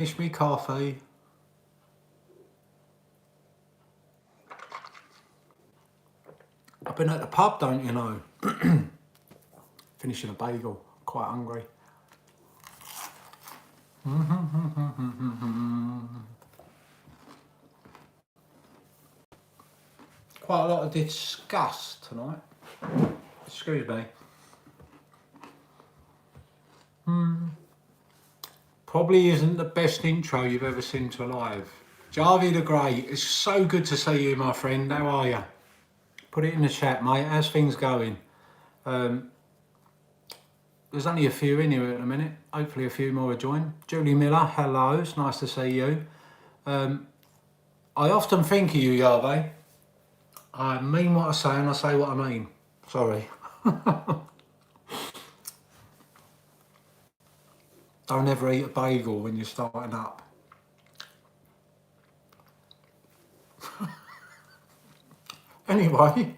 Finish me coffee. I've been at the pub, don't you know? Finishing a bagel. Quite hungry. Quite a lot of disgust tonight. Excuse me. Probably isn't the best intro you've ever seen to live. Jarvie the Great, it's so good to see you, my friend. How are you? Put it in the chat, mate. How's things going? There's only a few in here at the minute. Hopefully a few more will join. Julie Miller, hello. It's nice to see you. I often think of you, Jarvie. I mean what I say and I say what I mean. Sorry. Don't ever eat a bagel when you're starting up. Anyway.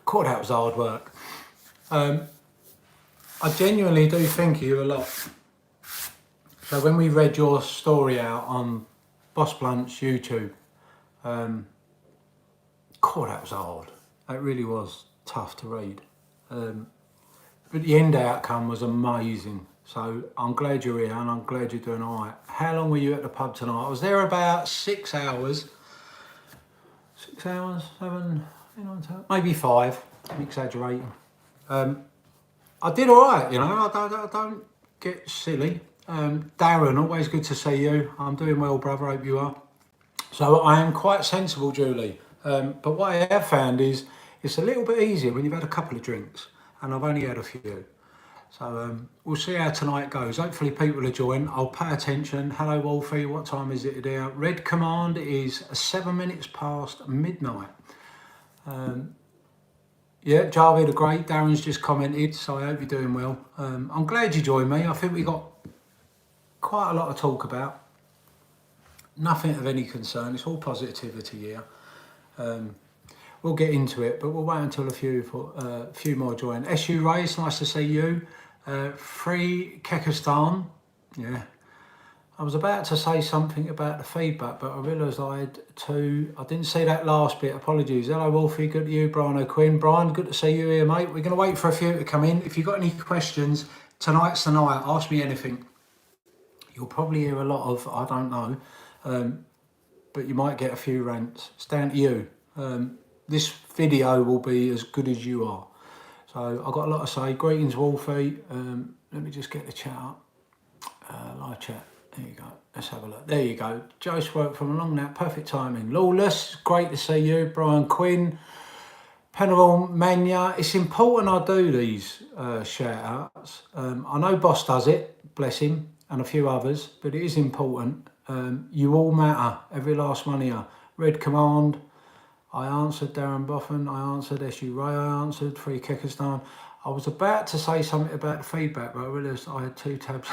God, that was hard work. I genuinely do think of you a lot. So when we read your story out on Boss Blunt's YouTube, God, that was hard. It really was tough to read. But the end outcome was amazing. So I'm glad you're here and I'm glad you're doing all right. How long were you at the pub tonight? I was there about 6 hours. 6 hours, 7, maybe 5. I'm exaggerating. I did all right, you know. I don't get silly. Darren, always good to see you. I'm doing well, brother. Hope you are. So I am quite sensible, Julie. But what I have found is it's a little bit easier when you've had a couple of drinks, and I've only had a few. So we'll see how tonight goes. Hopefully people will join. I'll pay attention. Hello, Wolfie. What time is it today? Red Command is 7 minutes past midnight. Yeah, Jarvie the Great. Darren's just commented, so I hope you're doing well. I'm glad you joined me. I think we got quite a lot to talk about. Nothing of any concern. It's all positivity here. We'll get into it, but we'll wait until a few more join. SU Ray, it's nice to see you. Free Kekistan, yeah. I was about to say something about the feedback, but I realised I didn't see that last bit. Apologies. Hello, Wolfie. Good to you, Brian O'Quinn. Brian, good to see you here, mate. We're going to wait for a few to come in. If you've got any questions, tonight's the night. Ask me anything. You'll probably hear a lot of, I don't know, but you might get a few rants. It's down to you. This video will be as good as you are. So I've got a lot to say. Greetings, Wolfie. Let me just get the chat up. Live chat. There you go. Let's have a look. There you go. Joe Swope from a long nap. Perfect timing. Lawless. Great to see you. Brian Quinn. Penarol Mania. It's important I do these shout outs. I know Boss does it. Bless him. And a few others. But it is important. You all matter. Every last one of you. Red Command. I answered Darren Boffin, I answered SU Ray, I answered Free Kekistan. I was about to say something about the feedback, but I realised I had 2 tabs.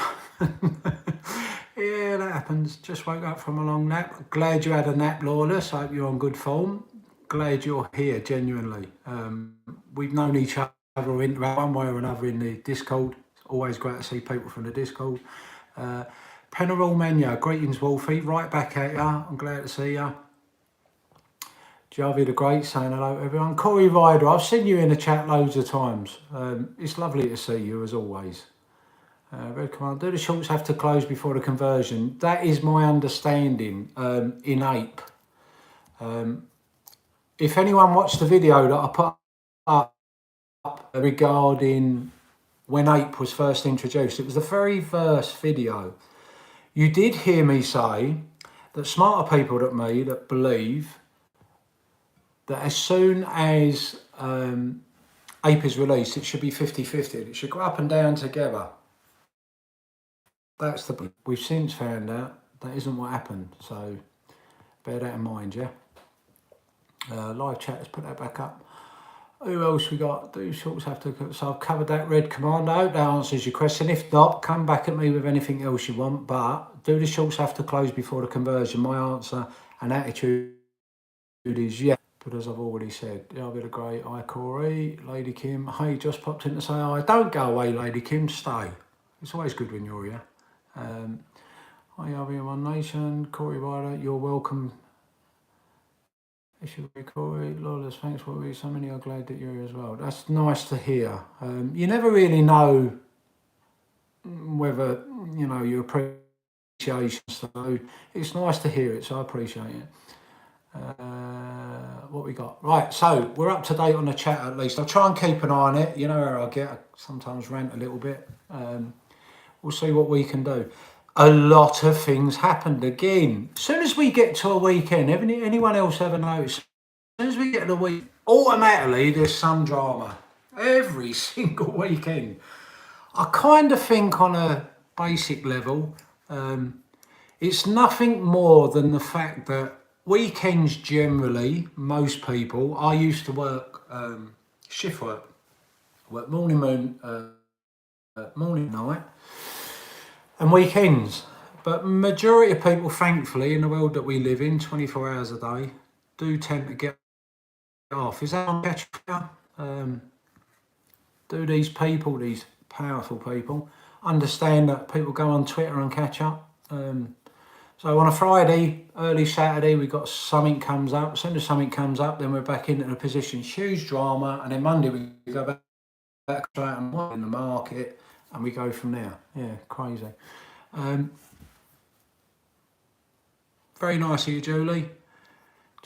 Yeah, that happens. Just woke up from a long nap. Glad you had a nap, Lawless. I hope you're on good form. Glad you're here, genuinely. We've known each other one way or another in the Discord. It's always great to see people from the Discord. Penarol Mania, greetings, Wolfie. Right back at ya. I'm glad to see ya. Jarvie the Great saying hello to everyone. Corey Ryder, I've seen you in the chat loads of times. It's lovely to see you as always. Red Command, do the shorts have to close before the conversion? That is my understanding in APE. If anyone watched the video that I put up regarding when APE was first introduced, it was the very first video. You did hear me say that smarter people than me that believe that as soon as APE is released, it should be 50-50. It should go up and down together. That's the... We've since found out that isn't what happened. So bear that in mind, yeah? Live chat, let's put that back up. Who else we got? Do shorts have to... So I've covered that. Red Command. I hope that answers your question. If not, come back at me with anything else you want. But do the shorts have to close before the conversion? My answer and attitude is yes. But as I've already said, yeah, I've been a great. Hi, Corey, Lady Kim. Hey, just popped in to say hi. Don't go away, Lady Kim. Stay. It's always good when you're here. Hi, everyone, Nation, Corey Ryder, you're welcome. Issue Corey, Lawless, thanks for being so many are glad that you're here as well. That's nice to hear. You never really know whether, you know, your appreciation, so it's nice to hear it, so I appreciate it. What we got? Right, so we're up to date on the chat at least. I'll try and keep an eye on it. You know where I get, I sometimes rant a little bit. We'll see what we can do. A lot of things happened again. As soon as we get to a weekend, anyone else ever noticed? As soon as we get to the week, automatically there's some drama. Every single weekend. I kind of think on a basic level, it's nothing more than the fact that weekends generally, most people, I used to work shift work morning, morning, night, and weekends. But majority of people, thankfully, in the world that we live in, 24 hours a day, do tend to get off. Is that on better? Do these people, these powerful people, understand that people go on Twitter and catch up? So on a Friday, early Saturday, we got something comes up. As soon as something comes up, then we're back into the position. Huge drama, and then Monday we go back in the market, and we go from there. Yeah, crazy. Very nice of you, Julie.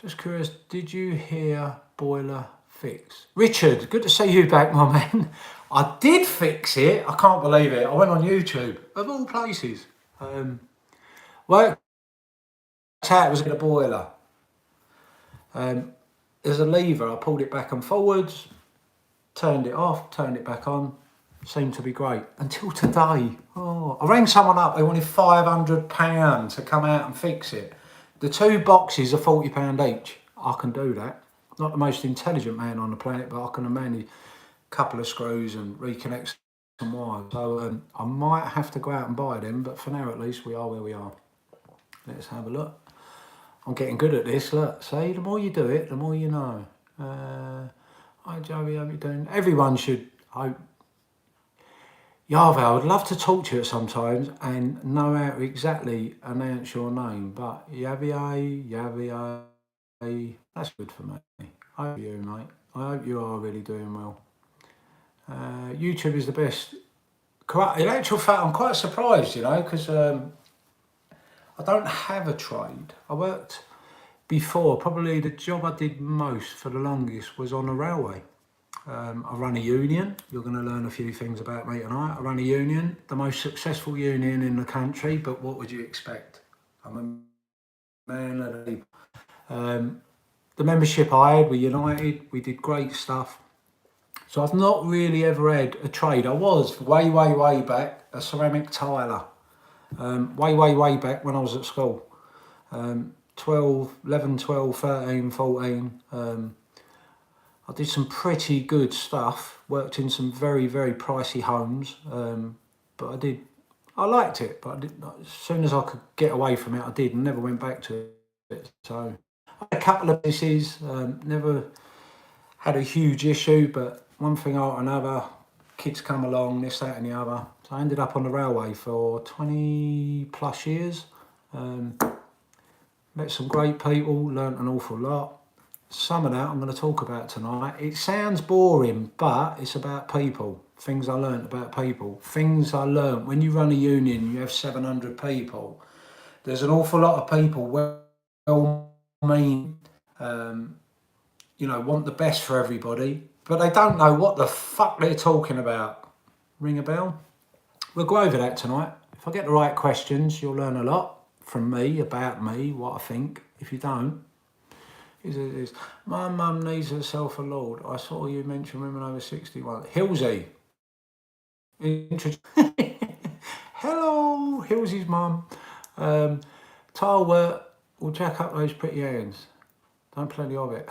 Just curious, did you hear boiler fix? Richard, good to see you back, my man. I did fix it. I can't believe it. I went on YouTube, of all places. Worked out it was in a boiler. There's a lever. I pulled it back and forwards, turned it off, turned it back on. Seemed to be great until today. Oh, I rang someone up. They wanted £500 to come out and fix it. The two boxes are £40 each. I can do that. Not the most intelligent man on the planet, but I can manage a couple of screws and reconnect some wires. So I might have to go out and buy them, but for now at least we are where we are. Let's have a look. I'm getting good at this. Look, see, the more you do it, the more you know. Hi Joey, how are you doing? Everyone should hope. Yahweh, I would love to talk to you sometimes and know how to exactly announce your name, but Yahweh, that's good for me. I hope you, mate. I hope you are really doing well. YouTube is the best. In actual fact, I'm quite surprised, you know, because I don't have a trade. I worked before, probably the job I did most for the longest was on a railway. I run a union. You're going to learn a few things about me tonight. I run a union, the most successful union in the country, but what would you expect? I'm a man of the people. The membership I had were United. We did great stuff. So I've not really ever had a trade. I was way back a ceramic tiler. Way back when I was at school. 11, 12, 13, 14. I did some pretty good stuff, worked in some very pricey homes, but I liked it, but as soon as I could get away from it, I did and never went back to it. So I had a couple of businesses, never had a huge issue, but one thing after another, kids come along, this, that and the other. So I ended up on the railway for 20 plus years, met some great people, learnt an awful lot. Some of that I'm going to talk about tonight. It sounds boring, but it's about people. Things I learnt about people. Things I learnt. When you run a union, you have 700 people. There's an awful lot of people well-meaning, you know, want the best for everybody, but they don't know what the fuck they're talking about. Ring a bell? We'll go over that tonight. If I get the right questions, you'll learn a lot from me, about me, what I think. If you don't, my mum needs herself a lord. I saw you mention women over 61. Hilsey. Hello, Hilsey's mum. Tile work will jack up those pretty hands. Don't plenty of it.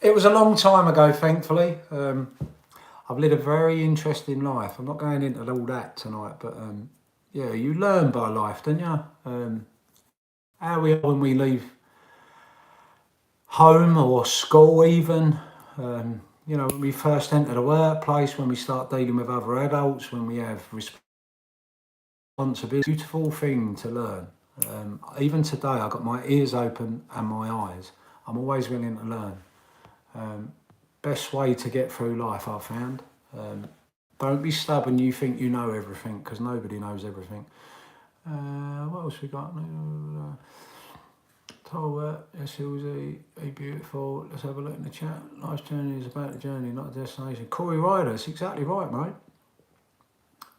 It was a long time ago, thankfully. I've led a very interesting life. I'm not going into all that tonight, but yeah, you learn by life, don't you? How we are when we leave home or school even, You know, when we first enter the workplace, when we start dealing with other adults, when we have responsibility, beautiful thing to learn. Even today, I got my ears open and my eyes. I'm always willing to learn. Best way to get through life, I've found. Don't be stubborn. You think you know everything, because nobody knows everything. What else we got? Yes, it was a beautiful. Let's have a look in the chat. Life's journey is about the journey, not the destination. Corey Ryder, that's exactly right, mate.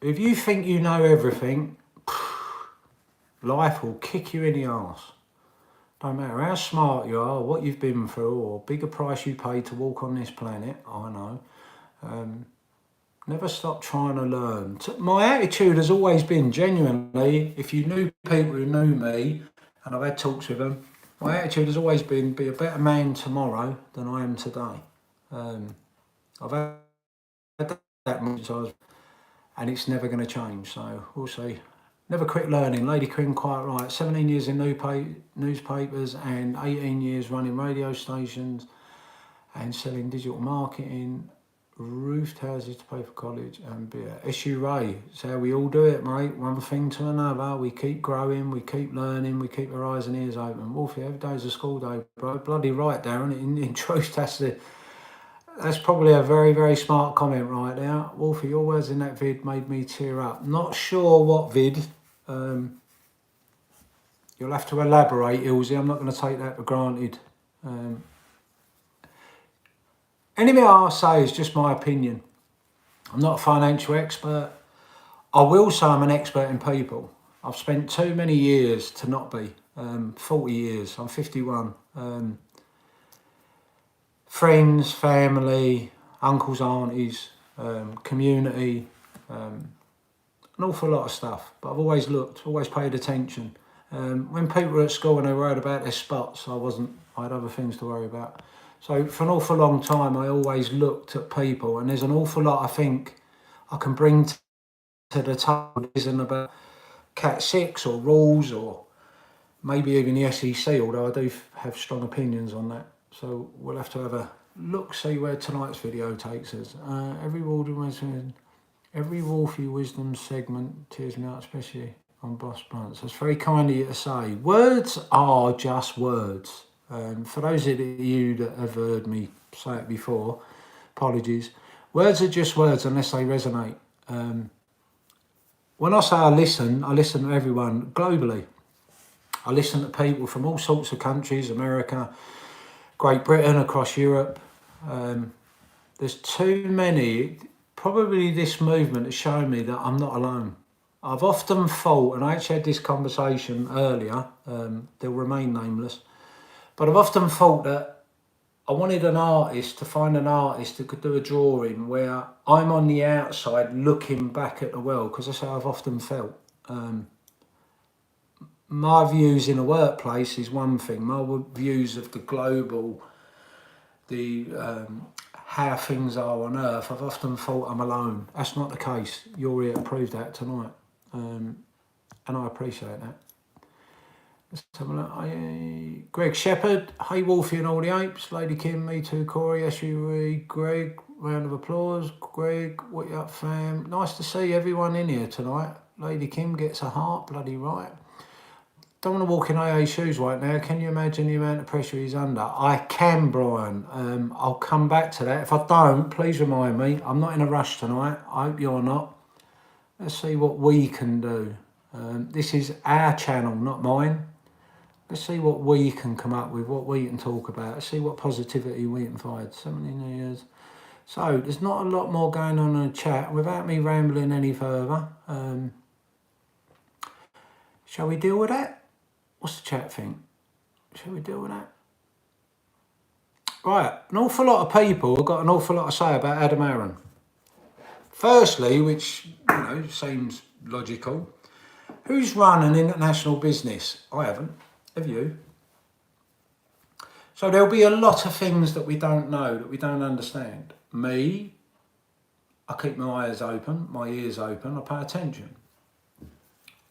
If you think you know everything, life will kick you in the arse. Don't matter how smart you are, what you've been through, or bigger price you pay to walk on this planet. I know. Never stop trying to learn. My attitude has always been, genuinely, if you knew people who knew me, and I've had talks with them, my attitude has always been, be a better man tomorrow than I am today. I've had that much, and it's never going to change, so we'll see. Never quit learning. Lady Quinn, quite right. 17 years in newspapers and 18 years running radio stations and selling digital marketing, roofed houses to pay for college and beer. SU Ray, it's how we all do it, mate. One thing to another. We keep growing, we keep learning, we keep our eyes and ears open. Wolfie, every day's a school day, bro. Bloody right, Darren. In truth, that's probably a very, very smart comment right there. Wolfie, your words in that vid made me tear up. Not sure what vid. You'll have to elaborate, Ilsey. I'm not going to take that for granted. Anything I say is just my opinion. I'm not a financial expert. I will say I'm an expert in people. I've spent too many years to not be. 40 years. I'm 51. Friends, family, uncles, aunties, community, an awful lot of stuff. But I've always looked, always paid attention. When people were at school and they worried about their spots, I had other things to worry about. So for an awful long time, I always looked at people, and there's an awful lot I think I can bring to the table. It isn't about Cat 6 or rules or maybe even the SEC, although I do have strong opinions on that. So we'll have to have a look, see where tonight's video takes us. Every Wolfie Wisdom segment tears me out, especially on Boss Blunts. That's very kind of you to say. Words are just words. For those of you that have heard me say it before, apologies. Words are just words unless they resonate. When I say I listen to everyone globally. I listen to people from all sorts of countries, America, Great Britain, across Europe. There's too many. Probably this movement has shown me that I'm not alone. I've often thought, and I actually had this conversation earlier, they'll remain nameless, but I've often thought that I wanted to find an artist who could do a drawing where I'm on the outside looking back at the world, because that's how I've often felt. My views in a workplace is one thing. My views of the global, how things are on Earth, I've often thought I'm alone. That's not the case. You're here to prove that tonight. And I appreciate that. Let's have a look. Greg Shepherd. Hey, Wolfie and all the apes. Lady Kim, me too, Corey, SU, Greg. Round of applause. Greg, what you up, fam? Nice to see everyone in here tonight. Lady Kim gets a heart, bloody right. Don't want to walk in AA shoes right now. Can you imagine the amount of pressure he's under? I can, Brian. I'll come back to that. If I don't, please remind me. I'm not in a rush tonight. I hope you're not. Let's see what we can do. This is our channel, not mine. Let's see what we can come up with, what we can talk about. Let's see what positivity we can find. 17 years. So there's not a lot more going on in the chat. Without me rambling any further, shall we deal with that? What's the chat think? Shall we deal with that? Right, an awful lot of people have got an awful lot to say about Adam Aaron. Firstly, which seems logical, who's run an international business? I haven't. Have you? So there'll be a lot of things that we don't know, that we don't understand. Me, I keep my eyes open, my ears open, I pay attention.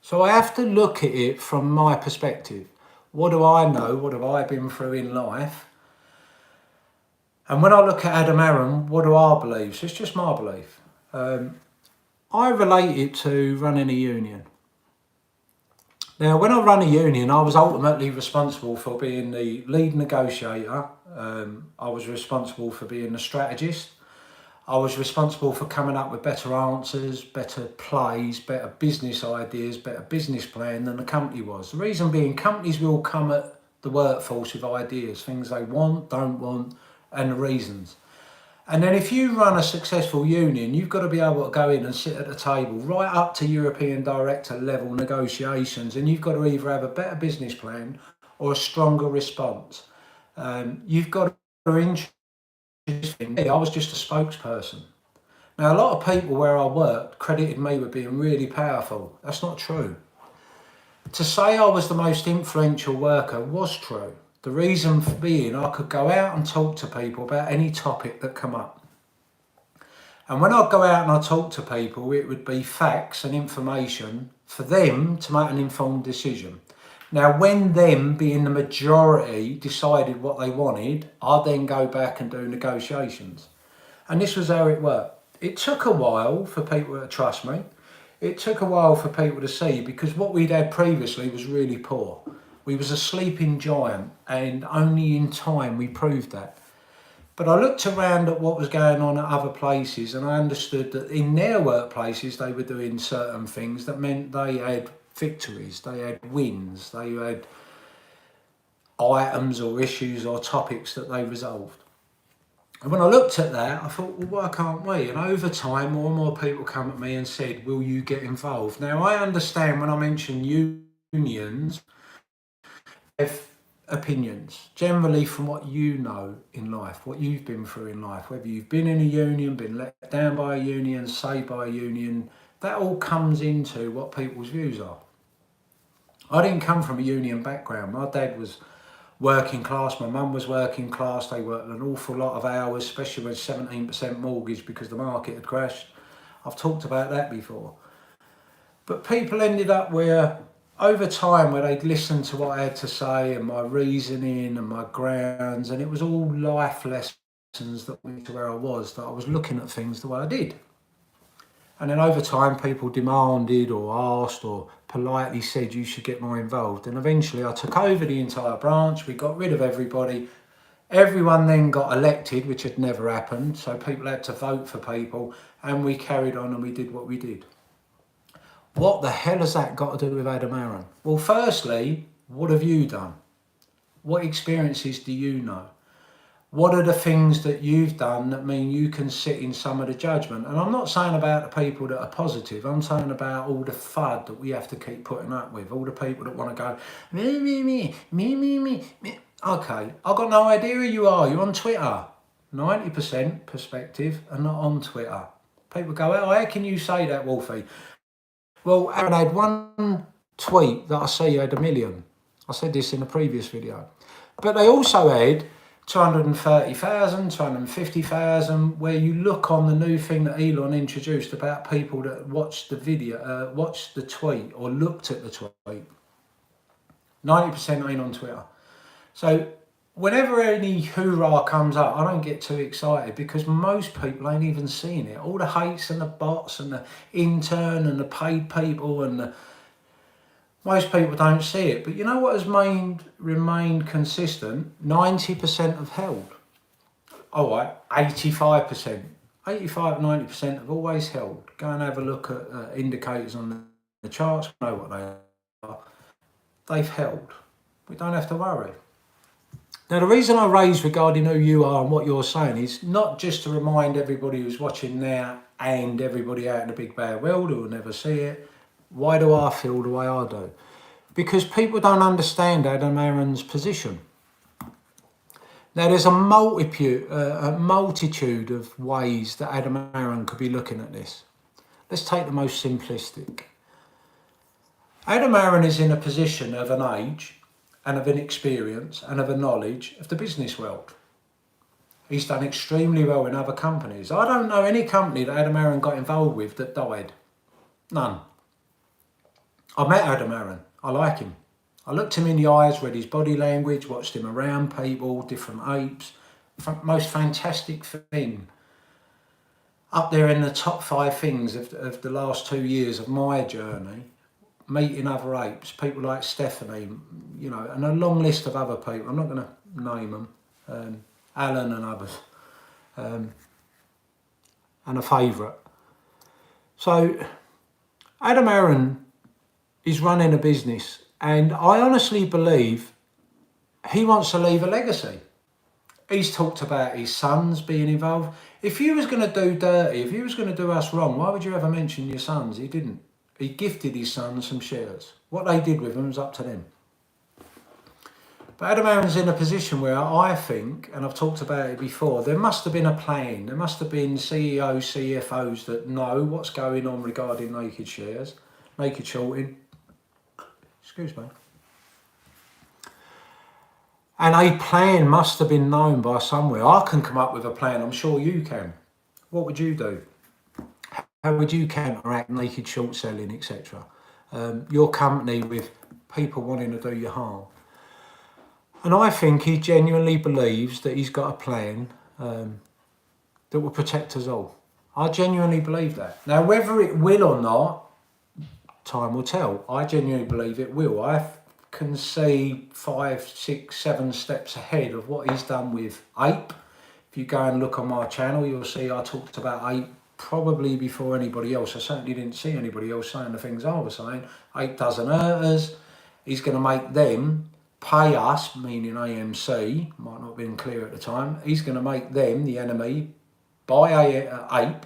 So I have to look at it from my perspective. What do I know? What have I been through in life? And when I look at Adam Aaron, what do I believe? So it's just my belief. I relate it to running a union. Now, when I run a union, I was ultimately responsible for being the lead negotiator. I was responsible for being the strategist. I was responsible for coming up with better answers, better plays, better business ideas, better business plan than the company was. The reason being, companies will come at the workforce with ideas, things they want, don't want, and the reasons. And then if you run a successful union, you've got to be able to go in and sit at the table right up to European director level negotiations, and you've got to either have a better business plan or a stronger response. You've got to introduce things. I was just a spokesperson. Now, a lot of people where I worked credited me with being really powerful. That's not true. To say I was the most influential worker was true. The reason for being, I could go out and talk to people about any topic that come up. And when I'd go out and I'd talk to people, it would be facts and information for them to make an informed decision. Now, when them, being the majority, decided what they wanted, I'd then go back and do negotiations. And this was how it worked. It took a while for people to trust me. It took a while for people to see, because what we'd had previously was really poor. We was a sleeping giant, and only in time we proved that. But I looked around at what was going on at other places, and I understood that in their workplaces they were doing certain things that meant they had victories, they had wins, they had items or issues or topics that they resolved. And when I looked at that, I thought, well, why can't we? And over time, more and more people come at me and said, will you get involved? Now, I understand when I mention unions, have opinions, generally from what you know in life, what you've been through in life, whether you've been in a union, been let down by a union, saved by a union, that all comes into what people's views are. I didn't come from a union background. My dad was working class, my mum was working class. They worked an awful lot of hours, especially with 17% mortgage because the market had crashed. I've talked about that before. But people ended up where, over time, where they'd listen to what I had to say and my reasoning and my grounds, and it was all life lessons that went to where I was, that I was looking at things the way I did. And then over time, people demanded or asked or politely said, you should get more involved. And eventually I took over the entire branch. We got rid of everybody. Everyone then got elected, which had never happened. So people had to vote for people, and we carried on and we did what we did. What the hell has that got to do with Adam Aaron? Well, firstly, what have you done? What experiences do you know? What are the things that you've done that mean you can sit in some of the judgment? And I'm not saying about the people that are positive. I'm saying about all the FUD that we have to keep putting up with. All the people that want to go, me. Okay, I've got no idea who you are. You're on Twitter. 90% perspective and not on Twitter. People go, oh, how can you say that, Wolfie? Well, Aaron had one tweet that I see had 1 million. I said this in a previous video. But they also had 230,000, 250,000, where you look on the new thing that Elon introduced about people that watched the video, watched the tweet or looked at the tweet. 90% ain't on Twitter. So whenever any hoorah comes up, I don't get too excited because most people ain't even seeing it. All the hates and the bots and the intern and the paid people and most people don't see it. But you know what has remained consistent? 90% have held. All right, 85%. 85, 90% have always held. Go and have a look at indicators on the charts, know what they are. They've held. We don't have to worry. Now, the reason I raise regarding who you are and what you're saying is not just to remind everybody who's watching now and everybody out in the big bad world who will never see it, why do I feel the way I do? Because people don't understand Adam Aaron's position. Now, there's a multitude of ways that Adam Aaron could be looking at this. Let's take the most simplistic. Adam Aaron is in a position of an age and of an experience and of a knowledge of the business world. He's done extremely well in other companies. I don't know any company that Adam Aaron got involved with that died. None. I met Adam Aaron. I like him. I looked him in the eyes, read his body language, watched him around people, different apes. most fantastic thing up there in the top 5 things of the last 2 years of my journey, meeting other apes, people like Stephanie, you know, and a long list of other people. I'm not going to name them, Alan and others, and a favourite. So Adam Aaron is running a business, and I honestly believe he wants to leave a legacy. He's talked about his sons being involved. If you was going to do dirty, if you was going to do us wrong, why would you ever mention your sons? He didn't. He gifted his sons some shares. What they did with them was up to them. But Adam Aaron's in a position where I think, and I've talked about it before, there must have been a plan. There must have been CEOs, CFOs that know what's going on regarding naked shares, naked shorting. Excuse me. And a plan must have been known by somewhere. I can come up with a plan, I'm sure you can. What would you do? How would you counteract naked short selling, etc.? Your company with people wanting to do you harm. And I think he genuinely believes that he's got a plan that will protect us all. I genuinely believe that. Now, whether it will or not, time will tell. I genuinely believe it will. I can see 5, 6, 7 steps ahead of what he's done with APE. If you go and look on my channel, you'll see I talked about APE probably before anybody else. I certainly didn't see anybody else saying the things I was saying. APE doesn't hurt us. He's going to make them pay us, meaning AMC, might not have been clear at the time. He's going to make them, the enemy, buy APE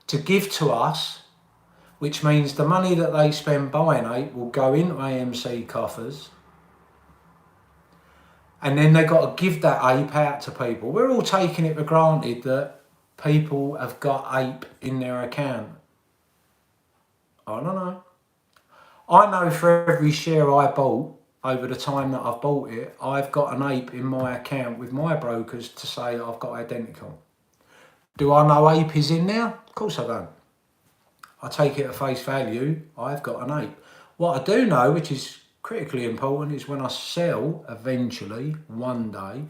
to give to us, which means the money that they spend buying APE will go into AMC coffers, and then they've got to give that APE out to people. We're all taking it for granted that people have got APE in their account. I don't know. I know for every share I bought over the time that I've bought it, I've got an APE in my account with my brokers to say I've got identical. Do I know APE is in there? Of course I don't. I take it at face value, I've got an APE. What I do know, which is critically important, is when I sell eventually, one day,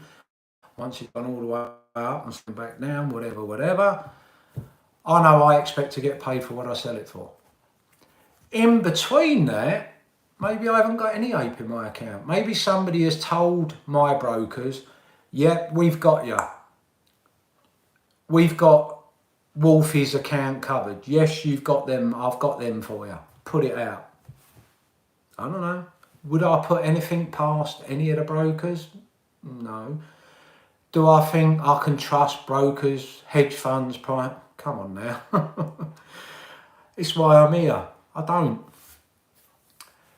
once it's gone all the way up and come back down, whatever, I know I expect to get paid for what I sell it for. In between that, maybe I haven't got any APE in my account. Maybe somebody has told my brokers, yeah, we've got you. We've got Wolfie's account covered. Yes, you've got them. I've got them for you. Put it out. I don't know. Would I put anything past any of the brokers? No. Do I think I can trust brokers, hedge funds, prime? Come on now. It's why I'm here. I don't.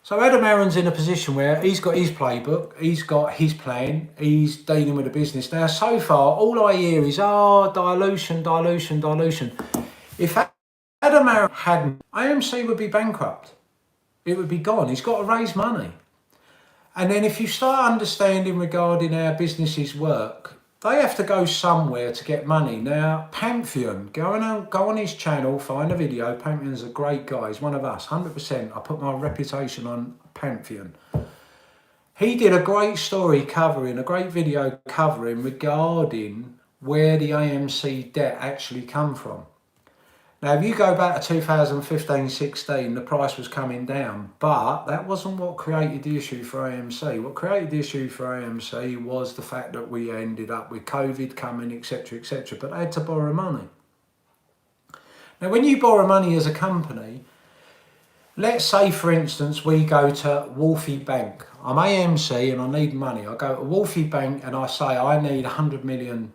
So Adam Aaron's in a position where he's got his playbook, he's got his plan, he's dealing with the business. Now, so far, all I hear is, dilution. If Adam Aaron hadn't, AMC would be bankrupt. It would be gone. He's got to raise money. And then if you start understanding regarding how businesses work, they have to go somewhere to get money. Now, Pantheon, go on his channel, find a video. Pantheon's a great guy. He's one of us, 100%. I put my reputation on Pantheon. He did a great story covering, a great video covering regarding where the AMC debt actually come from. Now, if you go back to 2015-16, the price was coming down, but that wasn't what created the issue for AMC. What created the issue for AMC was the fact that we ended up with COVID coming, etc., but they had to borrow money. Now, when you borrow money as a company, let's say, for instance, we go to Wolfie Bank. I'm AMC and I need money. I go to Wolfie Bank and I say, I need $100 million.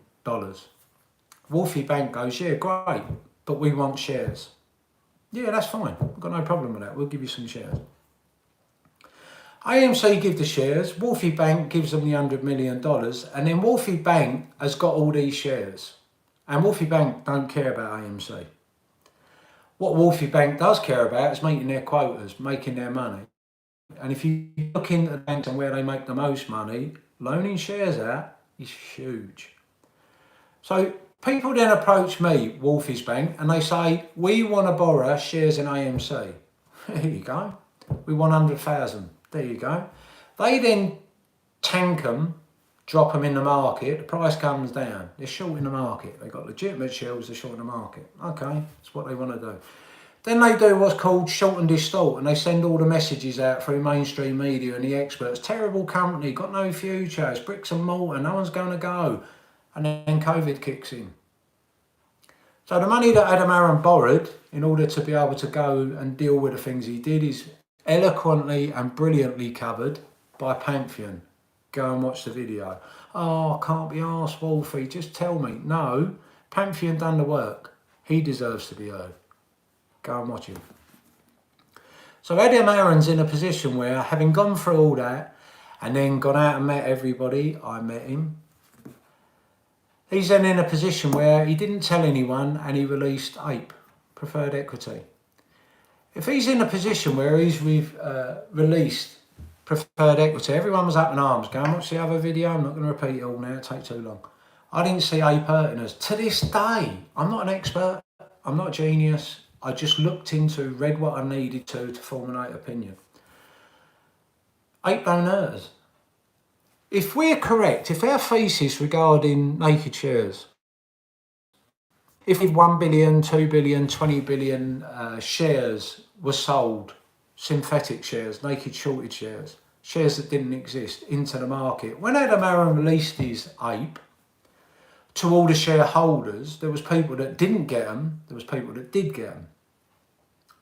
Wolfie Bank goes, yeah, great, but we want shares. Yeah, that's fine. I've got no problem with that. We'll give you some shares. AMC give the shares, Wolfie Bank gives them the $100 million, and then Wolfie Bank has got all these shares. And Wolfie Bank don't care about AMC. What Wolfie Bank does care about is meeting their quotas, making their money. And if you look into the banks and where they make the most money, loaning shares out is huge. So people then approach me, Wolfie's Bank, and they say, we want to borrow shares in AMC. There you go. We want 100,000. There you go. They then tank them drop them in the market, the price comes down. They're short in the market. They've got legitimate shells, they're short in the market. Okay, that's what they want to do. Then they do what's called short and distort, and they send all the messages out through mainstream media and the experts. Terrible company, got no future, it's bricks and mortar, no one's going to go. And then COVID kicks in. So the money that Adam Aaron borrowed in order to be able to go and deal with the things he did is eloquently and brilliantly covered by Pantheon. Go and watch the video. Oh, I can't be arsed, Wolfie, just tell me. No, Pantheon done the work. He deserves to be heard. Go and watch him. So Adam Aaron's in a position where, having gone through all that and then gone out and met everybody, I met him, he's then in a position where he didn't tell anyone and he released APE, preferred equity. If he's in a position where he's released preferred equity, everyone was up in arms. Go and watch the other video. I'm not going to repeat it all now, it takes too long. I didn't see APE hurting us. To this day, I'm not an expert, I'm not a genius. I just looked into, read what I needed to formulate opinion. APE don't hurt us. If we're correct, if our thesis regarding naked shares, if 1 billion, 2 billion, 20 billion shares were sold, synthetic shares, naked shorted shares, shares that didn't exist, into the market, when Adam Aaron released his APE to all the shareholders, there was people that didn't get them, there was people that did get them.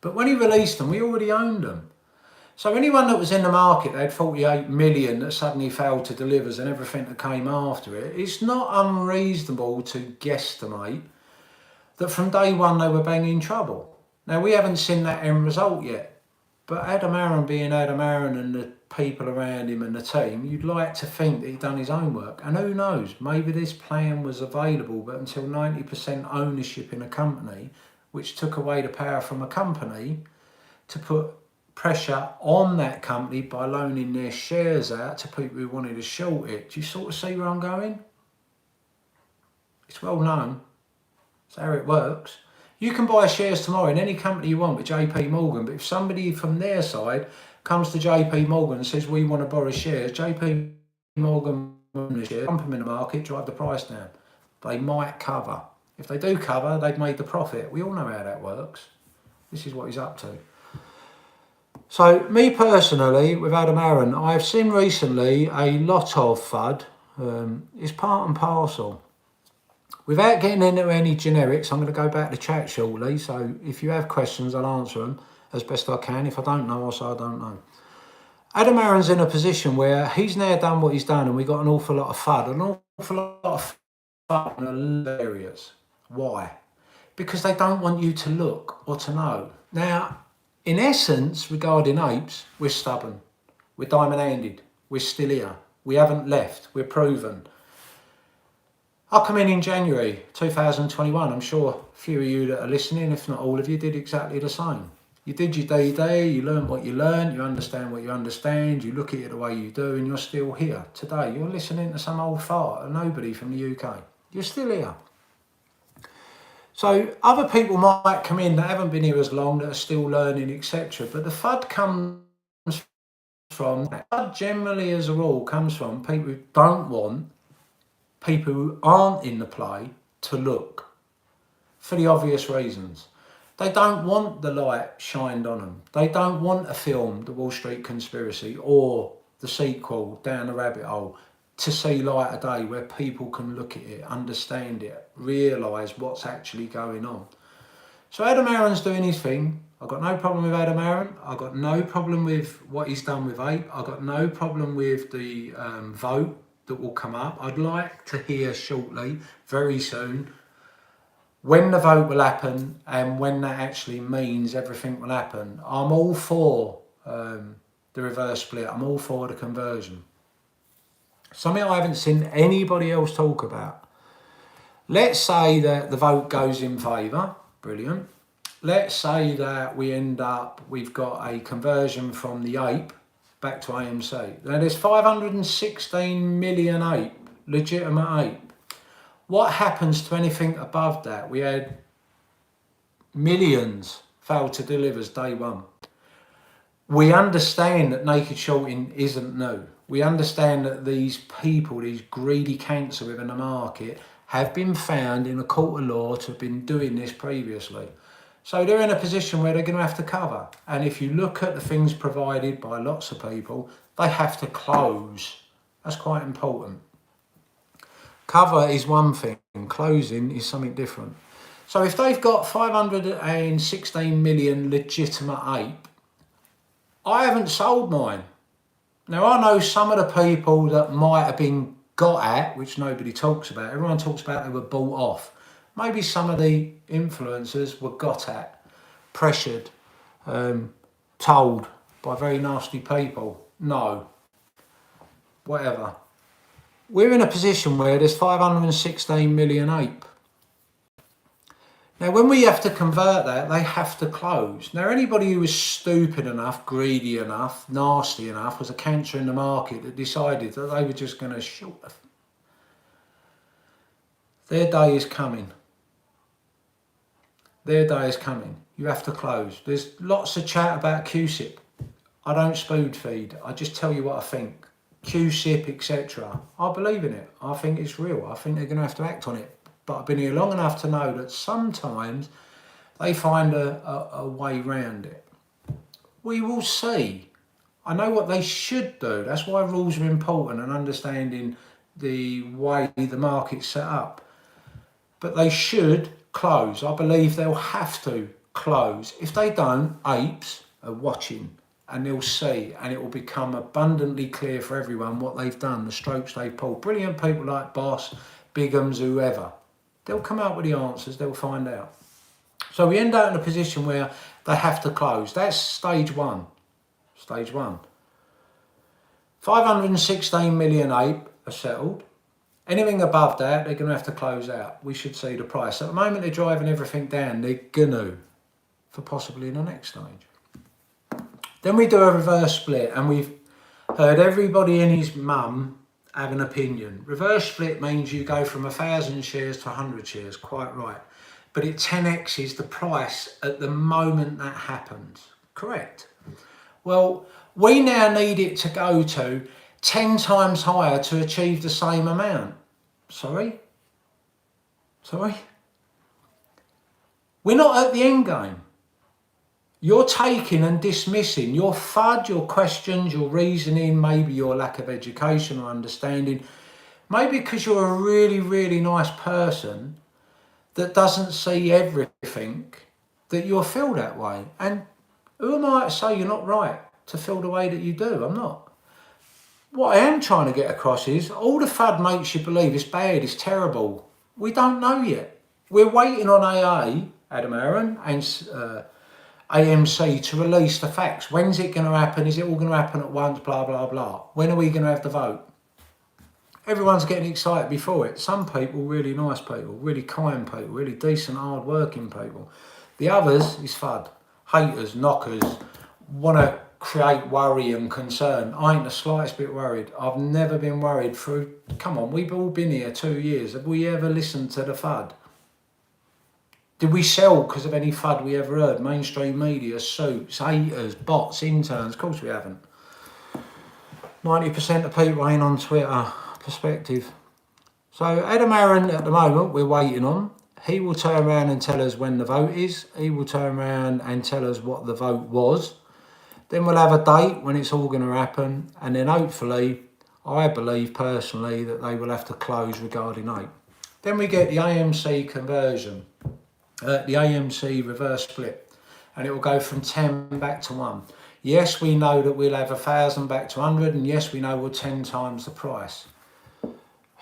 But when he released them, we already owned them. So anyone that was in the market, they had 48 million that suddenly failed to deliver and everything that came after it, it's not unreasonable to guesstimate that from day one they were banging trouble. Now, we haven't seen that end result yet, but Adam Aaron being Adam Aaron and the people around him and the team, you'd like to think that he'd done his own work. And who knows, maybe this plan was available, but until 90% ownership in a company, which took away the power from a company to put pressure on that company by loaning their shares out to people who wanted to short it. Do you sort of see where I'm going? It's well known. It's how it works. You can buy shares tomorrow in any company you want with JP Morgan, but if somebody from their side comes to JP Morgan and says, we want to borrow shares, JP Morgan dump them in the market, drive the price down. They might cover. If they do cover, they've made the profit. We all know how that works. This is what he's up to. So, me personally, with Adam Aaron, I've seen recently a lot of FUD. It's part and parcel. Without getting into any generics, I'm going to go back to chat shortly. So, if you have questions, I'll answer them as best I can. If I don't know, I'll say I don't know. Adam Aaron's in a position where he's now done what he's done, and we got an awful lot of FUD, an awful lot of FUD in a lot of areas. Why? Because they don't want you to look or to know. Now, in essence, regarding apes, we're stubborn, we're diamond-handed, we're still here, we haven't left, we're proven. I come in January 2021, I'm sure a few of you that are listening, if not all of you, did exactly the same. You did your day-to-day, you learn what you learn, you understand what you understand, you look at it the way you do, and you're still here. Today, you're listening to some old fart, a nobody from the UK. You're still here. So other people might come in that haven't been here as long, that are still learning, etc. But the FUD comes from, FUD generally as a rule comes from people who don't want people who aren't in the play to look, for the obvious reasons. They don't want the light shined on them. They don't want a film, The Wall Street Conspiracy, or the sequel, Down the Rabbit Hole, to see light of day where people can look at it, understand it, realise what's actually going on. So Adam Aaron's doing his thing. I've got no problem with Adam Aaron. I've got no problem with what he's done with APE. I've got no problem with the vote that will come up. I'd like to hear shortly, very soon, when the vote will happen and when that actually means everything will happen. I'm all for the reverse split. I'm all for the conversion. Something I haven't seen anybody else talk about. Let's say that the vote goes in favour. Brilliant. Let's say that we've got a conversion from the APE back to AMC. Now there's 516 million APE, legitimate APE. What happens to anything above that? We had millions fail to deliver day one. We understand that naked shorting isn't new. We understand that these people, these greedy cancer within the market, have been found in a court of law to have been doing this previously. So they're in a position where they're going to have to cover. And if you look at the things provided by lots of people, they have to close. That's quite important. Cover is one thing, closing is something different. So if they've got 516 million legitimate APE, I haven't sold mine. Now, I know some of the people that might have been got at, which nobody talks about. Everyone talks about they were bought off. Maybe some of the influencers were got at, pressured, told by very nasty people. No. Whatever. We're in a position where there's 516 million APE. Now, when we have to convert that, they have to close. Now, anybody who was stupid enough, greedy enough, nasty enough, was a cancer in the market that decided that they were just going to short. Their day is coming. Their day is coming. You have to close. There's lots of chat about QSIP. I don't spoon feed. I just tell you what I think. QSIP, etc. I believe in it. I think it's real. I think they're going to have to act on it. But I've been here long enough to know that sometimes they find a way around it. We will see. I know what they should do. That's why rules are important and understanding the way the market's set up. But they should close. I believe they'll have to close. If they don't, apes are watching and they'll see, and it will become abundantly clear for everyone what they've done, the strokes they've pulled. Brilliant people like Boss, Bigham's, whoever. They'll come out with the answers, they'll find out. So we end up in a position where they have to close. That's stage one. Stage one. 516 million APE are settled. Anything above that, they're going to have to close out. We should see the price. At the moment, they're driving everything down. They're going to, for possibly in the next stage. Then we do a reverse split, and we've heard everybody and his mum have an opinion. Reverse split means you go from 1,000 shares to 100 shares, quite right. But it 10x's the price at the moment that happens. Correct. Well, we now need it to go to 10 times higher to achieve the same amount. Sorry? We're not at the end game. You're taking and dismissing your FUD, your questions, your reasoning, maybe your lack of education or understanding, maybe because you're a really, really nice person that doesn't see everything, that you'll feel that way. And who am I to say you're not right to feel the way that you do? I'm not. What I am trying to get across is all the FUD makes you believe it's bad, it's terrible. We don't know yet. We're waiting on AA, Adam Aaron, and AMC to release the facts. When's it going to happen? Is it all going to happen at once? Blah, blah, blah. When are we going to have the vote? Everyone's getting excited before it. Some people, really nice people, really kind people, really decent, hard-working people. The others is FUD. Haters, knockers, want to create worry and concern. I ain't the slightest bit worried. I've never been worried through... Come on, we've all been here 2 years. Have we ever listened to the FUD? Did we sell because of any FUD we ever heard? Mainstream media, suits, haters, bots, interns? Of course we haven't. 90% of people ain't on Twitter. Perspective. So Adam Aaron, at the moment, we're waiting on. He will turn around and tell us when the vote is. He will turn around and tell us what the vote was. Then we'll have a date when it's all going to happen. And then hopefully, I believe personally, that they will have to close regarding APE. Then we get the AMC conversion. The AMC reverse split, and it will go from 10 back to 1. Yes, we know that we'll have 1,000 back to 100, and yes, we know we'll 10 times the price.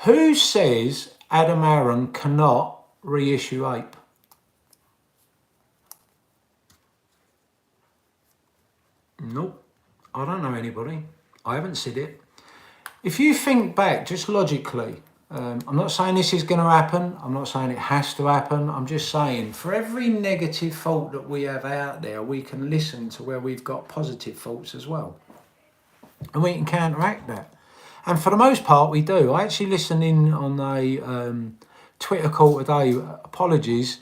Who says Adam Aaron cannot reissue APE? Nope, I don't know anybody. I haven't said it. If you think back, just logically, I'm not saying this is going to happen. I'm not saying it has to happen. I'm just saying for every negative fault that we have out there, we can listen to where we've got positive faults as well. And we can counteract that. And for the most part, we do. I actually listened in on a Twitter call today. Apologies.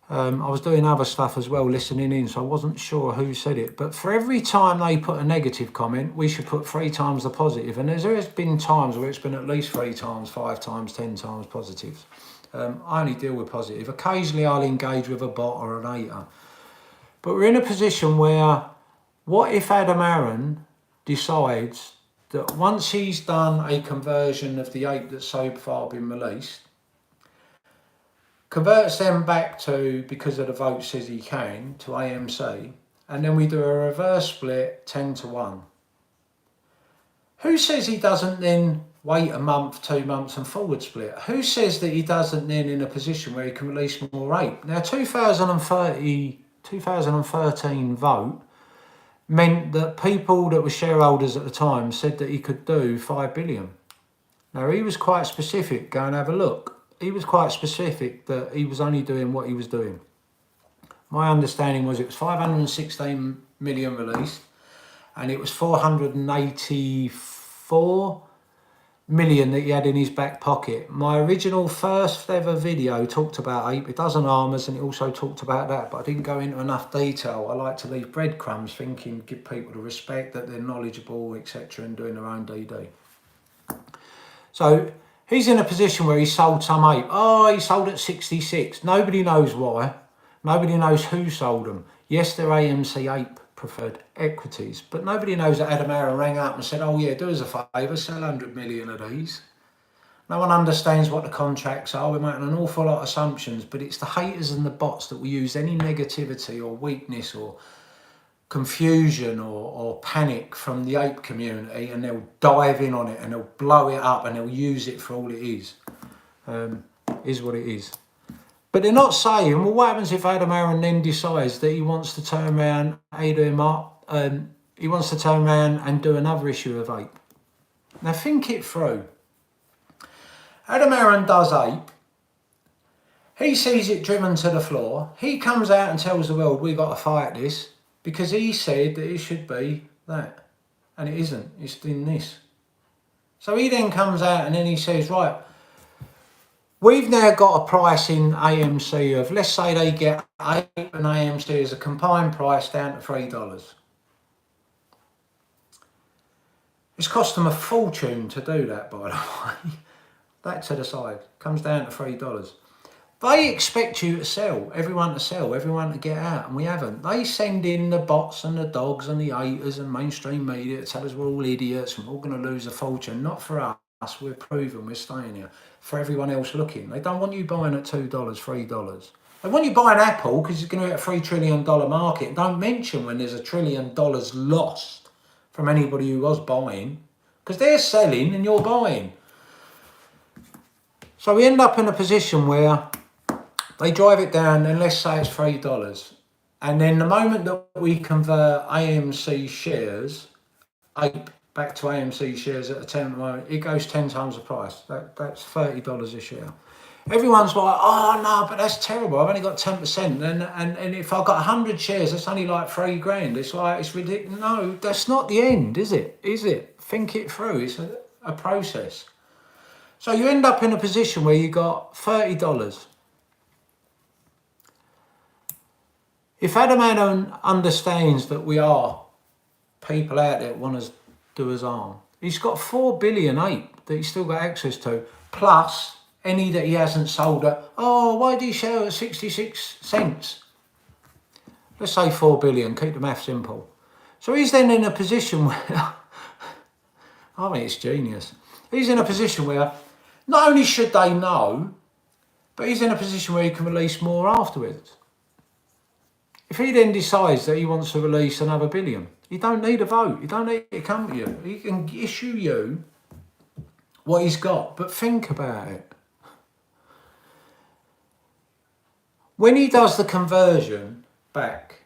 I was doing other stuff as well, listening in, so I wasn't sure who said it. But for every time they put a negative comment, we should put 3 times the positive. And there has been times where it's been at least 3 times, 5 times, 10 times positives. I only deal with positive. Occasionally I'll engage with a bot or an hater. But we're in a position where, what if Adam Aaron decides that once he's done a conversion of the ape that's so far been released, converts them back to, because of the vote says he can, to AMC, and then we do a reverse split 10-1. Who says he doesn't then wait a month, 2 months and forward split? Who says that he doesn't then in a position where he can release more ape? Now 2013 vote meant that people that were shareholders at the time said that he could do 5 billion. Now he was quite specific, go and have a look. He was quite specific that he was only doing what he was doing. My understanding was it was 516 million released and it was 484 million that he had in his back pocket. My original first ever video talked about ape. It does on armours and it also talked about that, but I didn't go into enough detail. I like to leave breadcrumbs, thinking give people the respect that they're knowledgeable, etc., and doing their own DD. So he's in a position where he sold some ape. Oh, he sold at 66. Nobody knows why. Nobody knows who sold them. Yes, they're AMC ape preferred equities, but nobody knows that Adam Aaron rang up and said, oh yeah, do us a favour, sell 100 million of these. No one understands what the contracts are. We're making an awful lot of assumptions, but it's the haters and the bots that will use any negativity or weakness or confusion or panic from the ape community, and they'll dive in on it and they'll blow it up and they'll use it for all it is what it is. But they're not saying, well, what happens if Adam Aaron then decides that he wants to turn around, he wants to turn around and do another issue of ape? Now think it through. Adam Aaron does ape. He sees it driven to the floor. He comes out and tells the world, we've got to fight this, because he said that it should be that. And it isn't, it's in this. So he then comes out and then he says, right, we've now got a price in AMC of, let's say they get ape and AMC as a combined price down to $3. It's cost them a fortune to do that, by the way. That to the side, comes down to $3. They expect you to sell, everyone to get out, and we haven't. They send in the bots and the dogs and the haters and mainstream media to tell us we're all idiots and we're all going to lose a fortune. Not for us, we're proven, we're staying here. For everyone else looking. They don't want you buying at $2, $3. They want you buying Apple because it's going to be a $3 trillion market. Don't mention when there's $1 trillion lost from anybody who was buying, because they're selling and you're buying. So we end up in a position where they drive it down, and let's say it's $3. And then the moment that we convert AMC shares, ape back to AMC shares at a 10 moment, it goes 10 times the price. That's $30 a share. Everyone's like, oh no, but that's terrible. I've only got 10%. And if I've got 100 shares, that's only like $3,000. It's like, it's ridiculous. No, that's not the end, is it? Is it? Think it through. It's a process. So you end up in a position where you got $30. If Adam Aaron understands that we are people out there that want to do us harm, he's got 4 billion ape that he's still got access to, plus any that he hasn't sold at, oh, why did he sell at 66 cents? Let's say 4 billion, keep the math simple. So he's then in a position where, I mean, it's genius. He's in a position where not only should they know, but he's in a position where he can release more afterwards. If he then decides that he wants to release another billion, you don't need a vote. You don't need it to come to you. He can issue you what he's got. But think about it. When he does the conversion back,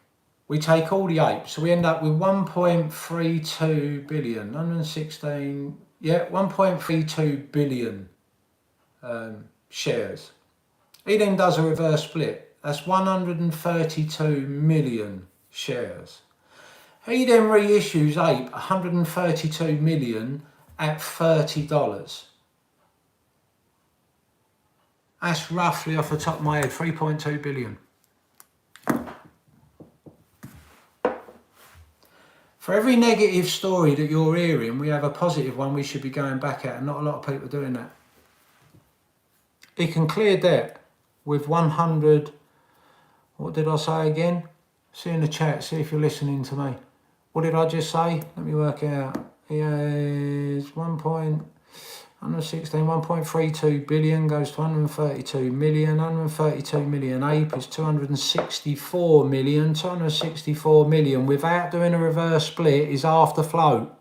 we take all the apes. So we end up with 1.32 billion, 116, 1.32 billion shares. He then does a reverse split. That's 132 million shares. He then reissues ape 132 million at $30. That's roughly, off the top of my head, 3.2 billion. For every negative story that you're hearing, we have a positive one we should be going back at, and not a lot of people are doing that. He can clear debt with 100, what did I say again? See in the chat, see if you're listening to me. What did I just say? Let me work it out. He has 1.32 billion goes to 132 million. 132 million. APE is 264 million. 264 million without doing a reverse split is half the float.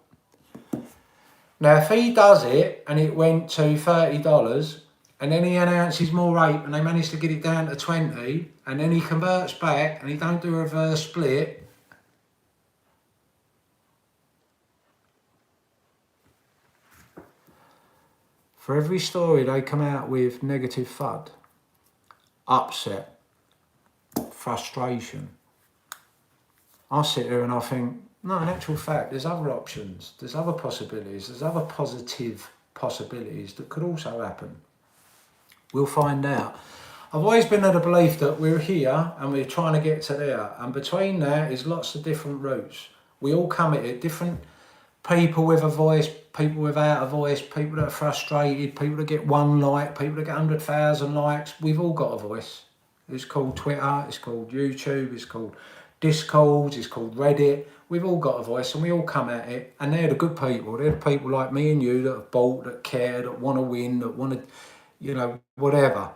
Now, if he does it and it went to $30 and then he announces more APE and they manage to get it down to 20 and then he converts back and he don't do a reverse split, for every story they come out with negative FUD, upset, frustration, I sit here and I think, no, in actual fact, there's other options, there's other possibilities, there's other positive possibilities that could also happen. We'll find out. I've always been of the belief that we're here and we're trying to get to there, and between that is lots of different routes. We all come at it, different people with a voice, people without a voice, people that are frustrated, people that get 1 like, people that get 100,000 likes. We've all got a voice. It's called Twitter, it's called YouTube, it's called Discord, it's called Reddit. We've all got a voice and we all come at it, and they're the good people. They're the people like me and you that have bought, that care, that want to win, that want to, you know, whatever.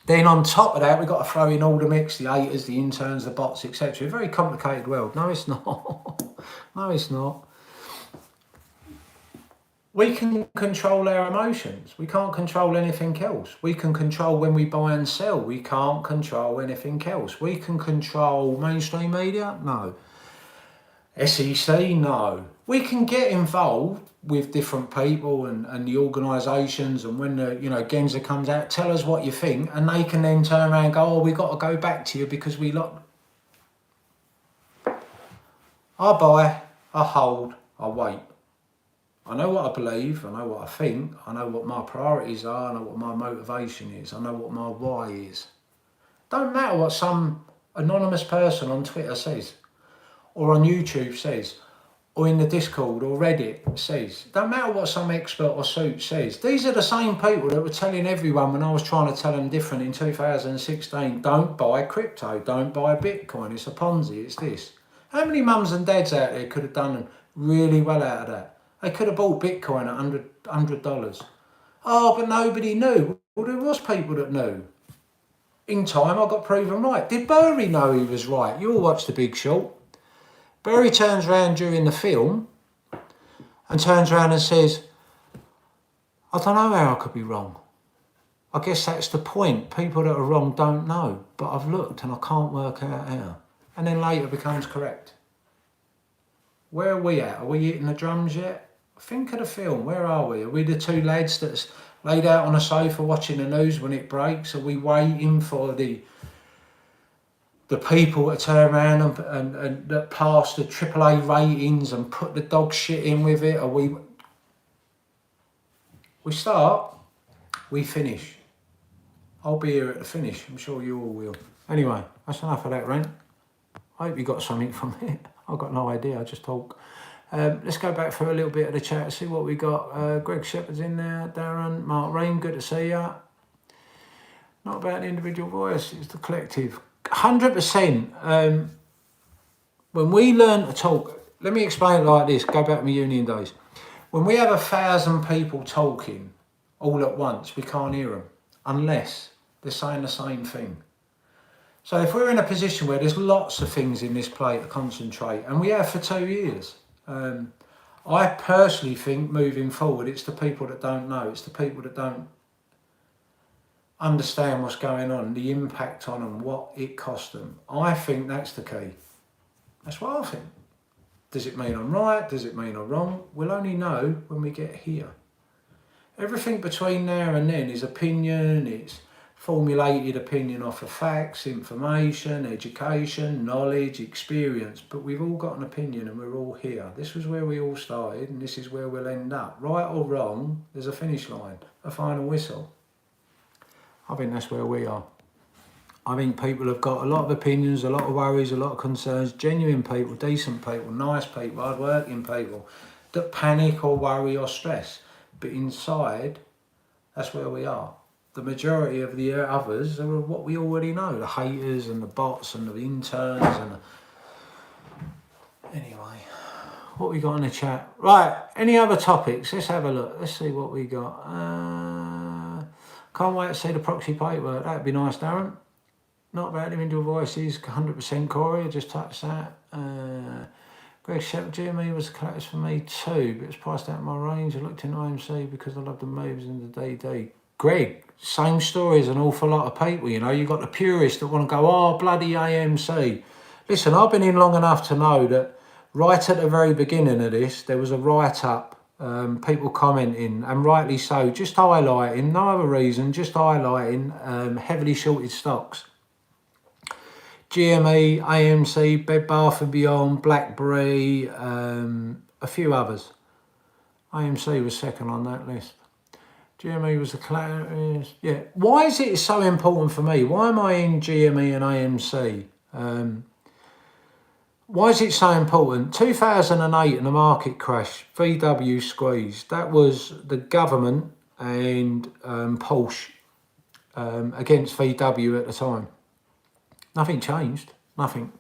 Then on top of that, we've got to throw in all the mix, the haters, the interns, the bots, etc. A very complicated world. No, it's not. No, it's not. We can control our emotions. We can't control anything else. We can control when we buy and sell. We can't control anything else. We can control mainstream media? No. SEC? No. We can get involved with different people and the organisations, and when the Genza comes out, tell us what you think, and they can then turn around and go, oh, we got to go back to you because we lot. I buy, I hold, I wait. I know what I believe, I know what I think, I know what my priorities are, I know what my motivation is, I know what my why is. Don't matter what some anonymous person on Twitter says, or on YouTube says, or in the Discord or Reddit says. Don't matter what some expert or suit says. These are the same people that were telling everyone when I was trying to tell them different in 2016, don't buy crypto, don't buy Bitcoin, it's a Ponzi, it's this. How many mums and dads out there could have done really well out of that? They could have bought Bitcoin at $100. Oh, but nobody knew. Well, there was people that knew. In time, I got proven right. Did Burry know he was right? You all watched The Big Short. Burry turns around during the film and turns around and says, I don't know how I could be wrong. I guess that's the point. People that are wrong don't know, but I've looked and I can't work out how. And then later becomes correct. Where are we at? Are we hitting the drums yet? Think of the film. Where are we? Are we the two lads that's laid out on a sofa watching the news when it breaks? Are we waiting for the people to turn around and that pass the AAA ratings and put the dog shit in with it? Are we start, we finish. I'll be here at the finish. I'm sure you all will. Anyway, that's enough of that rant. I hope you got something from it. I've got no idea, I just talk. Let's go back for a little bit of the chat, see what we got. Greg Shepherd's in there, Darren, Mark Rain, good to see you. Not about the individual voice, it's the collective. 100%. When we learn to talk, let me explain it like this, go back to my union days. When we have 1,000 people talking all at once, we can't hear them unless they're saying the same thing. So if we're in a position where there's lots of things in this play to concentrate, and we have for 2 years, I personally think moving forward, it's the people that don't know, it's the people that don't understand what's going on, the impact on them, what it cost them. I think that's the key. That's what I think. Does it mean I'm right? Does it mean I'm wrong? We'll only know when we get here. Everything between now and then is opinion, it's formulated opinion off of facts, information, education, knowledge, experience, but we've all got an opinion and we're all here. This was where we all started and this is where we'll end up. Right or wrong, there's a finish line, a final whistle. I think that's where we are. I think people have got a lot of opinions, a lot of worries, a lot of concerns, genuine people, decent people, nice people, hard-working people that panic or worry or stress. But inside, that's where we are. The majority of the others are what we already know, the haters and the bots and the interns and Anyway, what we got in the chat? Right, any other topics? Let's have a look. Let's see what we got. Can't wait to see the proxy paperwork. That'd be nice, Darren. Not about individual voices, 100% Corey, I just touched that. Greg Shepherd, GME was the collapse for me too, but it's priced out of my range. I looked into AMC because I love the moves in the DD. Greg, same story as an awful lot of people, you know. You've got the purists that want to go, oh, bloody AMC. Listen, I've been in long enough to know that right at the very beginning of this, there was a write-up, people commenting, and rightly so, just highlighting, no other reason, just highlighting heavily shorted stocks. GME, AMC, Bed Bath & Beyond, BlackBerry, a few others. AMC was second on that list. GME was the class. Yeah. Why is it so important for me? Why am I in GME and AMC? Why is it so important? 2008 in the market crash, VW squeeze. That was the government and Porsche against VW at the time. Nothing changed, nothing.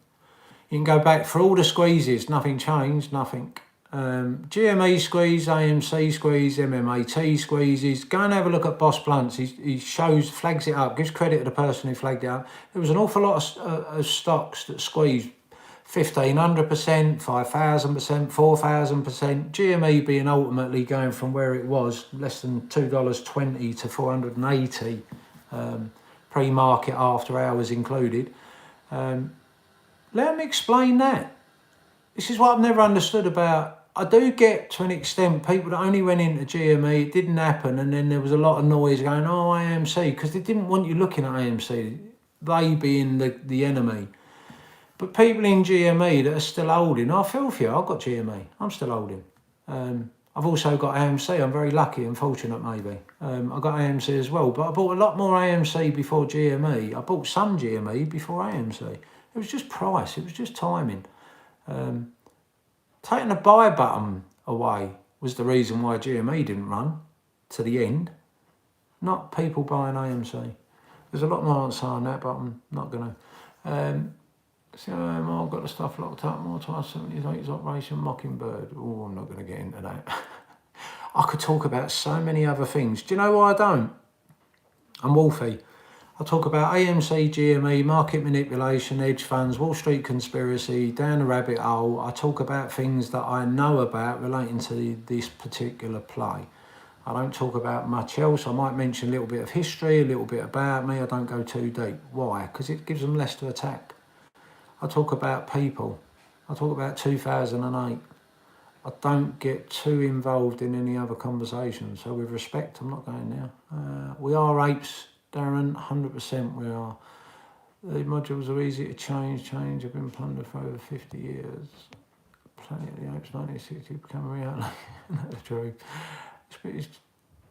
You can go back for all the squeezes, nothing changed, nothing. GME squeeze, AMC squeeze, MMAT squeezes. Go and have a look at Boss Blunts. He shows, flags it up, gives credit to the person who flagged it up. There was an awful lot of stocks that squeezed 1,500%, 5,000%, 4,000%. GME being ultimately going from where it was, less than $2.20 to 480, pre-market after hours included. Let me explain that. This is what I've never understood about. I do get to an extent people that only went into GME, it didn't happen, and then there was a lot of noise going, oh, AMC, because they didn't want you looking at AMC, they being the enemy. But people in GME that are still holding, I feel for you, I've got GME, I'm still holding. I've also got AMC, I'm very lucky and fortunate maybe. I got AMC as well, but I bought a lot more AMC before GME. I bought some GME before AMC. It was just price, it was just timing. Taking the buy button away was the reason why GME didn't run to the end, not people buying AMC. There's a lot more answer on that, but I'm not going to. So I've got the stuff locked up, more to 78's Operation Mockingbird. Oh, I'm not going to get into that. I could talk about so many other things. Do you know why I don't? I'm Wolfie. I talk about AMC, GME, market manipulation, hedge funds, Wall Street conspiracy, down the rabbit hole. I talk about things that I know about relating to this particular play. I don't talk about much else. I might mention a little bit of history, a little bit about me. I don't go too deep. Why? Because it gives them less to attack. I talk about people. I talk about 2008. I don't get too involved in any other conversation. So with respect, I'm not going now. We are apes. Darren, 100% we are. The modules are easy to change. Have been plundered for over 50 years. Planet of the Apes, 1960, become a reality. That's true. It's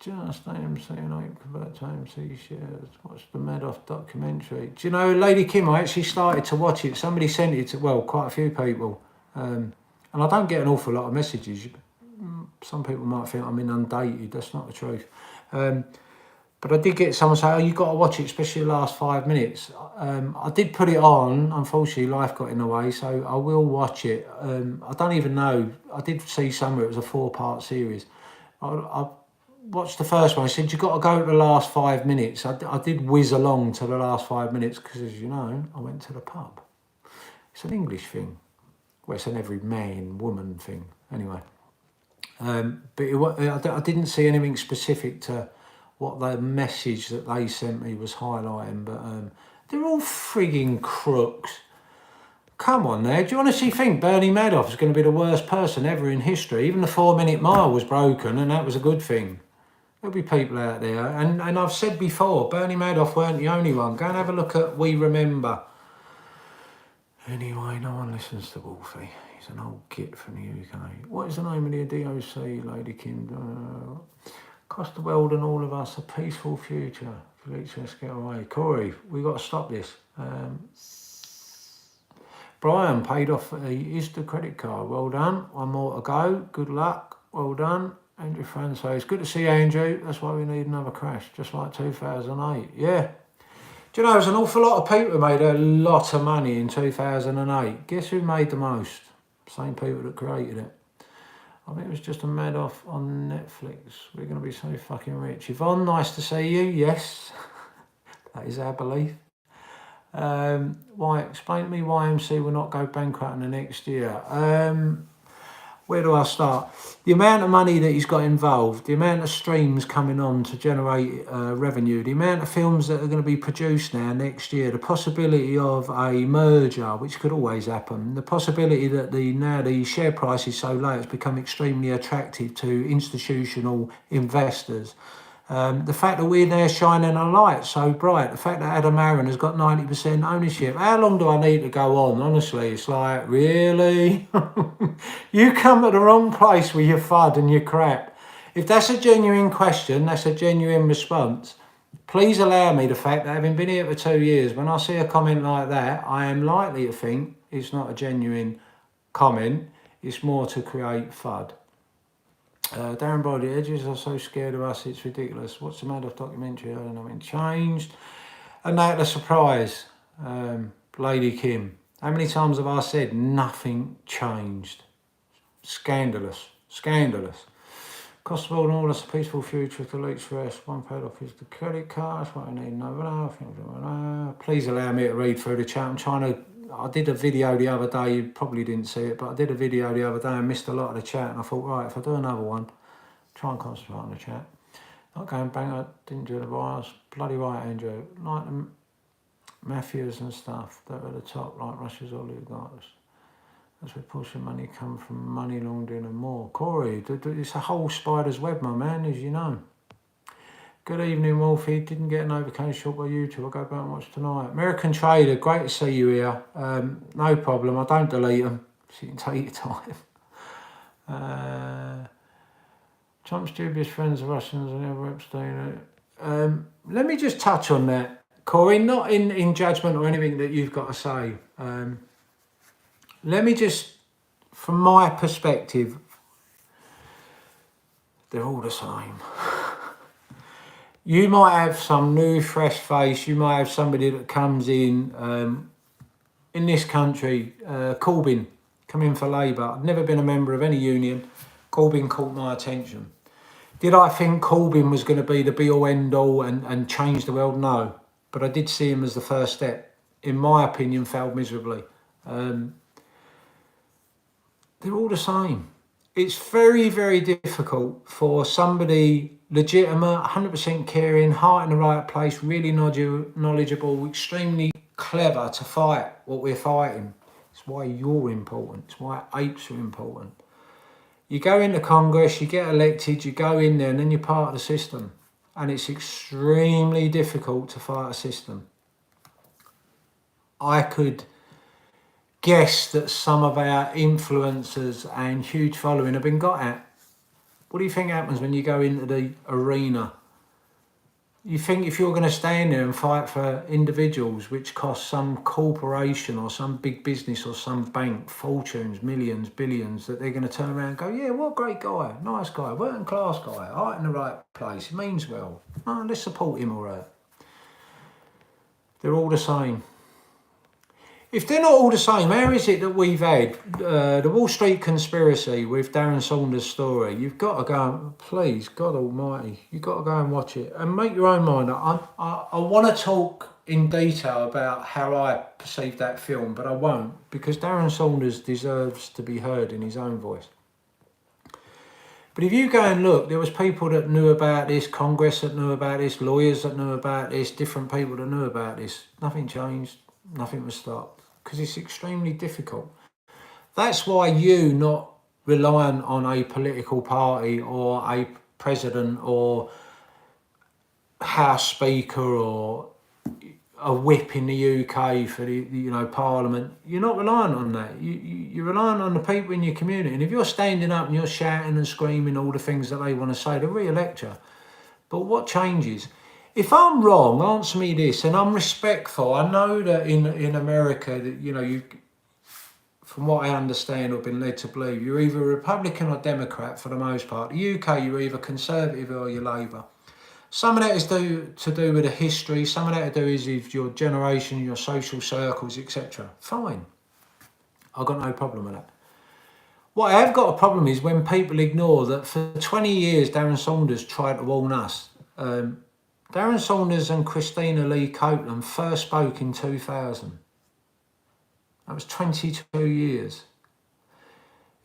just AMC and APE convert to AMC shares. Watch the Madoff documentary. Do you know, Lady Kim, I actually started to watch it. Somebody sent it to, well, quite a few people. And I don't get an awful lot of messages. Some people might think I'm inundated. That's not the truth. But I did get someone say, oh, you've got to watch it, especially the last 5 minutes. I did put it on. Unfortunately, life got in the way, so I will watch it. I don't even know. I did see somewhere it was a 4-part series. I watched the first one. I said, you've got to go to the last 5 minutes. I did whiz along to the last 5 minutes because, as you know, I went to the pub. It's an English thing. Well, it's an every man, woman thing. Anyway. But I didn't see anything specific to what the message that they sent me was highlighting, but they're all frigging crooks. Come on now, do you honestly think Bernie Madoff is going to be the worst person ever in history? Even the 4-minute mile was broken, and that was a good thing. There'll be people out there, and I've said before, Bernie Madoff weren't the only one. Go and have a look at We Remember. Anyway, no one listens to Wolfie. He's an old git from the UK. What is the name of the DOC, Lady Kim? Cost the world and all of us a peaceful future. Let's get away. Corey, we got to stop this. Brian paid off the Easter credit card. Well done. One more to go. Good luck. Well done. Andrew Franco. It's good to see you, Andrew. That's why we need another crash, just like 2008. Yeah. Do you know, there's an awful lot of people who made a lot of money in 2008. Guess who made the most? Same people that created it. I think it was just a mad off on Netflix. We're going to be so fucking rich. Yvonne, nice to see you. Yes, that is our belief. Why? Explain to me why AMC will not go bankrupt in the next year. Where do I start? The amount of money that he's got involved, the amount of streams coming on to generate revenue, the amount of films that are going to be produced now next year, the possibility of a merger, which could always happen, the possibility that now the share price is so low it's become extremely attractive to institutional investors. The fact that we're now shining a light so bright, the fact that Adam Aaron has got 90% ownership. How long do I need to go on? Honestly, it's like, really? You come at the wrong place with your FUD and your crap. If that's a genuine question, that's a genuine response, please allow me the fact that having been here for 2 years, when I see a comment like that, I am likely to think it's not a genuine comment. It's more to create FUD. Darren Brody, the edges are so scared of us, it's ridiculous. What's the matter with documentary? I don't know, it changed. And now the surprise, Lady Kim. How many times have I said nothing changed? Scandalous, scandalous. Cost of all and all, that's a peaceful future to leach rest. One paid off is the credit card, that's what I need. No. Please allow me to read through the chat. I did a video the other day, you probably didn't see it, but I did a video the other day and missed a lot of the chat, and I thought, right, if I do another one, try and concentrate on the chat. Not going bang, I didn't do the virus. Bloody right, Andrew. Like the mafias and stuff that are at the top, like Russia's oligarchs. That's where pushing money come from, money laundering and more. Corey, it's a whole spider's web, my man, as you know. Good evening, Wolfie. Didn't get a notification shot by YouTube. I'll go back and watch tonight. American Trader, great to see you here. No problem. I don't delete them, so you can take your time. Trump's dubious friends of Russians and ever Epstein. Let me just touch on that, Corey, not in judgment or anything that you've got to say. Let me just, from my perspective, they're all the same. You might have some new, fresh face. You might have somebody that comes in this country, Corbyn, come in for Labour. I've never been a member of any union. Corbyn caught my attention. Did I think Corbyn was going to be the be-all, end-all and change the world? No. But I did see him as the first step. In my opinion, failed miserably. They're all the same. It's very, very difficult for somebody legitimate, 100% caring, heart in the right place, really knowledgeable, extremely clever to fight what we're fighting. It's why you're important. It's why apes are important. You go into Congress, you get elected, you go in there and then you're part of the system. And it's extremely difficult to fight a system. I could guess that some of our influencers and huge following have been got at. What do you think happens when you go into the arena? You think if you're going to stand there and fight for individuals which cost some corporation or some big business or some bank fortunes, millions, billions, that they're going to turn around and go, yeah, what a great guy, nice guy, working class guy, heart in the right place, he means well. Oh, let's support him or her. They're all the same. If they're not all the same, how is it that we've had the Wall Street conspiracy with Darren Saunders' story? You've got to go, please, God almighty, you've got to go and watch it and make your own mind up. I want to talk in detail about how I perceived that film, but I won't, because Darren Saunders deserves to be heard in his own voice. But if you go and look, there was people that knew about this, Congress that knew about this, lawyers that knew about this, different people that knew about this. Nothing changed, nothing was stopped. Because it's extremely difficult. That's why you not relying on a political party or a president or House Speaker or a whip in the UK for the Parliament. You're not relying on that. You're relying on the people in your community. And if you're standing up and you're shouting and screaming all the things that they want to say, they'll re-elect you. But what changes? If I'm wrong, answer me this, and I'm respectful. I know that in America, that you, from what I understand or been led to believe, you're either Republican or Democrat for the most part. The UK, you're either Conservative or you're Labour. Some of that is to do with the history. Some of that to do is with your generation, your social circles, etc. Fine. I've got no problem with that. What I have got a problem is when people ignore that for 20 years Darren Saunders tried to warn us. Darren Saunders and Christina Lee Copeland first spoke in 2000. That was 22 years.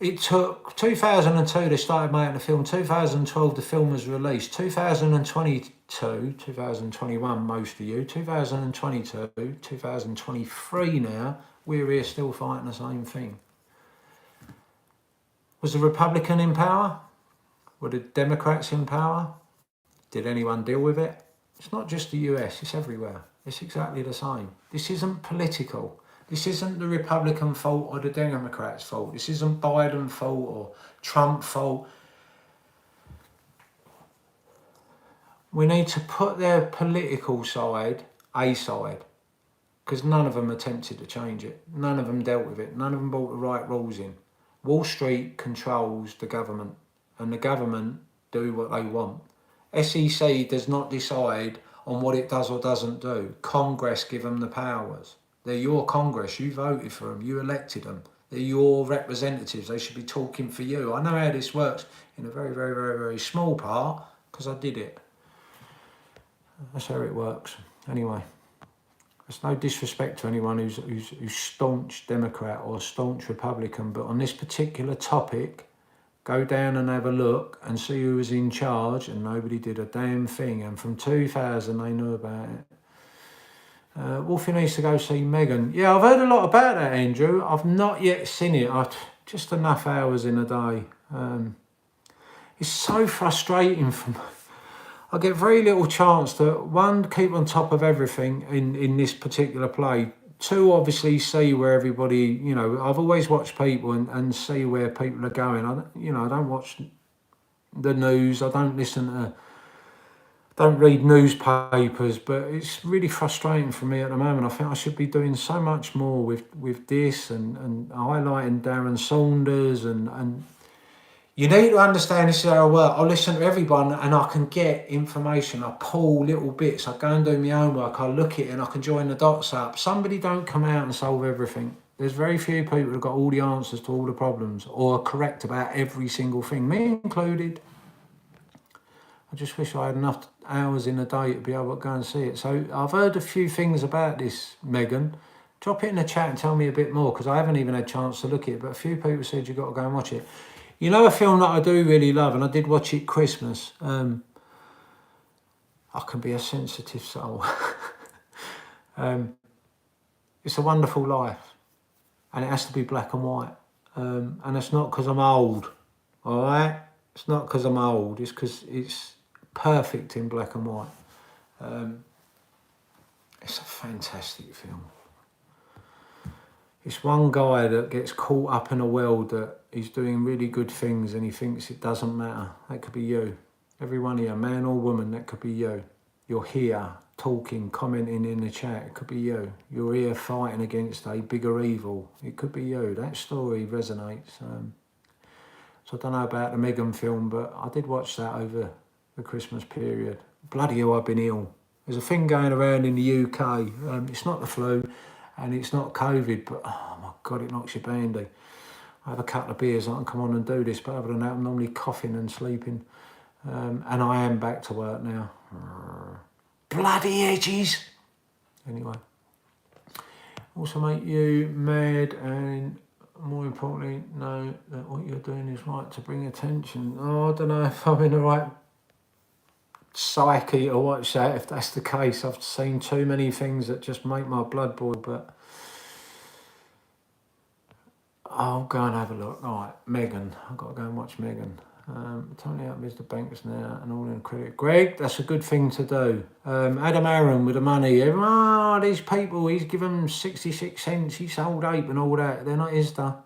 It took 2002 they started making the film, 2012 the film was released, 2022, 2021 most of you, 2022, 2023 now, we're here still fighting the same thing. Was the Republican in power? Were the Democrats in power? Did anyone deal with it? It's not just the US, it's everywhere. It's exactly the same. This isn't political. This isn't the Republican fault or the Democrats' fault. This isn't Biden's fault or Trump's fault. We need to put their political side aside, because none of them attempted to change it. None of them dealt with it. None of them brought the right rules in. Wall Street controls the government, and the government do what they want. SEC does not decide on what it does or doesn't do. Congress give them the powers. They're your Congress. You voted for them. You elected them. They're your representatives. They should be talking for you. I know how this works in a very, very, very, very small part because I did it. That's how it works. Anyway, there's no disrespect to anyone who's staunch Democrat or staunch Republican, but on this particular topic, go down and have a look and see who was in charge, and nobody did a damn thing. And from 2000, they knew about it. Wolfie needs to go see Meghan. Yeah, I've heard a lot about that, Andrew. I've not yet seen it. Just enough hours in a day. It's so frustrating for me. I get very little chance to, one, keep on top of everything in this particular play. Two, obviously see where everybody, I've always watched people and see where people are going. I don't watch the news. I don't don't read newspapers, but it's really frustrating for me at the moment. I think I should be doing so much more with this and highlighting Darren Saunders and you need to understand this is how I work. I listen to everyone and I can get information. I pull little bits. I go and do my own work. I look at it and I can join the dots up. Somebody don't come out and solve everything. There's very few people who've got all the answers to all the problems or are correct about every single thing, me included. I just wish I had enough hours in a day to be able to go and see it. So I've heard a few things about this, Meghan. Drop it in the chat and tell me a bit more, because I haven't even had a chance to look at it, but a few people said you've got to go and watch it. You know a film that I do really love, and I did watch it Christmas. I can be a sensitive soul. It's A Wonderful Life, and it has to be black and white. And it's not because I'm old, all right? It's not because I'm old. It's because it's perfect in black and white. It's a fantastic film. It's one guy that gets caught up in a world that he's doing really good things and he thinks it doesn't matter. That could be you. Everyone here, man or woman, that could be you. You're here, talking, commenting in the chat. It could be you. You're here fighting against a bigger evil. It could be you. That story resonates. So I don't know about the Meghan film, but I did watch that over the Christmas period. Bloody hell, I've been ill. There's a thing going around in the UK. It's not the flu and it's not COVID, but oh my God, it knocks you bandy. I have a couple of beers, I can come on and do this, but other than that, I'm normally coughing and sleeping. And I am back to work now. Bloody edges. Anyway. Also make you mad and more importantly, know that what you're doing is right to bring attention. Oh, I don't know if I'm in the right psyche to watch that, if that's the case. I've seen too many things that just make my blood boil, but I'll go and have a look. All right, Meghan. I've got to go and watch Meghan. Tony out Mr. Banks now and all in credit. Greg, that's a good thing to do. Adam Aaron with the money. These people, he's given them 66 cents. He sold ape and all that. They're not his stuff.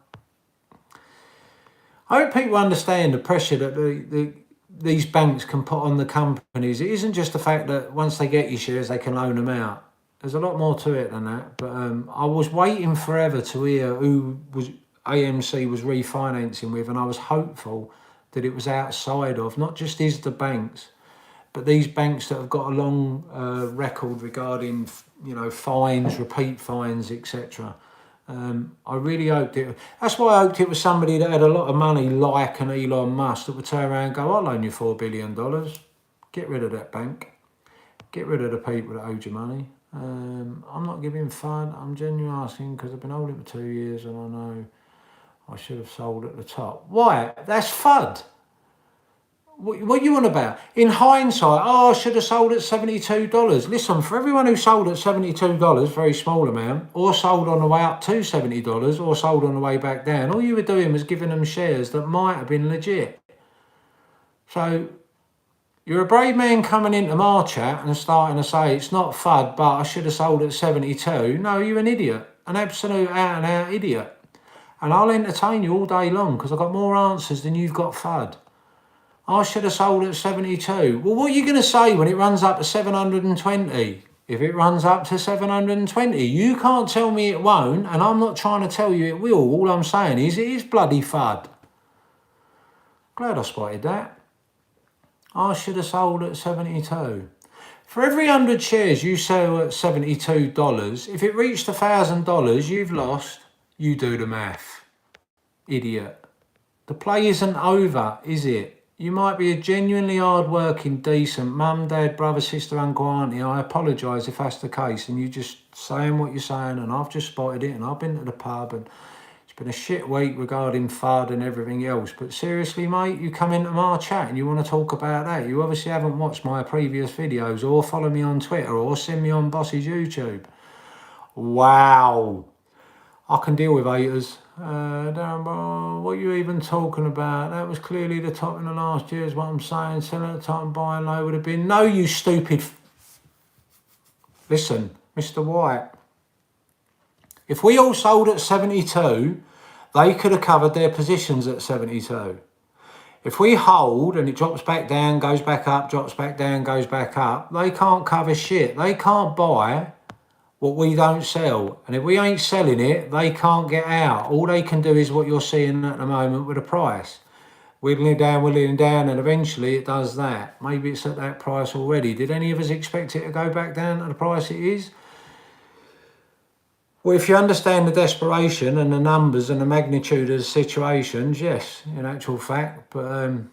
I hope people understand the pressure that these banks can put on the companies. It isn't just the fact that once they get your shares, they can loan them out. There's a lot more to it than that. But I was waiting forever to hear who was AMC was refinancing with, and I was hopeful that it was outside of, not just the banks, but these banks that have got a long record regarding, fines, repeat fines, etc. I really hoped it. That's why I hoped it was somebody that had a lot of money, like an Elon Musk, that would turn around and go, "I'll loan you $4 billion. Get rid of that bank. Get rid of the people that owed you money." I'm not giving fun. I'm genuinely asking because I've been holding it for 2 years and I know I should have sold at the top. Why? That's FUD. What you on about? In hindsight, I should have sold at $72. Listen, for everyone who sold at $72, very small amount, or sold on the way up to $70, or sold on the way back down, all you were doing was giving them shares that might have been legit. So you're a brave man coming into my chat and starting to say it's not FUD, but I should have sold at 72. No, you're an idiot, an absolute out and out idiot. And I'll entertain you all day long because I've got more answers than you've got FUD. I should have sold at 72. Well, what are you going to say when it runs up to 720? If it runs up to 720, you can't tell me it won't, and I'm not trying to tell you it will. All I'm saying is it is bloody FUD. Glad I spotted that. I should have sold at 72. For every 100 shares you sell at $72, if it reached $1,000, you've lost. You do the math. Idiot. The play isn't over, is it? You might be a genuinely hard-working, decent mum, dad, brother, sister, uncle, auntie. I apologise if that's the case and you're just saying what you're saying and I've just spotted it and I've been to the pub and it's been a shit week regarding FUD and everything else. But seriously, mate, you come into my chat and you want to talk about that. You obviously haven't watched my previous videos or follow me on Twitter or send me on Boss's YouTube. Wow. I can deal with haters. Darren, what are you even talking about? That was clearly the top in the last year is what I'm saying. Selling at the top and buying low would have been. No, you stupid. Listen, Mr. White. If we all sold at 72, they could have covered their positions at 72. If we hold and it drops back down, goes back up, drops back down, goes back up, they can't cover shit. They can't buy what we don't sell. And if we ain't selling it, they can't get out. All they can do is what you're seeing at the moment with the price. Wiggling down, and eventually it does that. Maybe it's at that price already. Did any of us expect it to go back down to the price it is? Well, if you understand the desperation and the numbers and the magnitude of the situations, yes, in actual fact. But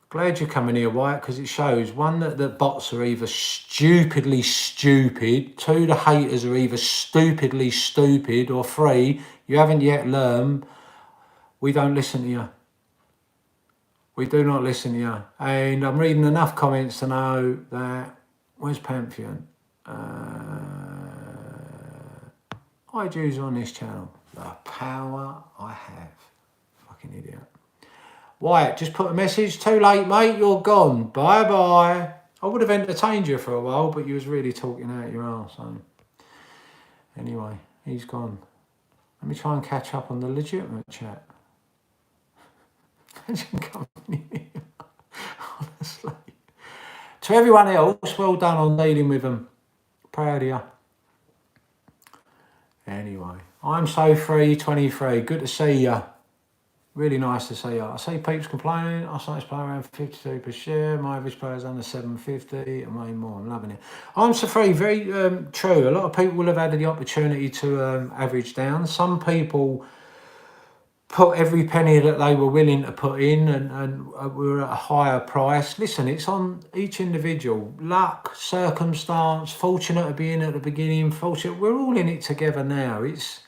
glad you're coming here, White, because it shows, one, that bots are either stupidly stupid, two, the haters are either stupidly stupid, or three, you haven't yet learned, we don't listen to you. We do not listen to you. And I'm reading enough comments to know that, where's Pantheon? I Jews on this channel. The power I have. Fucking idiot. Wyatt, just put a message. Too late, mate. You're gone. Bye-bye. I would have entertained you for a while, but you was really talking out your arse. So. Anyway, he's gone. Let me try and catch up on the legitimate chat. Imagine coming in here. Honestly. To everyone else, well done on dealing with them. Proud of you. Anyway, I'm so free, 23. Good to see you. Really nice to see you. I see peeps complaining. I say it's playing around 52 per share. My average player is under 750 and way more. I'm loving it. I'm so free. Very true. A lot of people will have had the opportunity to average down. Some people put every penny that they were willing to put in and were at a higher price. Listen, it's on each individual. Luck, circumstance, fortunate to be in at the beginning, fortunate. We're all in it together now. It's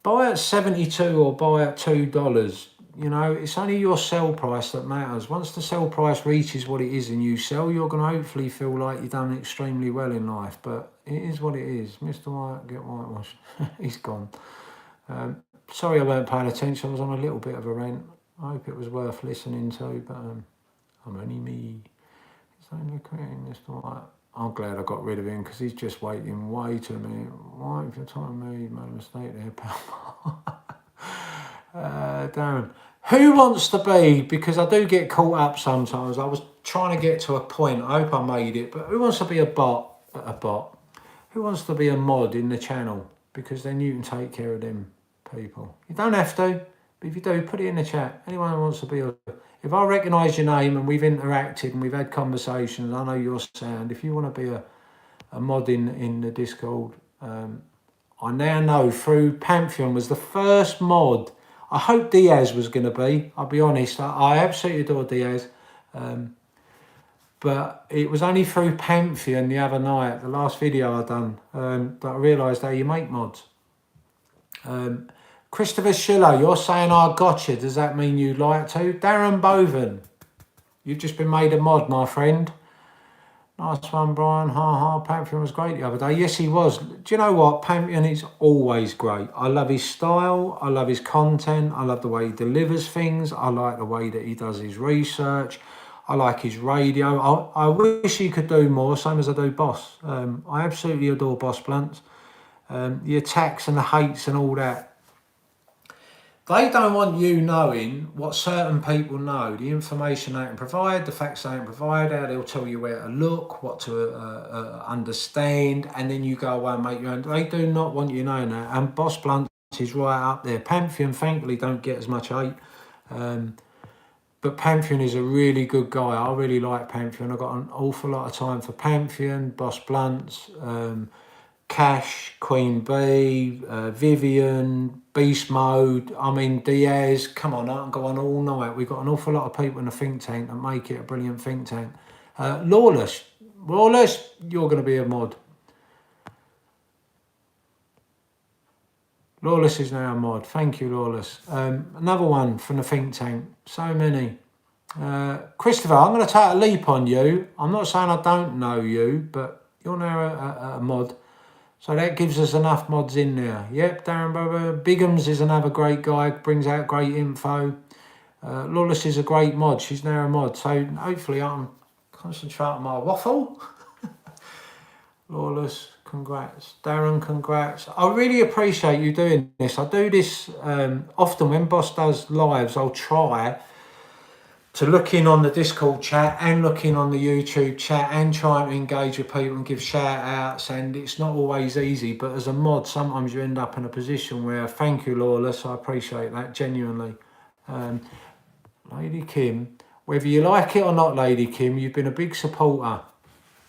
buy at 72 or buy at $2. You know, it's only your sell price that matters. Once the sell price reaches what it is and you sell, you're going to hopefully feel like you've done extremely well in life. But it is what it is. Mr. White, get whitewashed. He's gone. Sorry I weren't paying attention. I was on a little bit of a rant. I hope it was worth listening to, but I'm only me. It's only creating this White. I'm glad I got rid of him because he's just waiting way too many. Why, if you're talking to me, you made a mistake there, pal. Darren. Who wants to be, because I do get caught up sometimes, I was trying to get to a point, I hope I made it, but who wants to be a bot? Who wants to be a mod in the channel? Because then you can take care of them people. You don't have to, but if you do, put it in the chat. Anyone who wants to be a... If I recognise your name and we've interacted and we've had conversations, I know your sound. If you want to be a mod in the Discord, I now know through Pantheon was the first mod. I hope Diaz was going to be. I'll be honest, I absolutely adore Diaz. But it was only through Pantheon the other night, the last video I done, that I realised how you make mods. Christopher Schiller, you're saying I gotcha. Does that mean you'd like to? Darren Boven, you've just been made a mod, my friend. Nice one, Brian. Pantheon was great the other day. Yes, he was. Do you know what? Pantheon is always great. I love his style. I love his content. I love the way he delivers things. I like the way that he does his research. I like his radio. I wish he could do more, same as I do Boss. I absolutely adore Boss Blunts. The attacks and the hates and all that. They don't want you knowing what certain people know, the information they can provide, the facts they can provide, how they'll tell you where to look, what to understand, and then you go away and make your own. They do not want you knowing that, and Boss Blunt is right up there. Pantheon, thankfully, don't get as much hate, but Pantheon is a really good guy. I really like Pantheon. I've got an awful lot of time for Pantheon, Boss Blunts, Cash, Queen Bee, Vivian, Beast Mode, I mean Diaz. Come on, I can go on all night. We've got an awful lot of people in the think tank that make it a brilliant think tank. Lawless, you're going to be a mod. Lawless is now a mod. Thank you, Lawless. Another one from the think tank. So many. Christopher, I'm going to take a leap on you. I'm not saying I don't know you, but you're now a mod. So that gives us enough mods in there. Yep, Darren Brother. Bigums is another great guy, brings out great info. Lawless is a great mod. She's now a mod. So hopefully I can concentrate on my waffle. Lawless, congrats. Darren, congrats. I really appreciate you doing this. I do this often when Boss does lives. I'll try to look in on the Discord chat and look in on the YouTube chat and try and engage with people and give shout outs, and it's not always easy, but as a mod sometimes you end up in a position where, thank you Lawless, I appreciate that genuinely. Lady Kim, whether you like it or not, Lady Kim, you've been a big supporter,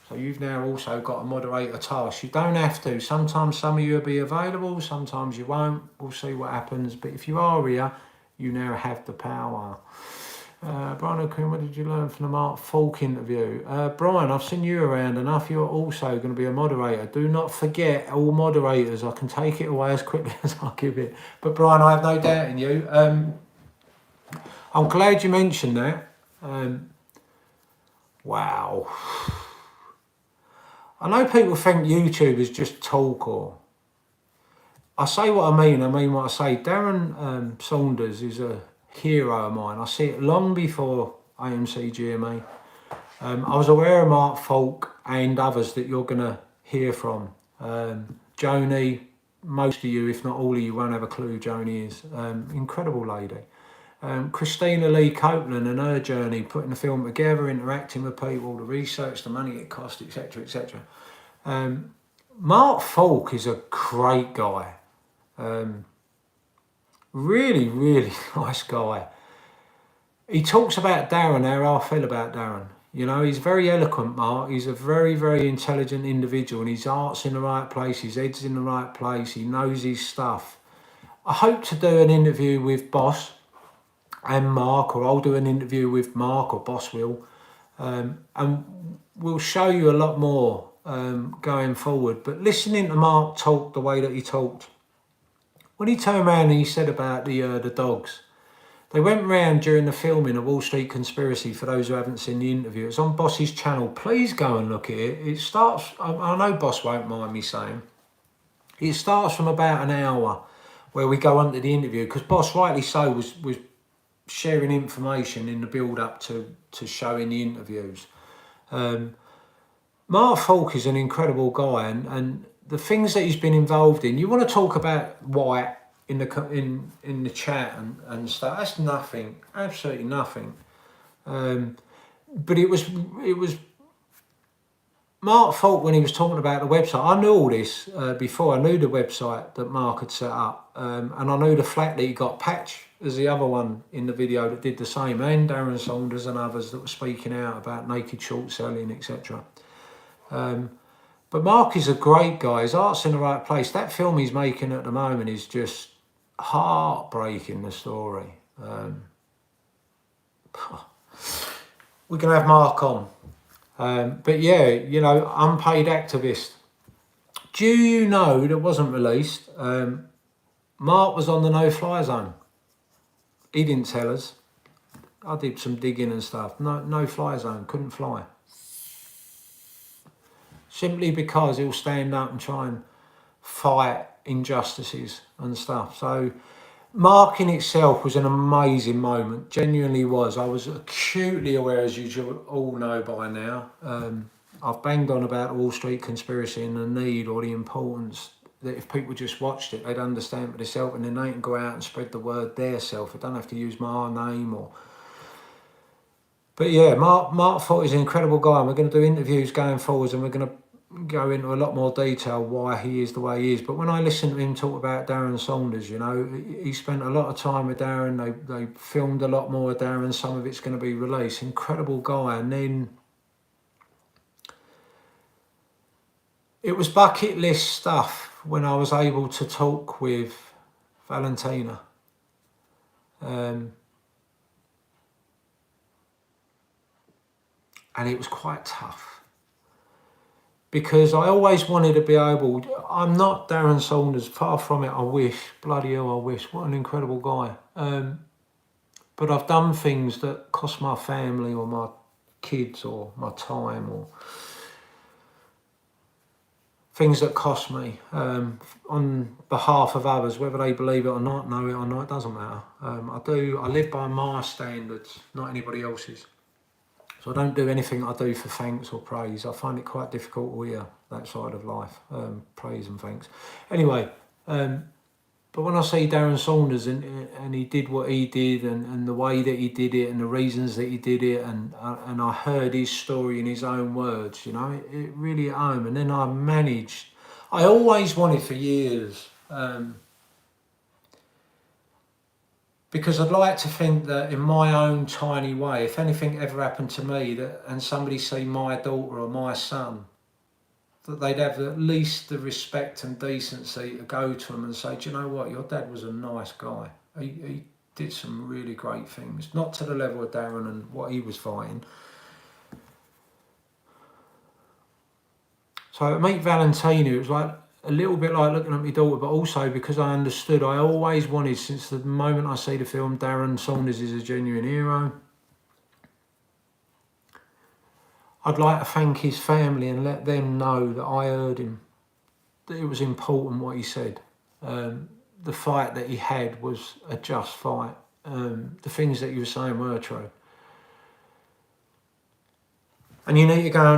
so you've now also got a moderator task. You don't have to. Sometimes some of you will be available, sometimes you won't. We'll see what happens, but if you are here, you now have the power. Brian O'Quinn, what did you learn from the Mark Falk interview? Brian, I've seen you around enough. You're also going to be a moderator. Do not forget, all moderators. I can take it away as quickly as I give it. But Brian, I have no doubt in you. I'm glad you mentioned that. Wow. I know people think YouTube is just talk, or... I say what I mean what I say. Darren Saunders is a hero of mine. I see it long before AMC GMA. I was aware of Mark Falk and others that you're going to hear from. Joni, most of you, if not all of you, won't have a clue who Joni is. Incredible lady. Christina Lee Copeland and her journey, putting the film together, interacting with people, the research, the money it cost, etc., etc. Mark Falk is a great guy. Really, really nice guy. He talks about Darren, how I feel about Darren. You know, he's very eloquent, Mark. He's a very, very intelligent individual, and his heart's in the right place, his head's in the right place, he knows his stuff. I hope to do an interview with Boss and Mark, or I'll do an interview with Mark, or Boss will, and we'll show you a lot more going forward. But listening to Mark talk the way that he talked, when he turned around and he said about the dogs, they went round during the filming of Wall Street Conspiracy. For those who haven't seen the interview, it's on Boss's channel. Please go and look at it. It starts, I know Boss won't mind me saying, it starts from about an hour where we go on to the interview, because Boss, rightly so, was sharing information in the build-up to showing the interviews. Mark Falk is an incredible guy, and the things that he's been involved in. You want to talk about white in the chat and stuff. That's nothing, absolutely nothing. But it was Mark thought when he was talking about the website. I knew all this before. I knew the website that Mark had set up, and I knew the flat that he got. Patch as the other one in the video that did the same, and Darren Saunders and others that were speaking out about naked short selling, etc. But Mark is a great guy. His heart's in the right place. That film he's making at the moment is just heartbreaking, the story. We're going to have Mark on. But yeah, you know, unpaid activist. Do you know that wasn't released? Mark was on the no-fly zone. He didn't tell us. I did some digging and stuff. No-fly zone, couldn't fly. Simply because he'll stand up and try and fight injustices and stuff. So Mark in itself was an amazing moment, genuinely was. I was acutely aware, as you all know by now. I've banged on about the Wall Street conspiracy and the need or the importance that if people just watched it, they'd understand for themselves, and then they can go out and spread the word theirself. I don't have to use my name or... But yeah, Mark thought he's an incredible guy, and we're going to do interviews going forwards, and we're going to go into a lot more detail why he is the way he is. But when I listened to him talk about Darren Saunders, you know, he spent a lot of time with Darren. They filmed a lot more with Darren. Some of it's going to be released. Incredible guy. And then it was bucket list stuff when I was able to talk with Valentina. And it was quite tough, because I always wanted to be able... I'm not Darren Saunders, far from it. I wish, bloody hell, I wish. What an incredible guy. But I've done things that cost my family or my kids or my time, or things that cost me on behalf of others, whether they believe it or not, know it or not, it doesn't matter. I live by my standards, not anybody else's. So I don't do anything I do for thanks or praise. I find it quite difficult to hear that side of life, praise and thanks. Anyway, but when I see Darren Saunders and he did what he did, and the way that he did it and the reasons that he did it, and I heard his story in his own words, you know, it really hit home. And then I always wanted for years, because I'd like to think that in my own tiny way, if anything ever happened to me and somebody see my daughter or my son, that they'd have at least the respect and decency to go to them and say, do you know what, your dad was a nice guy. He did some really great things, not to the level of Darren and what he was fighting. So to meet Valentina, it was like a little bit like looking at my daughter, but also because I understood, I always wanted, since the moment I see the film, Darren Saunders is a genuine hero. I'd like to thank his family and let them know that I heard him, that it was important what he said. The fight that he had was a just fight. The things that he was saying were true. And you need to go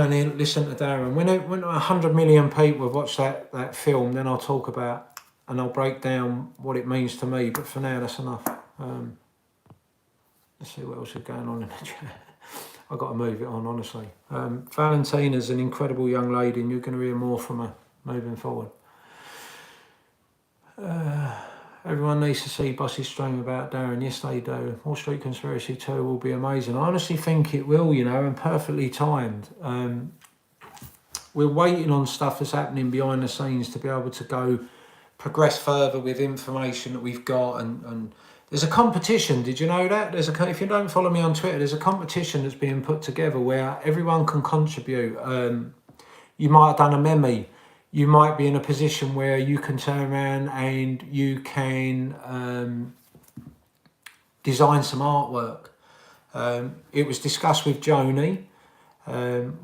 and listen to Darren. When 100 million people have watched that film, then I'll talk about and I'll break down what it means to me. But for now, that's enough. Let's see what else is going on in the chat. I've got to move it on, honestly. Valentina's an incredible young lady, and you're going to hear more from her moving forward. Everyone needs to see Boss's stream about Darren. Yes, they do. Wall Street Conspiracy 2 will be amazing. I honestly think it will, you know, and perfectly timed. We're waiting on stuff that's happening behind the scenes to be able to progress further with information that we've got. And there's a competition. Did you know that? If you don't follow me on Twitter, there's a competition that's being put together where everyone can contribute. You might have done a meme. You might be in a position where you can turn around and you can design some artwork. It was discussed with Joni.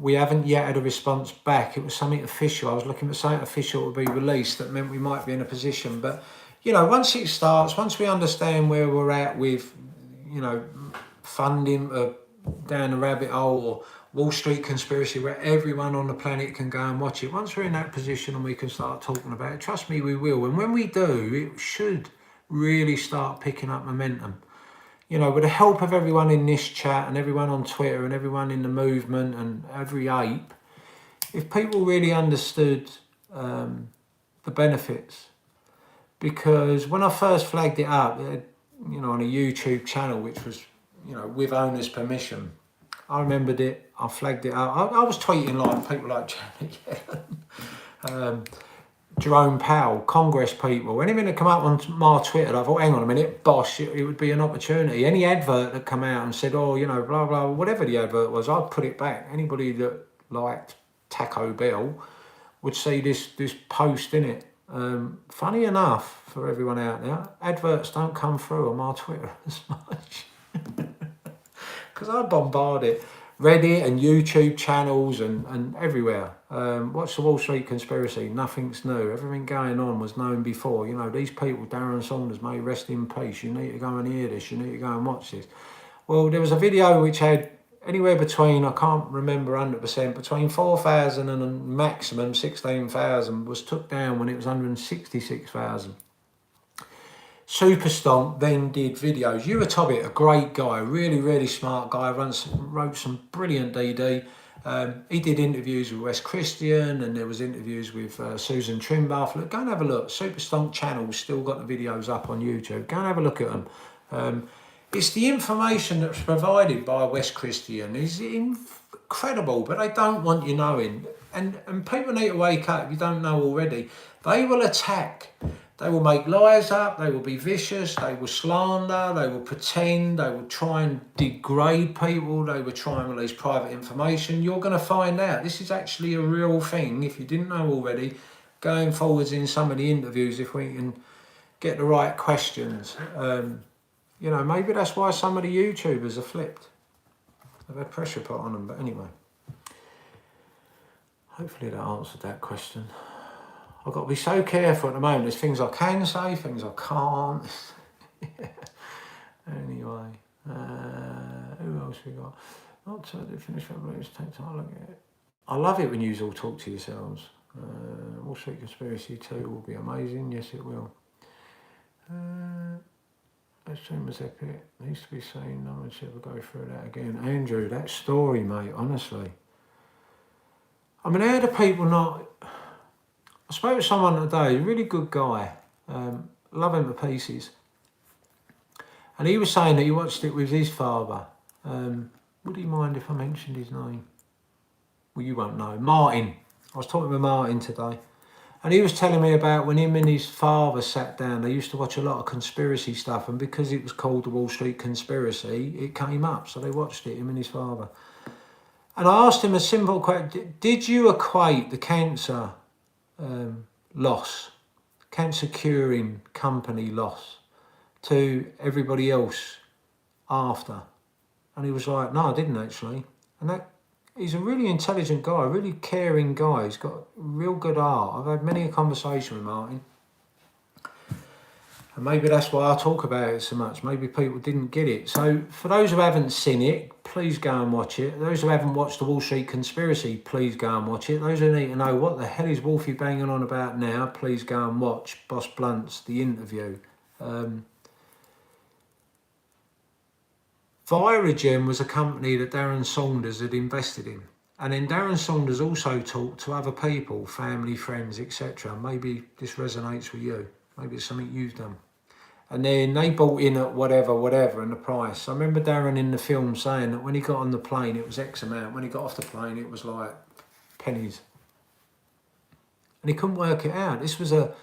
We haven't yet had a response back. It was something official. I was looking for something official to be released that meant we might be in a position. But, you know, once it starts, once we understand where we're at with, you know, funding down the rabbit hole Wall Street Conspiracy, where everyone on the planet can go and watch it. Once we're in that position and we can start talking about it, trust me, we will. And when we do, it should really start picking up momentum. You know, with the help of everyone in this chat and everyone on Twitter and everyone in the movement and every ape, if people really understood the benefits, because when I first flagged it up, it had, you know, on a YouTube channel, which was, you know, with owner's permission, I remembered it, I flagged it up. I was tweeting like people like Janet Yellen, Jerome Powell, Congress people, anything that come up on my Twitter, I thought, hang on a minute, boss, it would be an opportunity. Any advert that come out and said, oh, you know, blah, blah, whatever the advert was, I'd put it back. Anybody that liked Taco Bell would see this post in it. Funny enough, for everyone out there, adverts don't come through on my Twitter as much. Because I bombard it. Reddit and YouTube channels and everywhere. What's the Wall Street Conspiracy? Nothing's new. Everything going on was known before. You know, these people, Darren Saunders, may rest in peace. You need to go and hear this. You need to go and watch this. Well, there was a video which had anywhere between, I can't remember 100%, between 4,000 and a maximum 16,000 was took down when it was 166,000. Super Stomp then did videos. Ewa Tobbit, a great guy, really, really smart guy, wrote some brilliant DD. He did interviews with Wes Christian and there was interviews with Susan Trimbath. Look, go and have a look. Super Stomp channel's still got the videos up on YouTube. Go and have a look at them. It's the information that's provided by Wes Christian is incredible, but they don't want you knowing. And people need to wake up if you don't know already. They will attack. They will make lies up, they will be vicious, they will slander, they will pretend, they will try and degrade people, they will try and release private information. You're going to find out this is actually a real thing, if you didn't know already, going forwards in some of the interviews, if we can get the right questions. You know, maybe that's why some of the YouTubers are flipped. They've had pressure put on them, but anyway. Hopefully that answered that question. I've got to be so careful at the moment. There's things I can say, things I can't. Anyway, who else we got? Not to finish revolution, take time to look at it. I love it when you all talk to yourselves. Wall Street Conspiracy 2 will be amazing. Yes, it will. That stream was epic. Needs to be seen. No one should ever go through that again. Andrew, that story, mate, honestly. I mean, how do people not... I spoke to someone today, a really good guy, love him to pieces. And he was saying that he watched it with his father. Would he mind if I mentioned his name? Well, you won't know. Martin. I was talking with Martin today. And he was telling me about when him and his father sat down, they used to watch a lot of conspiracy stuff. And because it was called the Wall Street Conspiracy, it came up. So they watched it, him and his father. And I asked him a simple question. Did you equate the cancer... loss, cancer curing company loss to everybody else after? And he was like, no, I didn't actually. And that he's a really intelligent guy, a really caring guy. He's got real good art. I've had many a conversation with Martin. And maybe that's why I talk about it so much. Maybe people didn't get it. So for those who haven't seen it, please go and watch it. Those who haven't watched the Wall Street Conspiracy, please go and watch it. Those who need to know what the hell is Wolfie banging on about now, please go and watch Boss Blunt's The Interview. Virogen was a company that Darren Saunders had invested in. And then Darren Saunders also talked to other people, family, friends, etc. Maybe this resonates with you. Maybe it's something you've done. And then they bought in at whatever, and the price. I remember Darren in the film saying that when he got on the plane, it was X amount. When he got off the plane, it was like pennies. And he couldn't work it out. This was a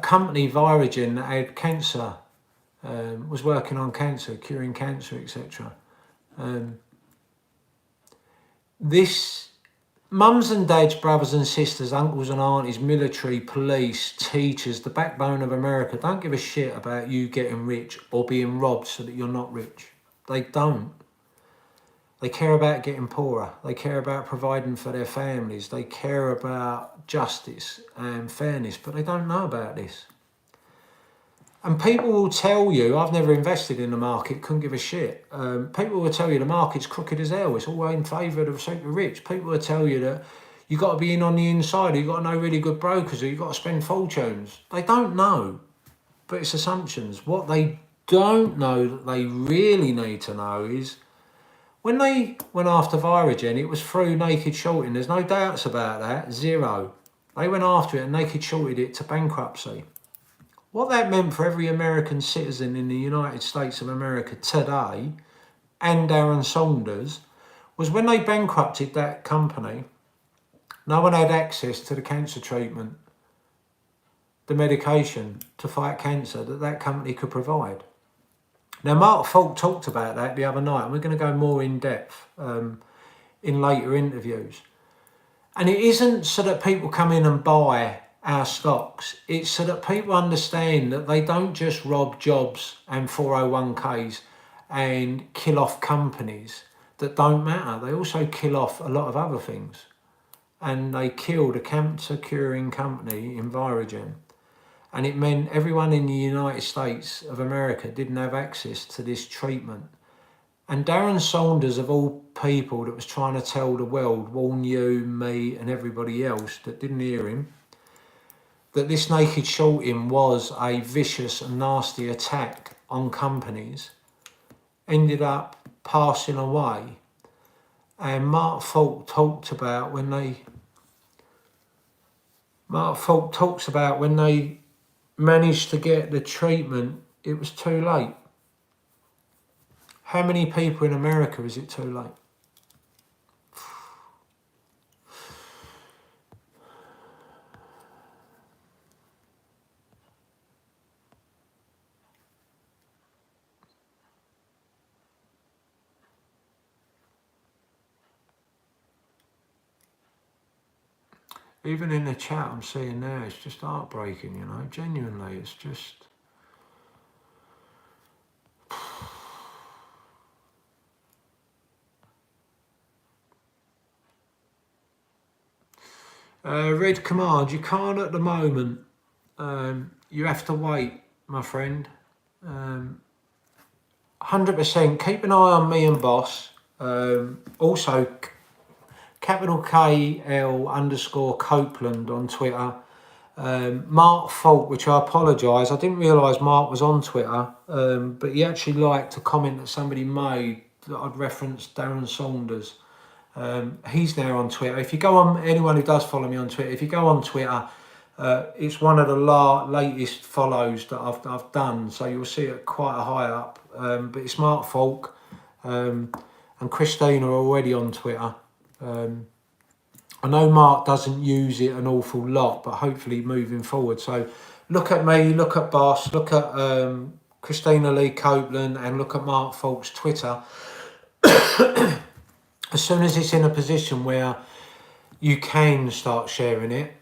company, Virogen, that had cancer, was working on cancer, curing cancer, etc. This... Mums and dads, brothers and sisters, uncles and aunties, military, police, teachers, the backbone of America, don't give a shit about you getting rich or being robbed so that you're not rich. They don't. They care about getting poorer. They care about providing for their families. They care about justice and fairness, but they don't know about this. And people will tell you, I've never invested in the market, couldn't give a shit. People will tell you the market's crooked as hell, it's all in favour of the super rich. People will tell you that you've got to be in on the inside, you've got to know really good brokers, or you've got to spend fortunes. They don't know, but it's assumptions. What they don't know that they really need to know is when they went after Virogen, it was through naked shorting. There's no doubts about that, zero. They went after it and naked shorted it to bankruptcy. What that meant for every American citizen in the United States of America today, and Darren Saunders, was when they bankrupted that company, no one had access to the cancer treatment, the medication to fight cancer that that company could provide. Now, Mark Falk talked about that the other night, and we're going to go more in depth in later interviews. And it isn't so that people come in and buy our stocks, it's so that people understand that they don't just rob jobs and 401ks and kill off companies that don't matter. They also kill off a lot of other things. And they killed a cancer curing company in Virogen. And it meant everyone in the United States of America didn't have access to this treatment. And Darren Saunders, of all people, that was trying to tell the world, warn you, me and everybody else that didn't hear him, that this naked shorting was a vicious and nasty attack on companies, ended up passing away. And Mark Falk talks about when they managed to get the treatment, it was too late. How many people in America is it too late? Even in the chat I'm seeing now, it's just heartbreaking, you know, genuinely, it's just... Red Command, you can't at the moment. You have to wait, my friend. 100%, keep an eye on me and Boss. Also, capital KL_Copeland on Twitter. Mark Falk, which I apologise, I didn't realise Mark was on Twitter, but he actually liked a comment that somebody made that I'd referenced Darren Saunders. He's now on Twitter. If you go on, anyone who does follow me on Twitter, if you go on Twitter, it's one of the latest follows that I've done, so you'll see it quite high up. But it's Mark Falk, and Christina are already on Twitter. I know Mark doesn't use it an awful lot, but hopefully moving forward. So look at me, look at Boss, look at Christina Lee Copeland, and look at Mark Falk's Twitter. As soon as it's in a position where you can start sharing it,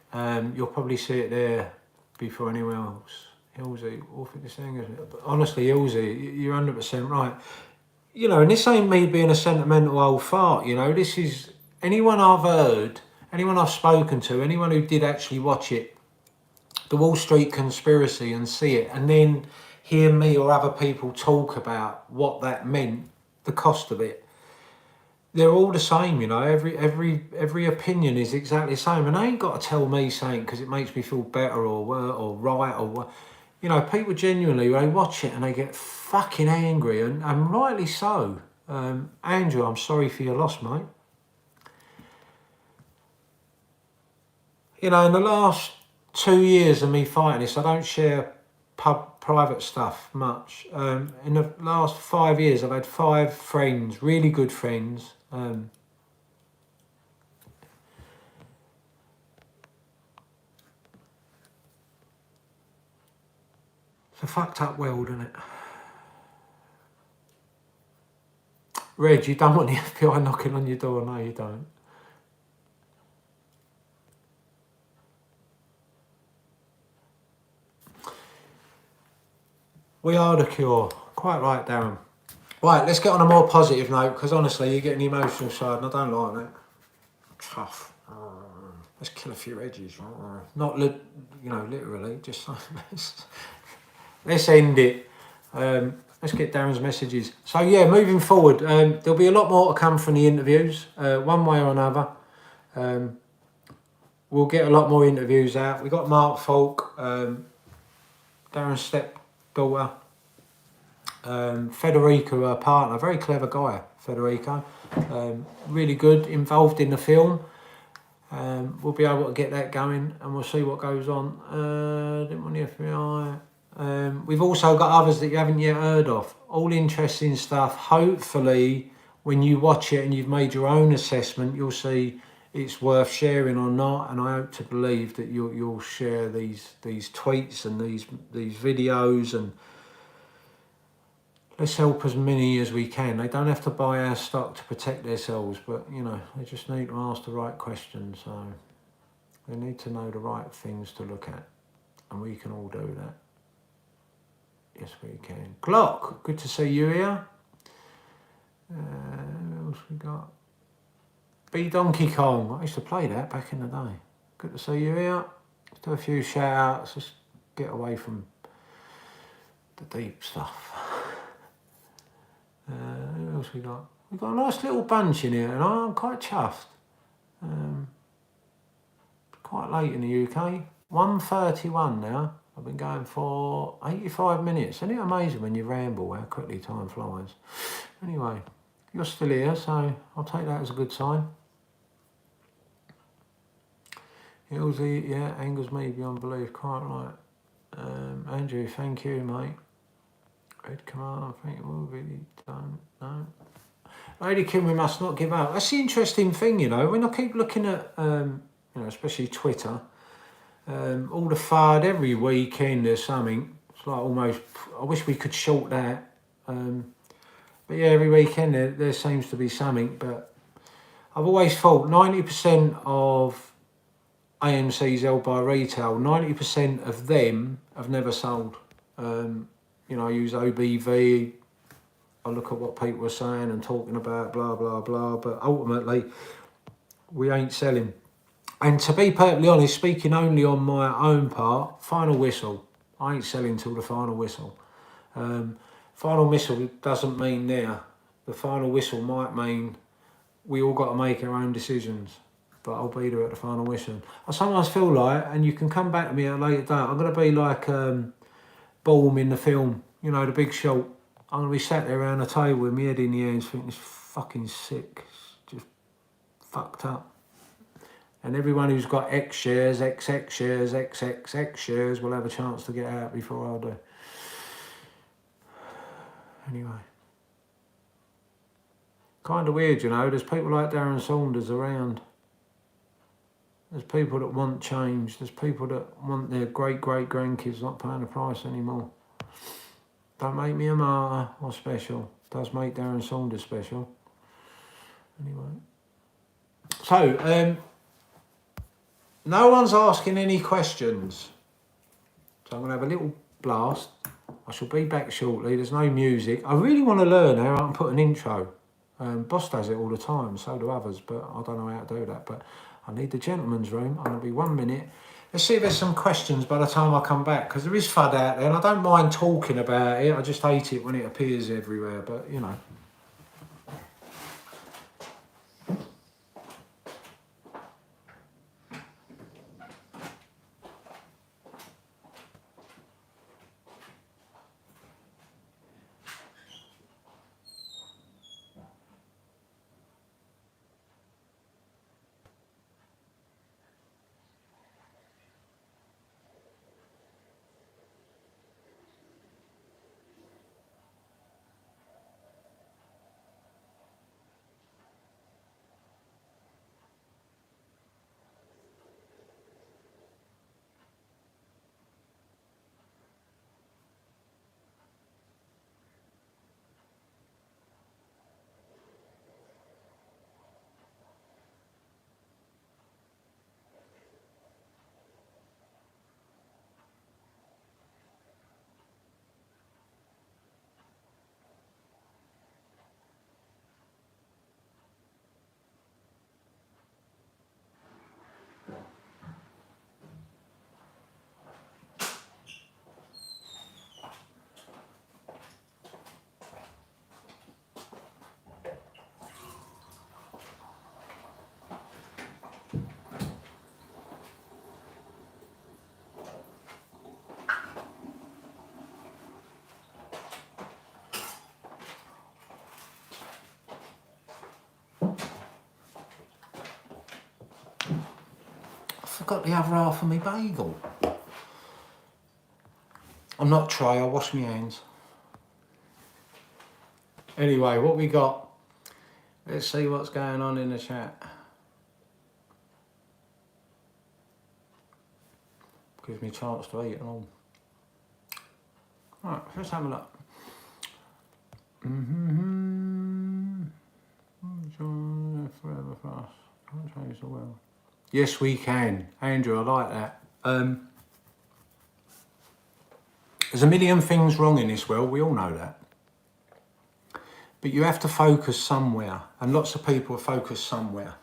you'll probably see it there before anyone else. Hilsey, awful thing, isn't it? But honestly, Hilsey, you're 100% right. You know, and this ain't me being a sentimental old fart, you know, this is anyone I've heard, anyone I've spoken to, anyone who did actually watch it, the Wall Street Conspiracy, and see it, and then hear me or other people talk about what that meant, the cost of it. They're all the same, you know, every opinion is exactly the same. And they ain't got to tell me saying because it makes me feel better or right or... You know, people genuinely, they watch it and they get fucking angry, and rightly so. Andrew, I'm sorry for your loss, mate. You know, in the last 2 years of me fighting this, I don't share private stuff much. In the last 5 years, I've had 5 friends, really good friends. It's a fucked up world, isn't it? Reg, you don't want the FBI knocking on your door? No, you don't. We are the cure. Quite right, Darren. Right, let's get on a more positive note, because honestly, you're getting the emotional side, and I don't like that. Tough. Let's kill a few edges. Not, you know, literally, just let's end it. Let's get Darren's messages. So yeah, moving forward, there'll be a lot more to come from the interviews, one way or another. We'll get a lot more interviews out. We got Mark Falk, Darren's stepdaughter, Federico, her partner, very clever guy, Federico, really good, involved in the film. We'll be able to get that going, and we'll see what goes on. Didn't want the FBI. We've also got others that you haven't yet heard of. All interesting stuff. Hopefully, when you watch it and you've made your own assessment, you'll see it's worth sharing or not. And I hope to believe that you'll share these tweets and these videos, and let's help as many as we can. They don't have to buy our stock to protect themselves, but you know, they just need to ask the right questions. So they need to know the right things to look at, and we can all do that. Yes, we can. Glock, good to see you here. What else we got? B Donkey Kong. I used to play that back in the day. Good to see you here. Let's do a few shout outs. Just get away from the deep stuff. Who else we got? We've got a nice little bunch in here, and I'm quite chuffed. Quite late in the UK. 1:31 now. I've been going for 85 minutes. Isn't it amazing when you ramble how quickly time flies? Anyway, you're still here, so I'll take that as a good sign. Hilsey, yeah, angers me beyond belief. Quite right. Andrew, thank you, mate. Red Command, I think it will be done. No. Lady Kim, we must not give up. That's the interesting thing, you know, when I keep looking at, you know, especially Twitter, all the FUD, every weekend there's something. It's like almost, I wish we could short that. But yeah, every weekend there seems to be something. But I've always thought 90% of AMC's held by retail, 90% of them have never sold. You know, I use OBV, I look at what people are saying and talking about, blah, blah, blah, but ultimately, we ain't selling. And to be perfectly honest, speaking only on my own part, final whistle. I ain't selling till the final whistle. Final whistle doesn't mean there. The final whistle might mean we all got to make our own decisions, but I'll be there at the final whistle. I sometimes feel like, and you can come back to me at a later date, I'm going to be like Baum in the film, you know, The Big Short. I'm going to be sat there around the table with my head in the hands thinking, it's fucking sick. It's just fucked up. And everyone who's got X shares, XX shares, XXX shares will have a chance to get out before I do. Anyway. Kind of weird, you know, there's people like Darren Saunders around. There's people that want change. There's people that want their great-great-grandkids not paying the price anymore. Don't make me a martyr or special. Does make Darren Saunders special. Anyway. So, no one's asking any questions. So I'm going to have a little blast. I shall be back shortly. There's no music. I really want to learn how I can put an intro. Boss does it all the time, so do others, but I don't know how to do that. But I need the gentleman's room. I'm going to be 1 minute. Let's see if there's some questions by the time I come back, because there is FUD out there, and I don't mind talking about it. I just hate it when it appears everywhere, but, you know. forgot the other half of my bagel. I'm not Trey, I'll wash my hands. Anyway, what we got? Let's see what's going on in the chat. Gives me a chance to eat and all. Right, let's have a look. Forever for us. Can't change the world. Yes, we can. Andrew, I like that. There's a million things wrong in this world, we all know that. But you have to focus somewhere, and lots of people are focused somewhere.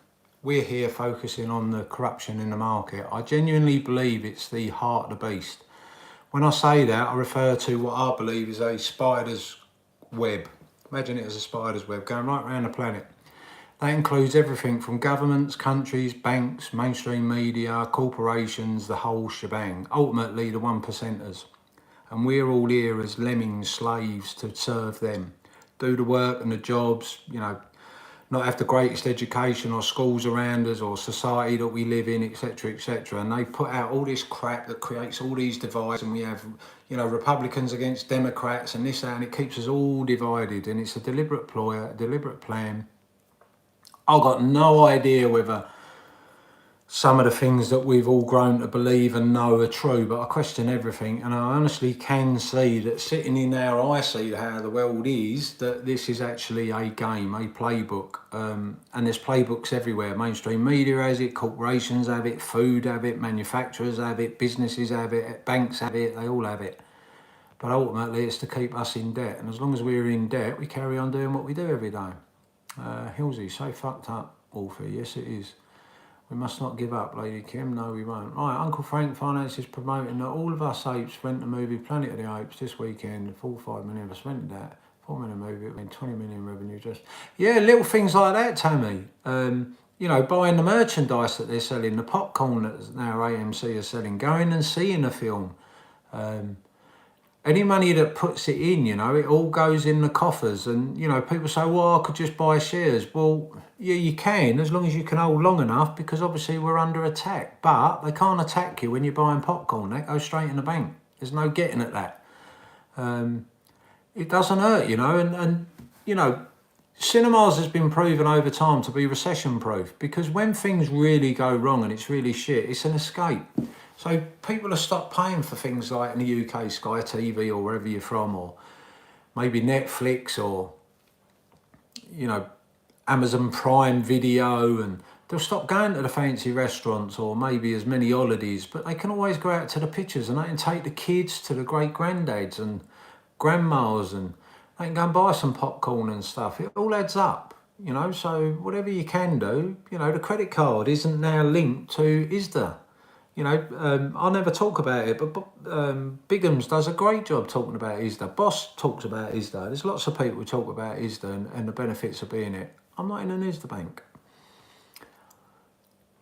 We're here focusing on the corruption in the market. I genuinely believe it's the heart of the beast. When I say that, I refer to what I believe is a spider's web. Imagine it as a spider's web going right around the planet. That includes everything from governments, countries, banks, mainstream media, corporations, the whole shebang. Ultimately, the 1%ers. And we're all here as lemmings, slaves to serve them. Do the work and the jobs, you know, not have the greatest education or schools around us or society that we live in, etc., etc. And they put out all this crap that creates all these divides, and we have, you know, Republicans against Democrats and this, that, and it keeps us all divided. And it's a deliberate ploy, a deliberate plan. I've got no idea whether some of the things that we've all grown to believe and know are true, but I question everything, and I honestly can see that sitting in how I see how the world is, that this is actually a game, a playbook, and there's playbooks everywhere. Mainstream media has it, corporations have it, food have it, manufacturers have it, businesses have it, banks have it, they all have it. But ultimately it's to keep us in debt, and as long as we're in debt, we carry on doing what we do every day. Hilsey, so fucked up, Wolfie. Yes, it is. We must not give up, Lady Kim. No, we won't. Right, Uncle Frank Finance is promoting that all of us apes went to movie Planet of the Apes this weekend. 4-5 million of us went to that. 4 million movie, it went 20 million revenue just. Yeah, little things like that, Tammy. You know, buying the merchandise that they're selling, the popcorn that now AMC are selling, going and seeing a film. Any money that puts it in, you know, it all goes in the coffers. And, you know, people say, well, I could just buy shares. Well, yeah, you can, as long as you can hold long enough, because obviously we're under attack. But they can't attack you when you're buying popcorn. That goes straight in the bank. There's no getting at that. It doesn't hurt, you know, and you know, cinemas has been proven over time to be recession-proof, because when things really go wrong and it's really shit, it's an escape. So people have stopped paying for things like in the UK, Sky TV or wherever you're from, or maybe Netflix, or, you know, Amazon Prime Video, and they'll stop going to the fancy restaurants or maybe as many holidays, but they can always go out to the pictures and they can take the kids to the great-granddads and grandmas, and they can go and buy some popcorn and stuff. It all adds up, you know, so whatever you can do, you know, the credit card isn't now linked to ISDA. You know, I never talk about it, but Bigham's does a great job talking about ISDA. Boss talks about ISDA. There's lots of people who talk about ISDA and the benefits of being it. I'm not in an ISDA bank.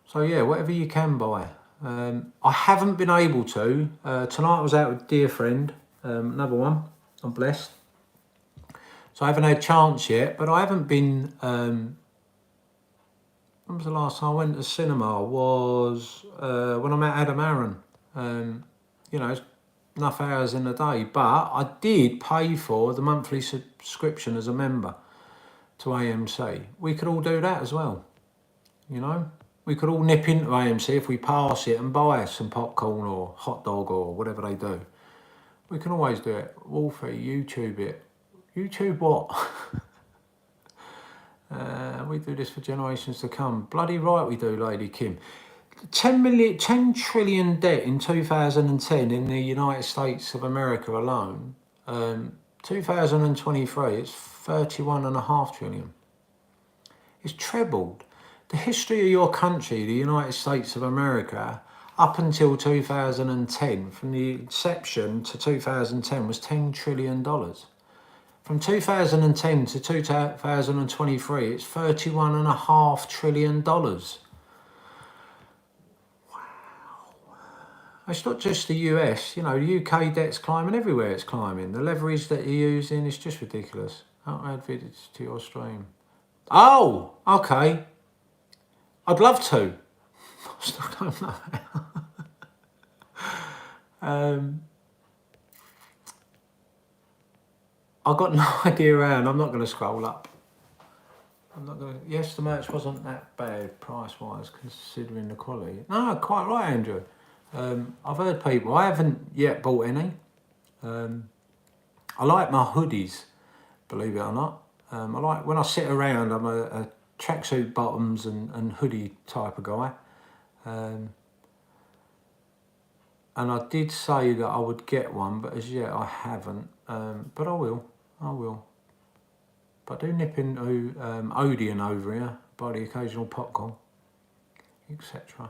So yeah, whatever you can buy. I haven't been able to. Tonight I was out with a dear friend, another one. I'm blessed. So I haven't had a chance yet, but I haven't been... when was the last time I went to cinema? Was when I met Adam Aaron. You know, it's enough hours in a day. But I did pay for the monthly subscription as a member to AMC. We could all do that as well, you know? We could all nip into AMC if we pass it and buy some popcorn or hot dog or whatever they do. We can always do it. Wolfie, YouTube it. YouTube what? We do this for generations to come. Bloody right we do, Lady Kim. 10 trillion debt in 2010 in the United States of America alone. 2023, it's 31.5 trillion. It's trebled. The history of your country, the United States of America, up until 2010, from the inception to 2010, was $10 trillion. From 2010 to 2023, it's $31.5 trillion. Wow. It's not just the US, you know, the UK debt's climbing everywhere, it's climbing. The leverage that you're using is just ridiculous. I'll add videos to your stream. Oh, okay. I'd love to. I still don't know how. I got no idea around. I'm not going to scroll up. I'm not going to. Yes, the merch wasn't that bad price-wise, considering the quality. No, quite right, Andrew. I've heard people. I haven't yet bought any. I like my hoodies, believe it or not. I like when I sit around. I'm a tracksuit bottoms and hoodie type of guy. And I did say that I would get one, but as yet I haven't. But I will. But I do nip into Odeon over here, buy the occasional popcorn, etc.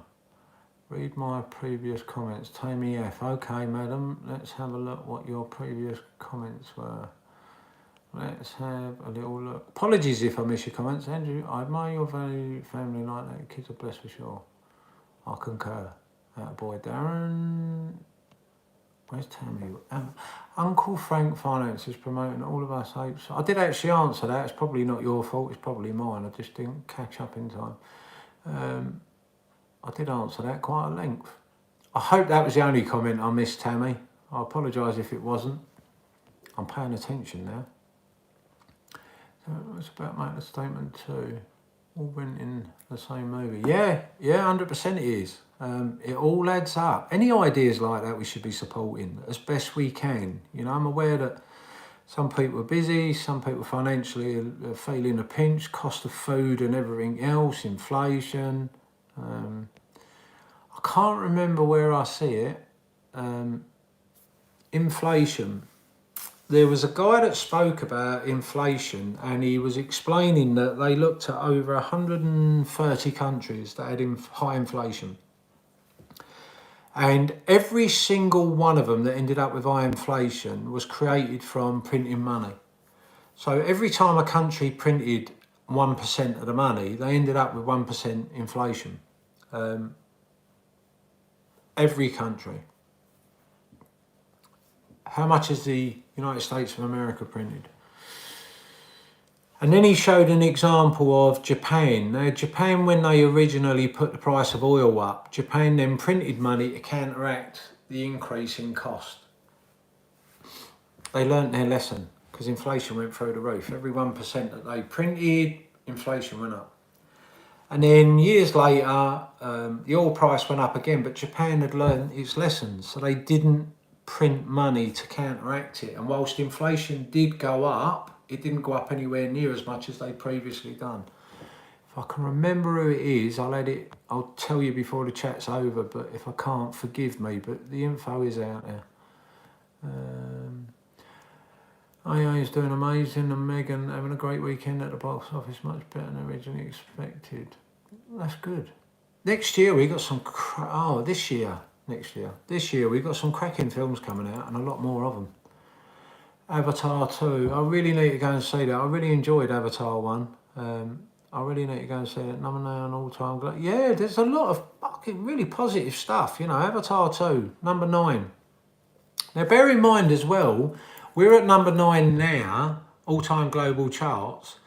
Read my previous comments. Tammy F. Okay, madam, let's have a look what your previous comments were. Let's have a little look. Apologies if I miss your comments, Andrew. I admire your very family like that. Kids are blessed for sure. I concur. Boy, Darren. Where's Tammy? Uncle Frank Finance is promoting all of our tapes. I did actually answer that. It's probably not your fault. It's probably mine. I just didn't catch up in time. I did answer that quite at length. I hope that was the only comment I missed, Tammy. I apologise if it wasn't. I'm paying attention now. So it was about making a statement too. All went in the same movie. Yeah, 100% it is. It all adds up. Any ideas like that we should be supporting as best we can. You know, I'm aware that some people are busy, some people financially are feeling a pinch, cost of food and everything else, inflation. I can't remember where I see it. Inflation. There was a guy that spoke about inflation and he was explaining that they looked at over 130 countries that had high inflation. And every single one of them that ended up with high inflation was created from printing money. So every time a country printed 1% of the money, they ended up with 1% inflation. Every country. How much has the United States of America printed? And then he showed an example of Japan. Now, Japan, when they originally put the price of oil up, Japan then printed money to counteract the increase in cost. They learnt their lesson because inflation went through the roof. Every 1% that they printed, inflation went up. And then years later, the oil price went up again, but Japan had learned its lessons. So they didn't print money to counteract it. And whilst inflation did go up, it didn't go up anywhere near as much as they'd previously done. If I can remember who it is, I'll tell you before the chat's over, but if I can't, forgive me, but the info is out there. AA is doing amazing, and Megan having a great weekend at the box office, much better than originally expected. That's good. Next year we got some, this year we got some cracking films coming out and a lot more of them. Avatar 2, I really need to go and see that. I really enjoyed Avatar 1. I really need to go and see it. Number 9 all-time. Yeah, there's a lot of fucking really positive stuff, you know. Avatar 2, number 9. Now bear in mind as well, we're at number 9 now, all-time global charts,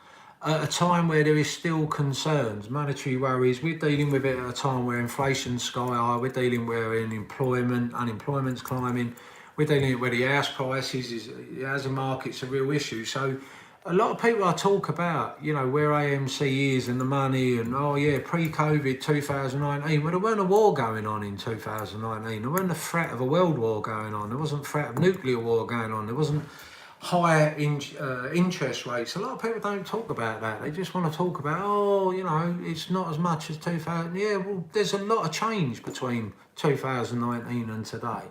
at a time where there is still concerns, monetary worries. We're dealing with it at a time where inflation's sky high. We're dealing with unemployment's climbing. We're dealing with where the house prices, the housing market's a real issue. So a lot of people I talk about, you know, where AMC is and the money and, pre-COVID 2019, well, there weren't a war going on in 2019. There wasn't a threat of a world war going on. There wasn't a threat of nuclear war going on. There wasn't higher interest rates. A lot of people don't talk about that. They just want to talk about, it's not as much as 2000. Yeah, well, there's a lot of change between 2019 and today.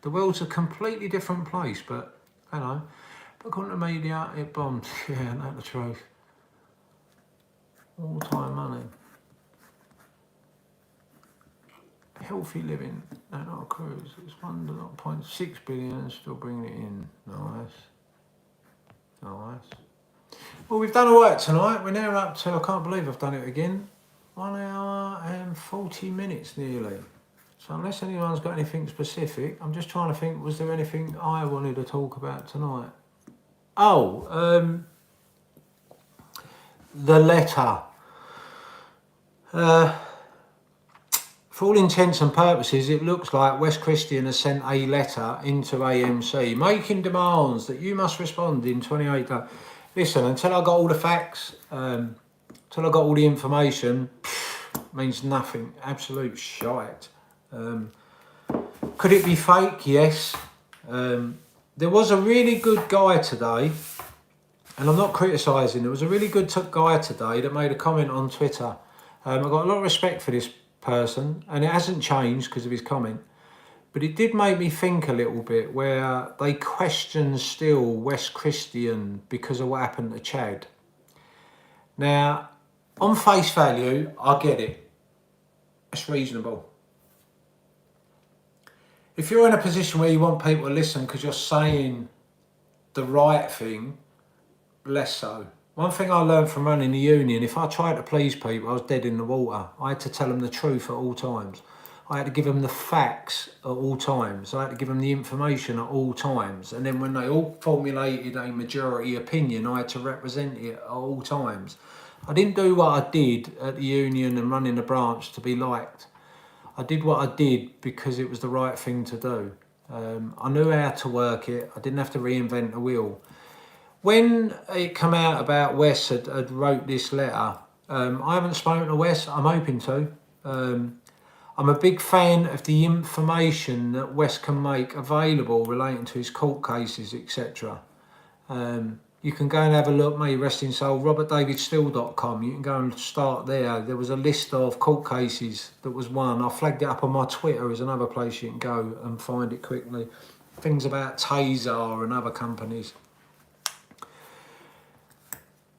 The world's a completely different place, but, but according to media, it bombed. Yeah, that's the truth. All-time money. Healthy living, not a cruise. It's 1.6 billion, still bringing it in. Nice. Well, we've done all right tonight. We're now up to, I can't believe I've done it again, 1 hour and 40 minutes nearly. So unless anyone's got anything specific, I'm just trying to think, was there anything I wanted to talk about tonight? The letter. for all intents and purposes, it looks like Wes Christian has sent a letter into AMC making demands that you must respond in 28 days. Listen, until I got all the facts, until I got all the information, means nothing. Absolute shite. Could it be fake? Yes. There was a really good guy today, and I'm not criticising, there was a really good guy today that made a comment on Twitter. I've got a lot of respect for this person, and it hasn't changed because of his comment, but it did make me think a little bit where they question still Wes Christian because of what happened to Chad. Now, on face value, I get it. It's reasonable. If you're in a position where you want people to listen because you're saying the right thing, less so. One thing I learned from running the union, if I tried to please people, I was dead in the water. I had to tell them the truth at all times. I had to give them the facts at all times. I had to give them the information at all times. And then when they all formulated a majority opinion, I had to represent it at all times. I didn't do what I did at the union and running the branch to be liked. I did what I did because it was the right thing to do. I knew how to work it. I didn't have to reinvent the wheel. When it came out about Wes had wrote this letter, I haven't spoken to Wes. I'm hoping to. I'm a big fan of the information that Wes can make available relating to his court cases, etc. You can go and have a look, may he rest in soul, robertdavidsteele.com. You can go and start there. There was a list of court cases that was one. I flagged it up on my Twitter as another place you can go and find it quickly. Things about Taser and other companies.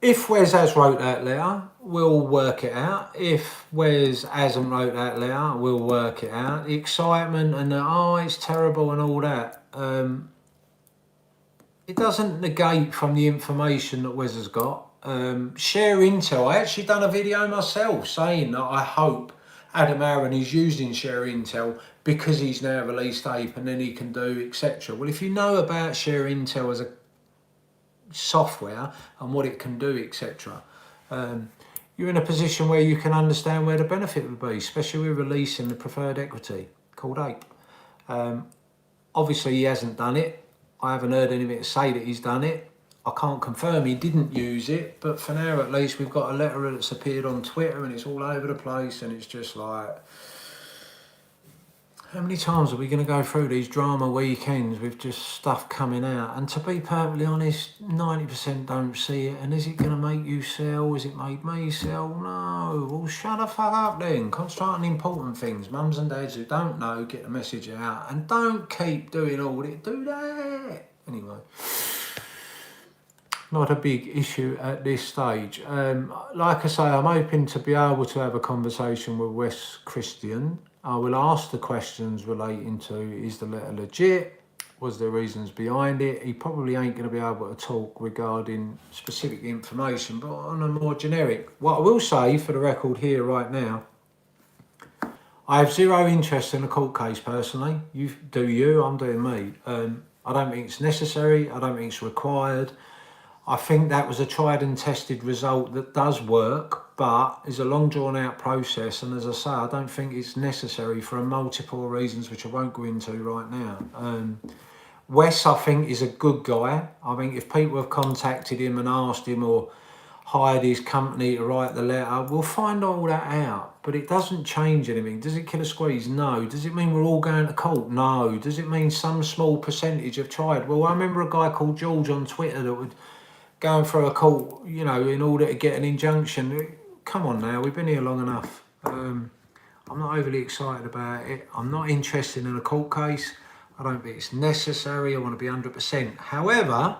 If Wes has wrote that letter, we'll work it out. If Wes hasn't wrote that letter, we'll work it out. The excitement and the, oh, it's terrible and all that, it doesn't negate from the information that Wes has got. Share intel. I actually done a video myself saying that I hope Adam Aaron is using Share Intel because he's now released APE and then he can do etc. Well, if you know about Share Intel as a software and what it can do, etc., you're in a position where you can understand where the benefit would be, especially with releasing the preferred equity called APE. Obviously, he hasn't done it. I haven't heard anything to say that he's done it. I can't confirm he didn't use it, but for now at least we've got a letter that's appeared on Twitter and it's all over the place, and it's just like, how many times are we going to go through these drama weekends with just stuff coming out? And to be perfectly honest, 90% don't see it. And is it going to make you sell? Is it made me sell? No. Well, shut the fuck up then. Concentrate on important things. Mums and dads who don't know, get the message out. And don't keep doing all it. Do that. Anyway. Not a big issue at this stage. Like I say, I'm hoping to be able to have a conversation with Wes Christian. I will ask the questions relating to, is the letter legit? Was there reasons behind it? He probably ain't going to be able to talk regarding specific information, but on a more generic. What I will say for the record here right now, I have zero interest in a court case personally. You do you, I'm doing me. I don't think it's necessary. I don't think it's required. I think that was a tried and tested result that does work, but is a long drawn out process. And as I say, I don't think it's necessary for multiple reasons, which I won't go into right now. Wes, I think, is a good guy. I think if people have contacted him and asked him or hired his company to write the letter, we'll find all that out. But it doesn't change anything. Does it kill a squeeze? No. Does it mean we're all going to court? No. Does it mean some small percentage have tried? Well, I remember a guy called George on Twitter that would going through a court, you know, in order to get an injunction. Come on now, we've been here long enough. I'm not overly excited about it. I'm not interested in a court case. I don't think it's necessary. I want to be 100%. However,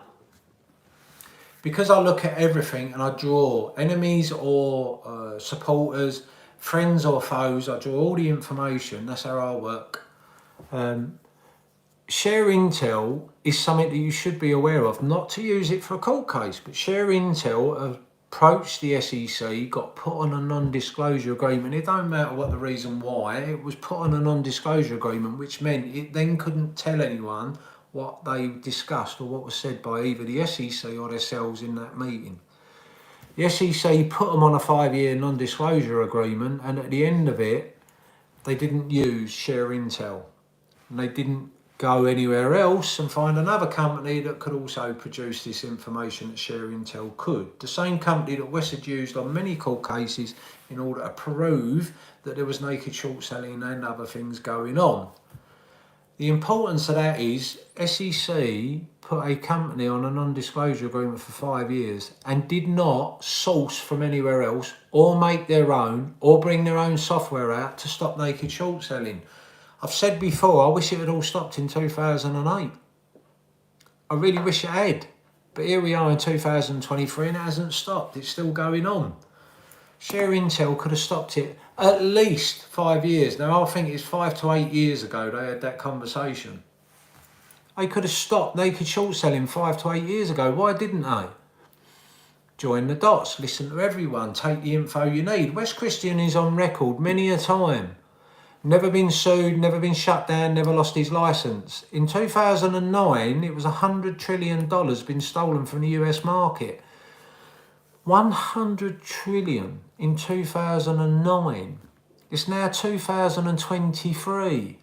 because I look at everything and I draw enemies or supporters, friends or foes, I draw all the information. That's how I work. Share Intel is something that you should be aware of, not to use it for a court case, but Share Intel approached the SEC, got put on a non-disclosure agreement. It don't matter what the reason why, it was put on a non-disclosure agreement, which meant it then couldn't tell anyone what they discussed or what was said by either the SEC or themselves in that meeting. The SEC put them on a 5-year non-disclosure agreement, and at the end of it, they didn't use Share Intel, and they didn't go anywhere else and find another company that could also produce this information that Share Intel could. The same company that West had used on many court cases in order to prove that there was naked short selling and other things going on. The importance of that is SEC put a company on a non-disclosure agreement for 5 years and did not source from anywhere else or make their own or bring their own software out to stop naked short selling. I've said before, I wish it had all stopped in 2008. I really wish it had. But here we are in 2023 and it hasn't stopped. It's still going on. Share Intel could have stopped it at least 5 years. Now, I think it's 5 to 8 years ago they had that conversation. They could have stopped naked short selling 5 to 8 years ago. Why didn't they? Join the dots, listen to everyone, take the info you need. Wes Christian is on record many a time. Never been sued, never been shut down, never lost his licence. In 2009, it was $100 trillion been stolen from the US market. 100 trillion in 2009. It's now 2023.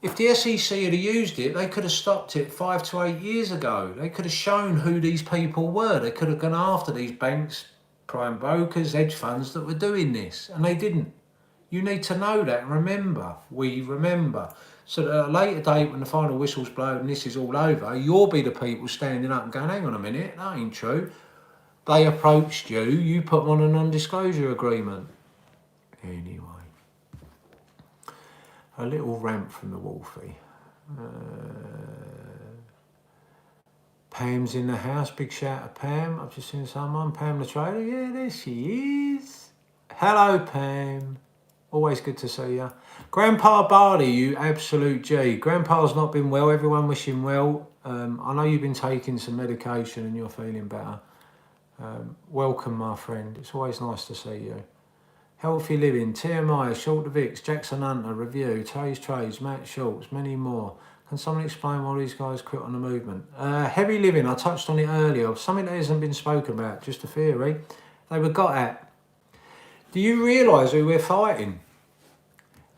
If the SEC had used it, they could have stopped it 5 to 8 years ago. They could have shown who these people were. They could have gone after these banks, prime brokers, hedge funds that were doing this, and they didn't. You need to know that and remember. We remember. So that at a later date when the final whistle's blown and this is all over, you'll be the people standing up and going, hang on a minute, that ain't true. They approached you, you put them on a non-disclosure agreement. Anyway. A little rant from the Wolfie. Pam's in the house. Big shout to Pam. I've just seen someone. Pam the trader. Yeah, there she is. Hello, Pam. Always good to see you. Grandpa Barley, you absolute G. Grandpa's not been well. Everyone wish him well. I know you've been taking some medication and you're feeling better. Welcome, my friend. It's always nice to see you. Healthy Living, TMI, Short the Vix, Jackson Hunter, Review, Taze Trades, Matt Schultz, many more. Can someone explain why these guys quit on the movement? Heavy Living, I touched on it earlier. Something that hasn't been spoken about, just a theory. They were got at. Do you realise who we're fighting?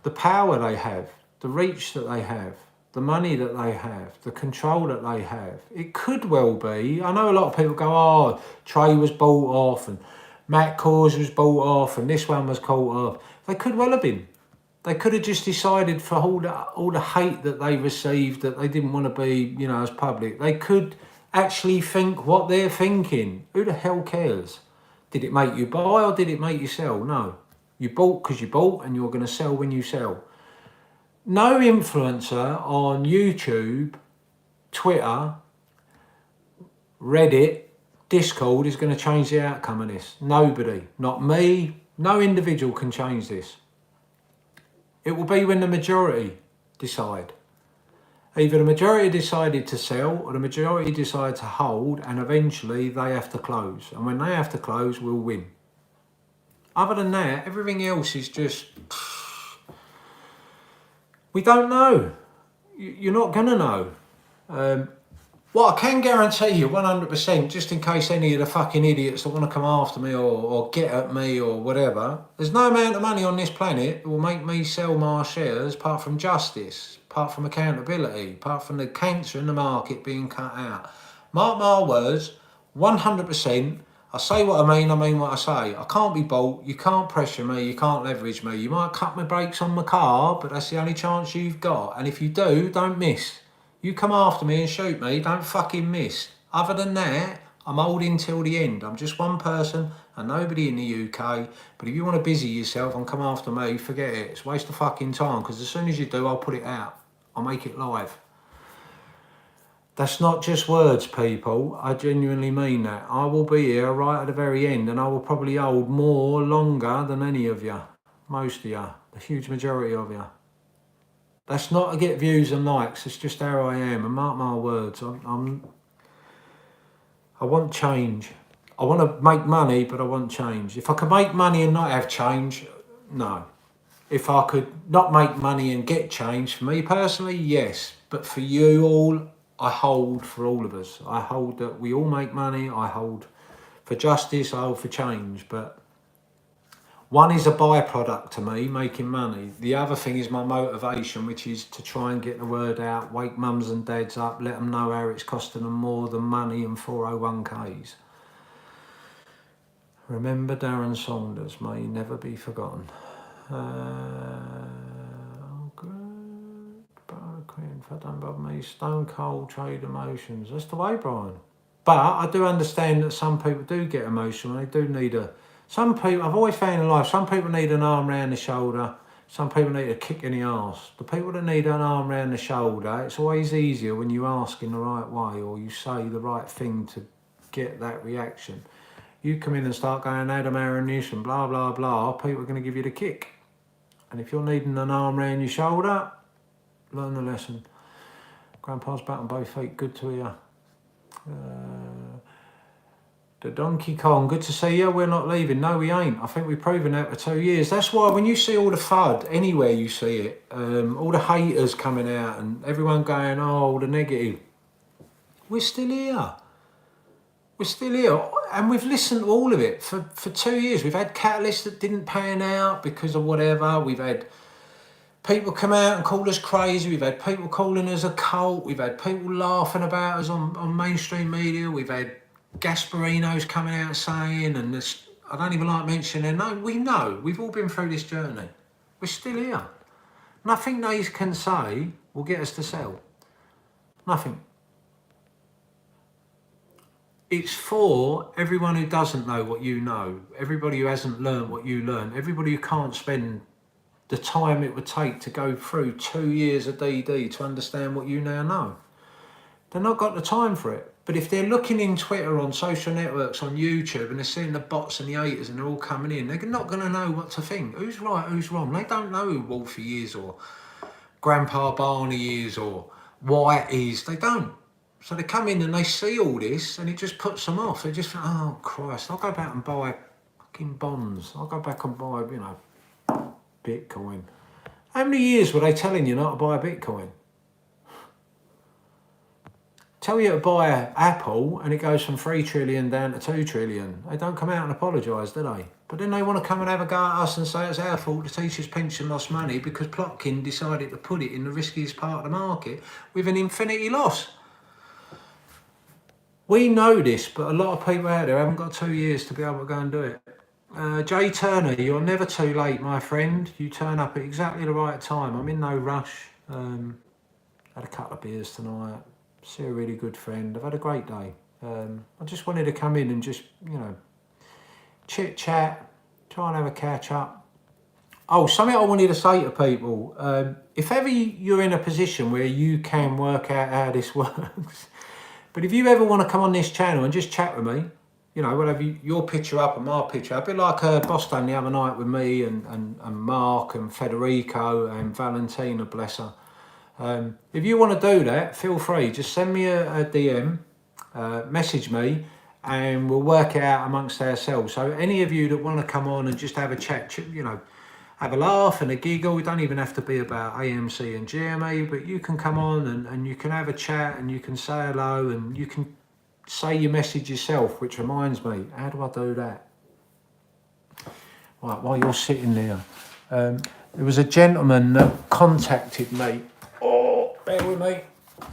The power they have, the reach that they have, the money that they have, the control that they have. It could well be. I know a lot of people go, oh, Trey was bought off and Matt Coors was bought off and this one was caught off. They could well have been. They could have just decided for all the hate that they received that they didn't want to be, as public. They could actually think what they're thinking. Who the hell cares? Did it make you buy or did it make you sell? No. You bought because you bought and you're going to sell when you sell. No influencer on YouTube, Twitter, Reddit, Discord is going to change the outcome of this. Nobody. Not me. No individual can change this. It will be when the majority decide. Either the majority decided to sell or the majority decide to hold and eventually they have to close. And when they have to close, we'll win. Other than that, everything else is just... We don't know. You're not going to know. What I can guarantee you 100%, just in case any of the fucking idiots that want to come after me or get at me or whatever, there's no amount of money on this planet that will make me sell my shares apart from justice, apart from accountability, apart from the cancer in the market being cut out. Mark my words, 100%, I say what I mean what I say. I can't be bought, you can't pressure me, you can't leverage me. You might cut my brakes on my car, but that's the only chance you've got. And if you do, don't miss. You come after me and shoot me, don't fucking miss. Other than that, I'm holding till the end. I'm just one person and nobody in the UK. But if you want to busy yourself and come after me, forget it. It's a waste of fucking time because as soon as you do, I'll put it out. I'll make it live. That's not just words, people. I genuinely mean that. I will be here right at the very end and I will probably hold more longer than any of you. Most of you. The huge majority of you. That's not to get views and likes. It's just how I am. And mark my words, I want change. I want to make money, but I want change. If I could make money and not have change, no. If I could not make money and get change, for me personally, yes. But for you all, I hold for all of us. I hold that we all make money. I hold for justice. I hold for change. But One is a byproduct to me, making money. The other thing is my motivation, which is to try and get the word out, wake mums and dads up, let them know how it's costing them more than money and 401ks. Remember Darren Saunders, may never be forgotten. If I don't bother me, stone cold trade emotions. That's the way, Brian. But I do understand that some people do get emotional. They do need some people, I've always found in life, some people need an arm round the shoulder. Some people need a kick in the arse. The people that need an arm round the shoulder, it's always easier when you ask in the right way or you say the right thing to get that reaction. You come in and start going, Adam, Aaron, this and blah, blah, blah, people are going to give you the kick. And if you're needing an arm round your shoulder, learn the lesson. Grandpa's back on both feet, good to hear. The Donkey Kong, good to see you. We're not leaving. No, we ain't. I think we've proven that for 2 years. That's why when you see all the FUD, anywhere you see it, all the haters coming out and everyone going, oh, the negative, we're still here. We're still here. And we've listened to all of it for 2 years. We've had catalysts that didn't pan out because of whatever. We've had people come out and call us crazy. We've had people calling us a cult. We've had people laughing about us on mainstream media. We've had Gasparinos coming out saying, and this, I don't even like mentioning, no, we know. We've all been through this journey. We're still here. Nothing they can say will get us to sell. Nothing. It's for everyone who doesn't know what you know, everybody who hasn't learned what you learned, everybody who can't spend the time it would take to go through 2 years of DD to understand what you now know. They've not got the time for it. But if they're looking in Twitter, on social networks, on YouTube, and they're seeing the bots and the haters and they're all coming in, they're not going to know what to think. Who's right, who's wrong? They don't know who Wolfie is or Grandpa Barney is or White is. They don't. So they come in and they see all this and it just puts them off. They just think, oh, Christ, I'll go back and buy fucking bonds. I'll go back and buy, Bitcoin. How many years were they telling you not to buy a Bitcoin? Tell you to buy Apple and it goes from 3 trillion down to 2 trillion. They don't come out and apologise, do they? But then they want to come and have a go at us and say it's our fault the teachers' pension lost money because Plotkin decided to put it in the riskiest part of the market with an infinity loss. We know this, but a lot of people out there haven't got 2 years to be able to go and do it. Jay Turner, you're never too late, my friend. You turn up at exactly the right time. I'm in no rush. Had a couple of beers tonight. See a really good friend. I've had a great day. I just wanted to come in and just, chit chat, try and have a catch up. Oh, something I wanted to say to people. If ever you're in a position where you can work out how this works, but if you ever want to come on this channel and just chat with me, we'll have your picture up and my picture up. A bit like Boss done the other night with me and Mark and Federico and Valentina, bless her. If you want to do that, feel free. Just send me a DM, message me, and we'll work it out amongst ourselves. So any of you that want to come on and just have a chat, have a laugh and a giggle, it don't even have to be about AMC and GMA, but you can come on and you can have a chat and you can say hello and you can say your message yourself, which reminds me, how do I do that? Right, while you're sitting there, there was a gentleman that contacted me. Oh, bear with me.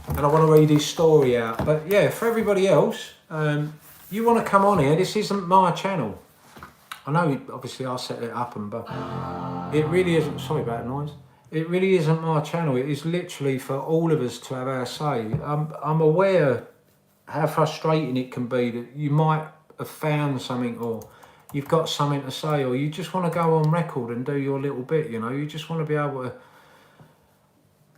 And I want to read his story out. But yeah, for everybody else, you want to come on here, this isn't my channel. I know, obviously, I set it up, but it really isn't. Sorry about the noise. It really isn't my channel. It is literally for all of us to have our say. I'm aware how frustrating it can be that you might have found something, or you've got something to say, or you just want to go on record and do your little bit. You just want to be able to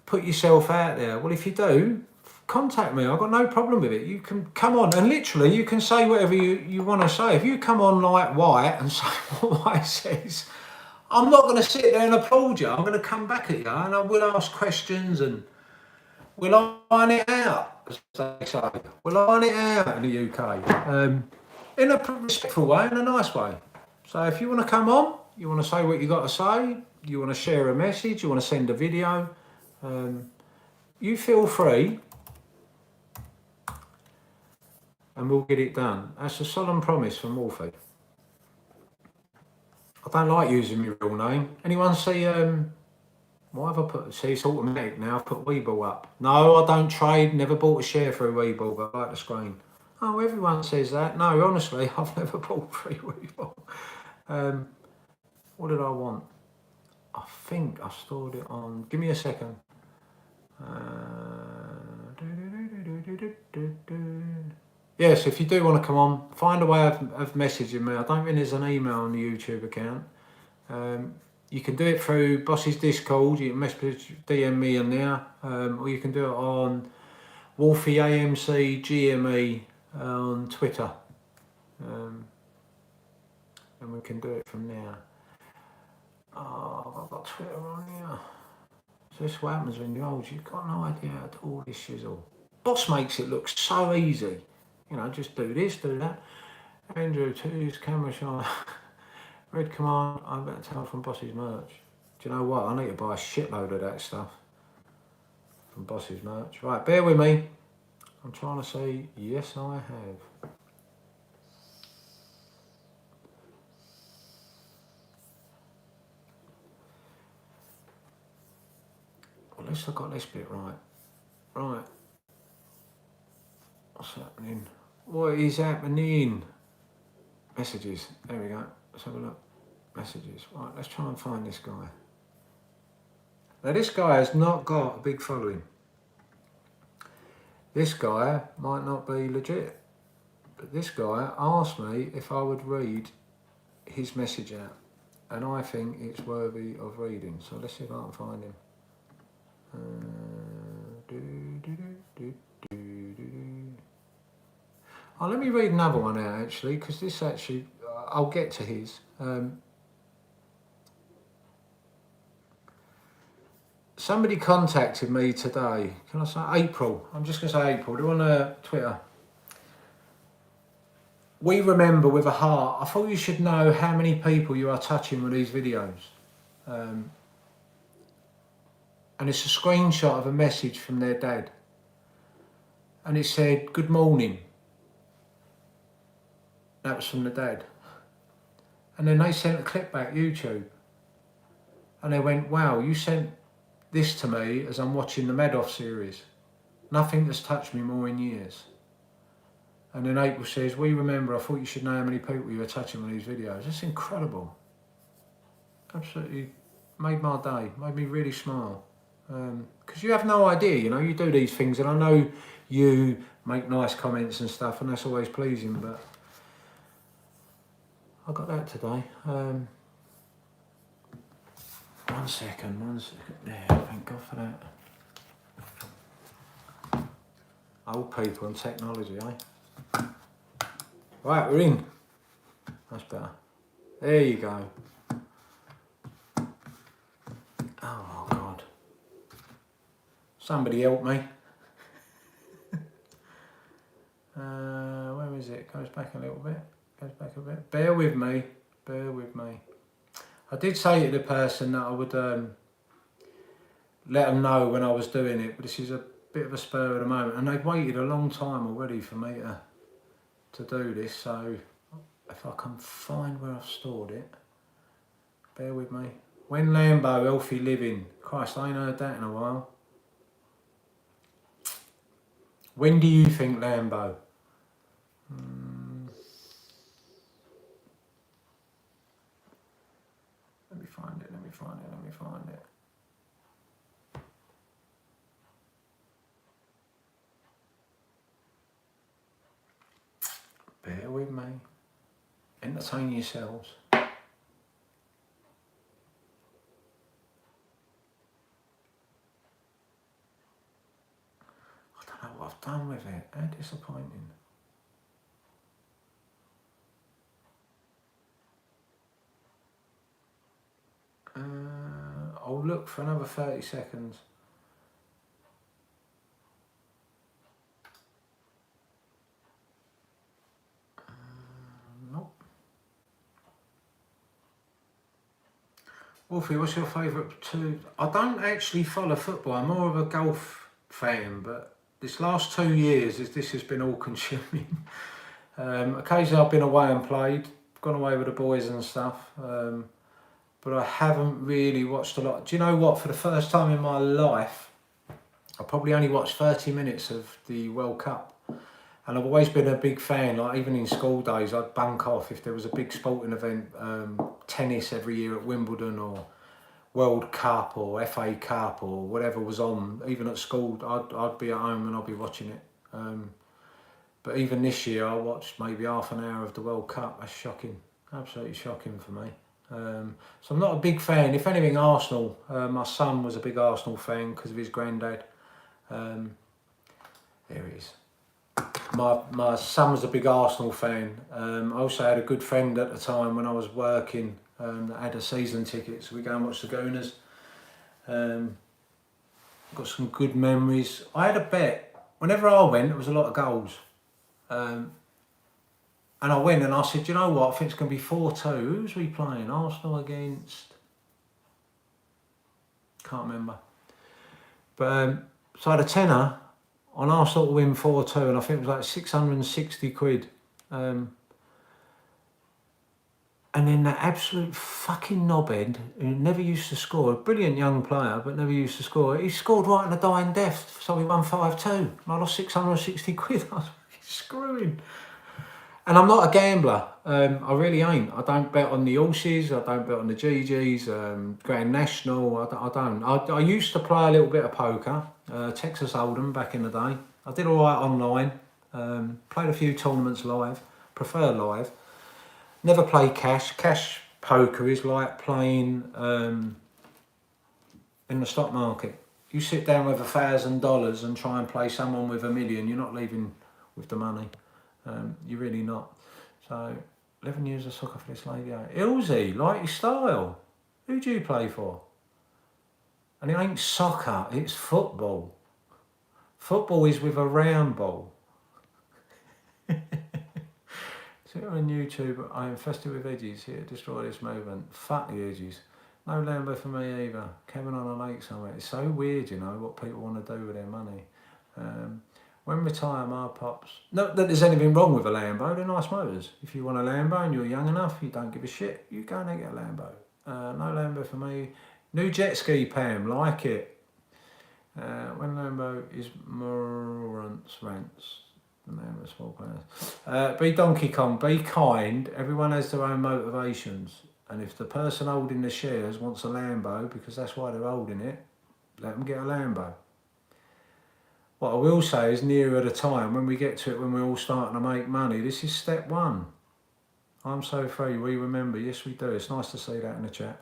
put yourself out there. Well, if you do, contact me. I've got no problem with it. You can come on and literally you can say whatever you want to say. If you come on like White and say what White says, I'm not going to sit there and applaud you. I'm going to come back at you and I will ask questions and we'll iron it out, as they say. We'll iron it out in the UK. In a respectful way, in a nice way. So if you want to come on, you want to say what you got to say, you want to share a message, you want to send a video, you feel free and we'll get it done. That's a solemn promise from Wolfie. I don't like using my real name. Anyone see, what have I put? See, it's automatic now. I've put Weeble up. No, I don't trade. Never bought a share through Weeble, but I like the screen. Oh, everyone says that. No, honestly, I've never bought through Weeble. What did I want? I think I stored it on. Give me a second. Yes, if you do want to come on, find a way of messaging me. I don't think there's an email on the YouTube account. You can do it through Boss's Discord. You can message, DM me in there, or you can do it on Wolfie AMC GME on Twitter, and we can do it from there. Oh, I've got Twitter on here. So this is what happens when you're old. You've got no idea how to do all this shizzle. Boss makes it look so easy. You know, just do this, do that. Andrew, to his camera shot. Red command, I'm about to tell from Boss's merch. Do you know what? I need to buy a shitload of that stuff from Boss's merch. Right, bear with me. I'm trying to say, yes, I have. Well, at least I got this bit right. Right. What's happening? What is happening? Messages. There we go. Let's have a look. Messages. Right, let's try and find this guy. Now, this guy has not got a big following. This guy might not be legit. But this guy asked me if I would read his message out. And I think it's worthy of reading. So let's see if I can find him. Oh, let me read another one out actually, because this actually, I'll get to his. Somebody contacted me today. Can I say April? I'm just going to say April. They're on Twitter. We remember with a heart. I thought you should know how many people you are touching with these videos. And it's a screenshot of a message from their dad. And it said, "Good morning." That was from the dad. And then they sent a clip back, YouTube. And they went, "Wow, you sent this to me as I'm watching the Madoff series. Nothing has touched me more in years." And then April says, "We remember, I thought you should know how many people you were touching with these videos." It's incredible. Absolutely made my day, made me really smile. Because you have no idea, you know, you do these things, and I know you make nice comments and stuff, and that's always pleasing, but I got that today. One second. There, thank God for that. Old people and technology, eh? Right, we're in. That's better. There you go. Oh my God. Somebody help me. Where is it? Goes back a little bit. Bear with me. I did say to the person that I would let them know when I was doing it, but this is a bit of a spur of the moment, and they've waited a long time already for me to do this, so if I can find where I've stored it, bear with me. When Lambo, healthy living. Christ, I ain't heard that in a while. When do you think Lambo? Let me find it. Bear with me. Entertain yourselves. I don't know what I've done with it. How disappointing. I'll look for another 30 seconds. Nope. Wolfie, what's your favourite two? I don't actually follow football. I'm more of a golf fan, but this last 2 years, this has been all consuming. Occasionally I've been away and played, gone away with the boys and stuff. but I haven't really watched a lot. Do you know what? For the first time in my life, I probably only watched 30 minutes of the World Cup. And I've always been a big fan, like even in school days, I'd bunk off if there was a big sporting event, tennis every year at Wimbledon or World Cup or FA Cup or whatever was on, even at school, I'd be at home and I'd be watching it. But even this year, I watched maybe half an hour of the World Cup. That's shocking, absolutely shocking for me. So I'm not a big fan. If anything, Arsenal. My son was a big Arsenal fan because of his granddad. There he is. My son was a big Arsenal fan. I also had a good friend at the time when I was working that had a season ticket, so we go and watch the Gooners. Got some good memories. I had a bet. Whenever I went, there was a lot of goals. And I went and I said, you know what, I think it's going to be 4-2. Who's we playing? Arsenal against... Can't remember. But so I had a tenner on Arsenal to win 4-2, and I think it was like 660 quid. And then that absolute fucking knobhead who never used to score, a brilliant young player, but never used to score, he scored right in the dying death, so we won 5-2. And I lost 660 quid. I was screwing. And I'm not a gambler. I really ain't. I don't bet on the horses. I don't bet on the GGs, Grand National. I don't. I used to play a little bit of poker, Texas Hold'em back in the day. I did all right online. Played a few tournaments live. Prefer live. Never play cash. Cash poker is like playing in the stock market. You sit down with $1,000 and try and play someone with $1 million. You're not leaving with the money. You're really not. So, 11 years of soccer for this lady. Ilzy, like your style. Who do you play for? And it ain't soccer, it's football. Football is with a round ball. So on YouTube, I am infested with edges here to destroy this movement. Fuck the edges. No Lambo for me either. Cabin on a lake somewhere. It's so weird, you know, what people want to do with their money. When retire, my pops... Not that there's anything wrong with a Lambo, they're nice motors. If you want a Lambo and you're young enough, you don't give a shit, you go and get a Lambo. No Lambo for me. New jet ski, Pam, like it. When Lambo is Morance Rants. The name of small players. Be Donkey Kong, be kind. Everyone has their own motivations. And if the person holding the shares wants a Lambo, because that's why they're holding it, let them get a Lambo. What I will say is nearer the time, when we get to it, when we're all starting to make money, this is step one. I'm so free, we remember. Yes, we do. It's nice to see that in the chat.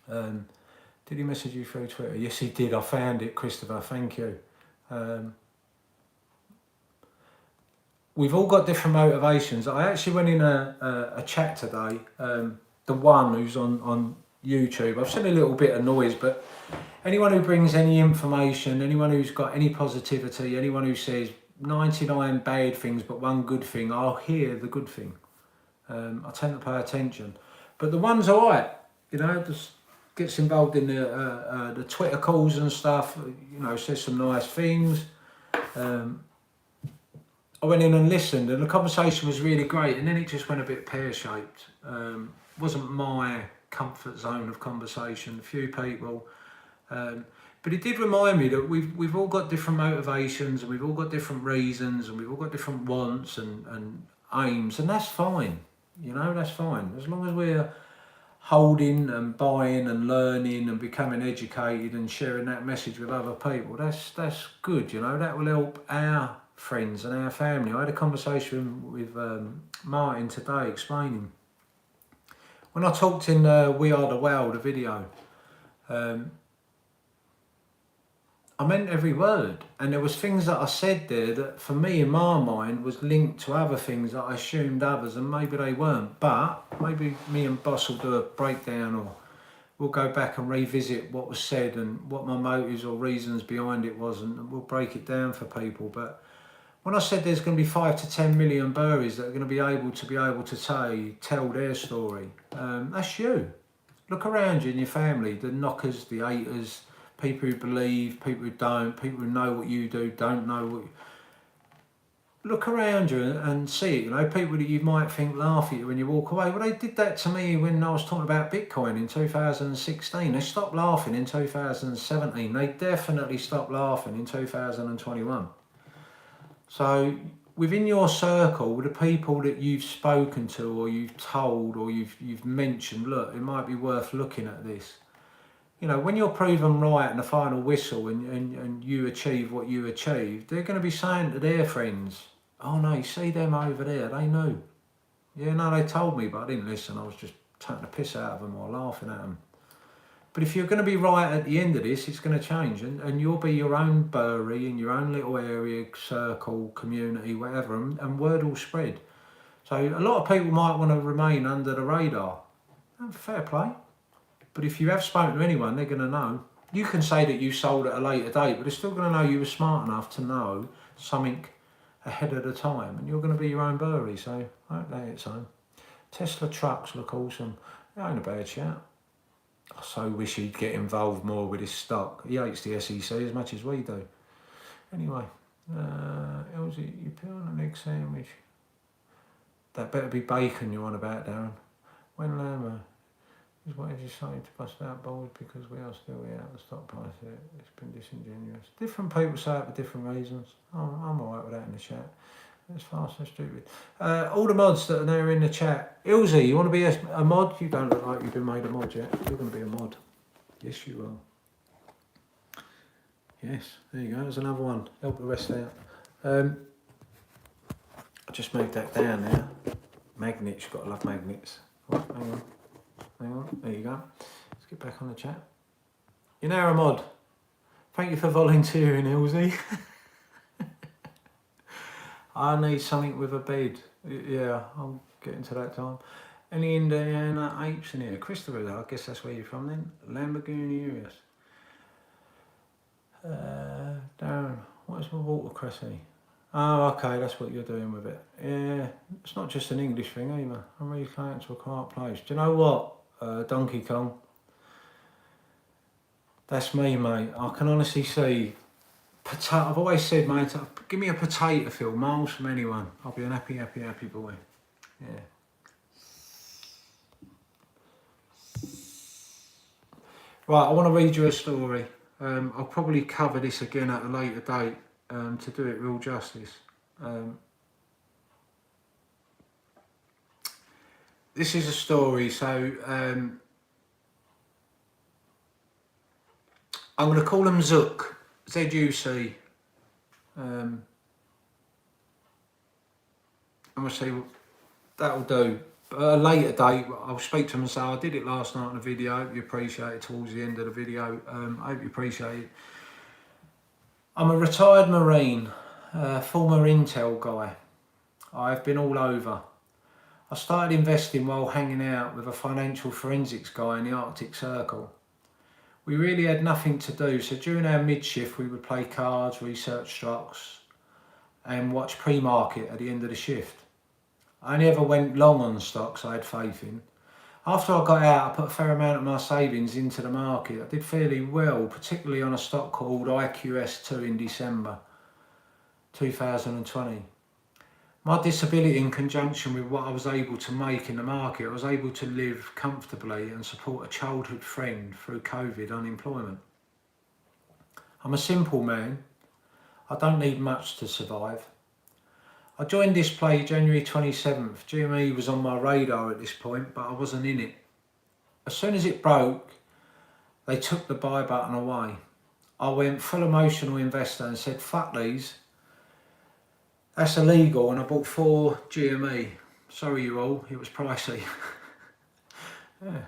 Did he message you through Twitter? Yes, he did. I found it, Christopher. Thank you. We've all got different motivations. I actually went in a chat today, the one who's on YouTube. I've seen a little bit of noise, but anyone who brings any information, anyone who's got any positivity, anyone who says 99 bad things but one good thing, I'll hear the good thing. I tend to pay attention. But the one's all right, you know, just gets involved in the Twitter calls and stuff, you know, says some nice things. I went in and listened, and the conversation was really great, and then it just went a bit pear-shaped. Wasn't my comfort zone of conversation, a few people. But it did remind me that we've all got different motivations, and we've all got different reasons, and we've all got different wants and aims, and that's fine. You know, that's fine. As long as we're holding and buying and learning and becoming educated and sharing that message with other people, that's good, you know. That will help our friends and our family. I had a conversation with Martin today explaining. When I talked in We Are the World, a video, I meant every word, and there was things that I said there that for me in my mind was linked to other things that I assumed others, and maybe they weren't, but maybe me and Boss will do a breakdown, or we'll go back and revisit what was said and what my motives or reasons behind it was, and we'll break it down for people. But when I said there's going to be 5 to 10 million Burries that are going to be able to tell their story, that's you. Look around you in your family, the knockers, the haters, people who believe, people who don't, people who know what you do, don't know what look around you and see it. You know, people that you might think laugh at you when you walk away. Well, they did that to me when I was talking about Bitcoin in 2016. They stopped laughing in 2017. They definitely stopped laughing in 2021. So within your circle, the people that you've spoken to or you've told or you've mentioned, look, it might be worth looking at this. You know, when you're proven right in the final whistle and you achieve what you achieved, they're going to be saying to their friends, oh no, you see them over there, they knew. Yeah, no, they told me, but I didn't listen. I was just taking the piss out of them or laughing at them. But if you're going to be right at the end of this, it's going to change. And you'll be your own bury in your own little area, circle, community, whatever, and word will spread. So a lot of people might want to remain under the radar. Fair play. But if you have spoken to anyone, they're going to know. You can say that you sold at a later date, but they're still going to know you were smart enough to know something ahead of the time. And you're going to be your own bury. So I hope that hits home. Tesla trucks look awesome. They ain't a bad shout. I so wish he'd get involved more with his stock. He hates the SEC as much as we do. Anyway, Elsie, you put on an egg sandwich. That better be bacon you're on about, Darren. When Lama is what did you say to bust out balls because we are still out the stock price here. It's been disingenuous. Different people say it for different reasons. I'm alright with that in the chat. It's fast and stupid. All the mods that are there in the chat. Ilzy, you want to be a mod? You don't look like you've been made a mod yet. You're going to be a mod. Yes, you will. Yes, there you go. There's another one. Help the rest out. I just moved that down there. Magnets, you've got to love magnets. Oh, hang on. There you go. Let's get back on the chat. You're now a mod. Thank you for volunteering, Ilzy. I need something with a bed. Yeah, I'm getting to that time. Any Indiana apes in here? Christopher, I guess that's where you're from then. Lamborghini Urias. Darren, what is my watercress? Oh, okay, that's what you're doing with it. Yeah, it's not just an English thing either. I'm really going to a quiet place. Do you know what, Donkey Kong? That's me, mate. I can honestly see. I've always said, mate, give me a potato fill, miles from anyone. I'll be an happy, happy, happy boy. Yeah. Right, I want to read you a story. I'll probably cover this again at a later date to do it real justice. This is a story, so I'm going to call him Zook. ZUC. I'm going to say that'll do. But at a later date, I'll speak to him and say, I did it last night in a video. I hope you appreciate it towards the end of the video. I hope you appreciate it. I'm a retired Marine, former Intel guy. I've been all over. I started investing while hanging out with a financial forensics guy in the Arctic Circle. We really had nothing to do, so during our mid-shift we would play cards, research stocks and watch pre-market at the end of the shift. I only ever went long on stocks I had faith in. After I got out, I put a fair amount of my savings into the market. I did fairly well, particularly on a stock called IQS2 in December 2020. My disability in conjunction with what I was able to make in the market, I was able to live comfortably and support a childhood friend through COVID unemployment. I'm a simple man. I don't need much to survive. I joined this play January 27th. GME was on my radar at this point, but I wasn't in it. As soon as it broke, they took the buy button away. I went full emotional investor and said, fuck these. That's illegal, and I bought 4 GME. Sorry you all, it was pricey. Yeah.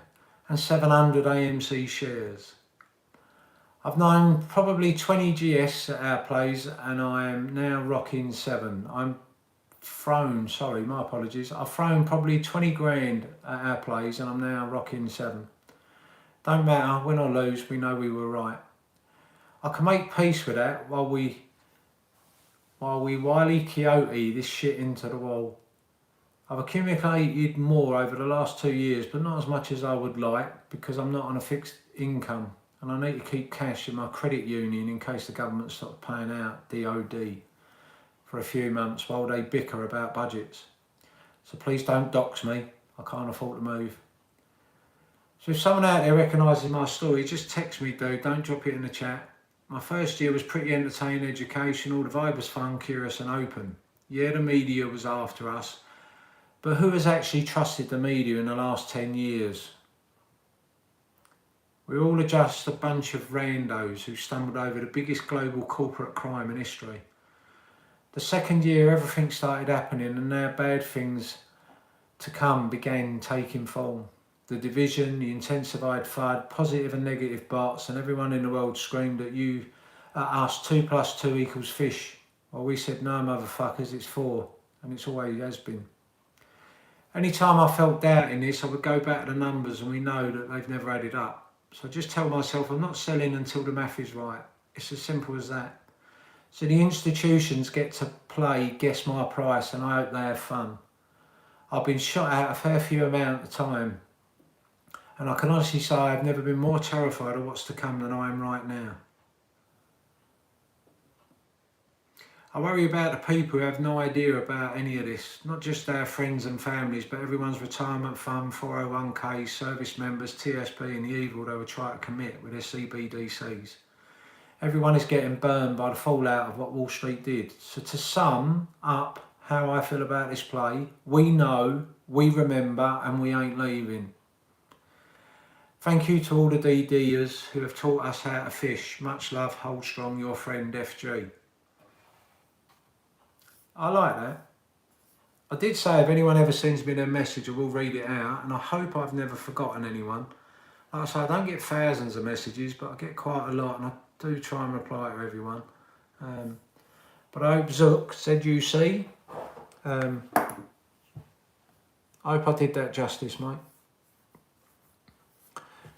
And 700 AMC shares. I've known probably 20 GS at our plays, and I am now rocking 7. I've thrown probably 20 grand at our plays, and I'm now rocking 7. Don't matter, win or lose, we know we were right. I can make peace with that while we Wile Coyote this shit into the wall. I've accumulated more over the last 2 years, but not as much as I would like because I'm not on a fixed income and I need to keep cash in my credit union in case the government stops paying out DOD for a few months while they bicker about budgets. So please don't dox me. I can't afford to move. So if someone out there recognises my story, just text me, dude. Don't drop it in the chat. My first year was pretty entertaining, educational. The vibe was fun, curious and open. Yeah, the media was after us. But who has actually trusted the media in the last 10 years? We're all just a bunch of randos who stumbled over the biggest global corporate crime in history. The second year, everything started happening, and now bad things to come began taking form. The division, the intensified FUD, positive and negative bots, and everyone in the world screamed at us, 2 + 2 = fish. Well, we said, no, motherfuckers, it's 4, and it's always has been. Anytime I felt doubt in this, I would go back to the numbers, and we know that they've never added up. So I just tell myself I'm not selling until the math is right. It's as simple as that. So the institutions get to play guess my price, and I hope they have fun. I've been shot out a fair few amount of time, and I can honestly say I've never been more terrified of what's to come than I am right now. I worry about the people who have no idea about any of this, not just our friends and families, but everyone's retirement fund, 401k, service members, TSP and the evil they will try to commit with their CBDCs. Everyone is getting burned by the fallout of what Wall Street did. So to sum up how I feel about this play, we know, we remember, and we ain't leaving. Thank you to all the DDers who have taught us how to fish. Much love, hold strong, your friend FG. I like that. I did say if anyone ever sends me their message, I will read it out, and I hope I've never forgotten anyone. Like I say, I don't get thousands of messages, but I get quite a lot, and I do try and reply to everyone. But I hope Zook said you see. I hope I did that justice, mate.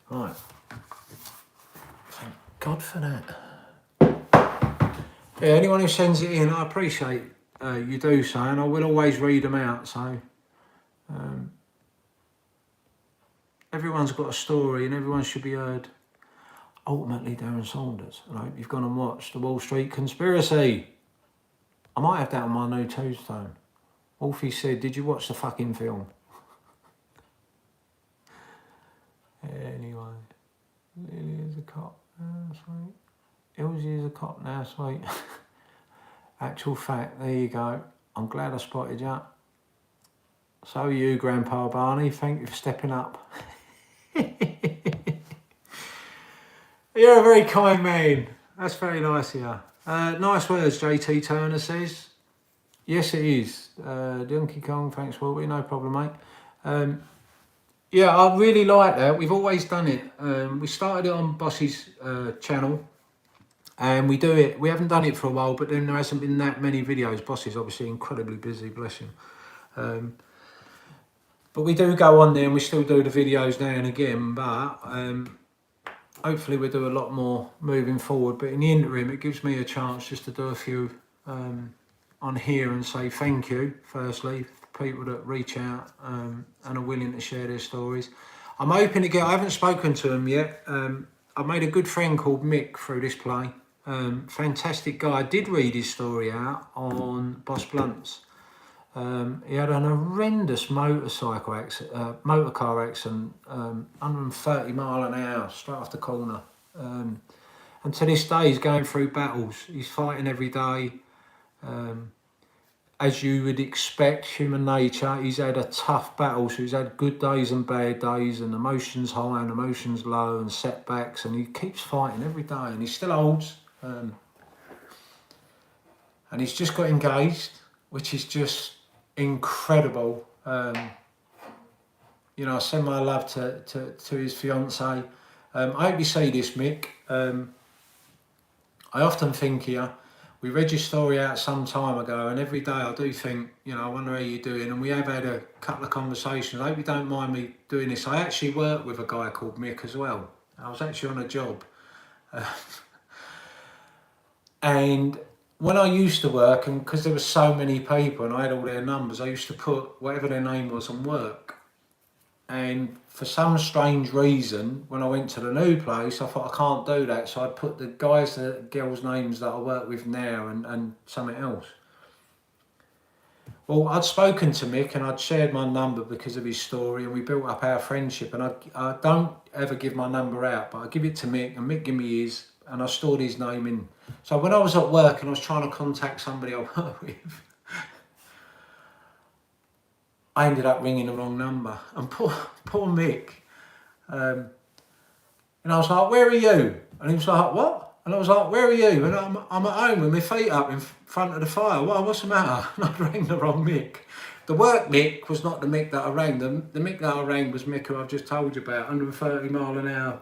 Right. Thank God for that. Yeah, anyone who sends it in, I appreciate you do so, and I will always read them out. So everyone's got a story, and everyone should be heard. Ultimately, Darren Saunders. And I hope you've gone and watched The Wall Street Conspiracy. I might have that on my new tombstone. Wolfie said, "Did you watch the fucking film?" Anyway, Lily is a cop now, sweet. Ilzy is a cop now, sweet. Actual fact, there you go. I'm glad I spotted you. So are you, Grandpa Barney. Thank you for stepping up. You're a very kind man. That's very nice of you. Nice words, JT Turner says. Yes, it is. Donkey Kong, thanks, Wolfie. No problem, mate. Yeah, I really like that. We've always done it. We started it on Boss's channel. And we do it, we haven't done it for a while, but then there hasn't been that many videos. Boss is obviously incredibly busy, bless him. But we do go on there and we still do the videos now and again, but hopefully we'll do a lot more moving forward. But in the interim, it gives me a chance just to do a few on here and say thank you, firstly, for people that reach out and are willing to share their stories. I'm hoping to get, I haven't spoken to them yet. I made a good friend called Mick through this play. Fantastic guy. I did read his story out on Boss Blunt's. He had an horrendous motor car accident, 130 mph straight off the corner. And to this day, he's going through battles. He's fighting every day. As you would expect, human nature, he's had a tough battle. So he's had good days and bad days, and emotions high and emotions low, and setbacks, and he keeps fighting every day, and he still holds. And he's just got engaged, which is just incredible. You know, I send my love to his fiancée. I hope you see this, Mick. I often think here, we read your story out some time ago, and every day I do think, you know, I wonder how you're doing. And we have had a couple of conversations. I hope you don't mind me doing this. I actually work with a guy called Mick as well. I was actually on a job. And when I used to work, and because there were so many people and I had all their numbers, I used to put whatever their name was on work. And for some strange reason, when I went to the new place, I thought I can't do that. So I'd put the guys, the girls' names that I work with now and something else. Well, I'd spoken to Mick and I'd shared my number because of his story, and we built up our friendship. And I don't ever give my number out, but I give it to Mick, and Mick give me his, and I stored his name in. So when I was at work and I was trying to contact somebody I work with, I ended up ringing the wrong number. And poor Mick, and I was like, "Where are you?" And he was like, "What?" And I was like, "Where are you?" And I'm at home with my feet up in front of the fire. What's the matter? And I rang the wrong Mick. The work Mick was not the Mick that I rang. The Mick that I rang was Mick who I've just told you about, 130 mile an hour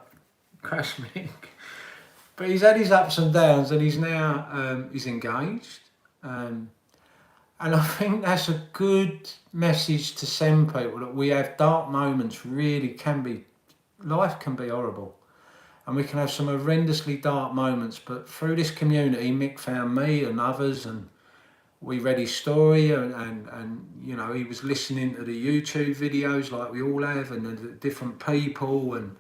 crash Mick. But he's had his ups and downs, and he's now he's engaged. And I think that's a good message to send people, that we have dark moments. Really can be, life can be horrible. And we can have some horrendously dark moments, but through this community, Mick found me and others, and we read his story, and you know, he was listening to the YouTube videos like we all have, and the different people, and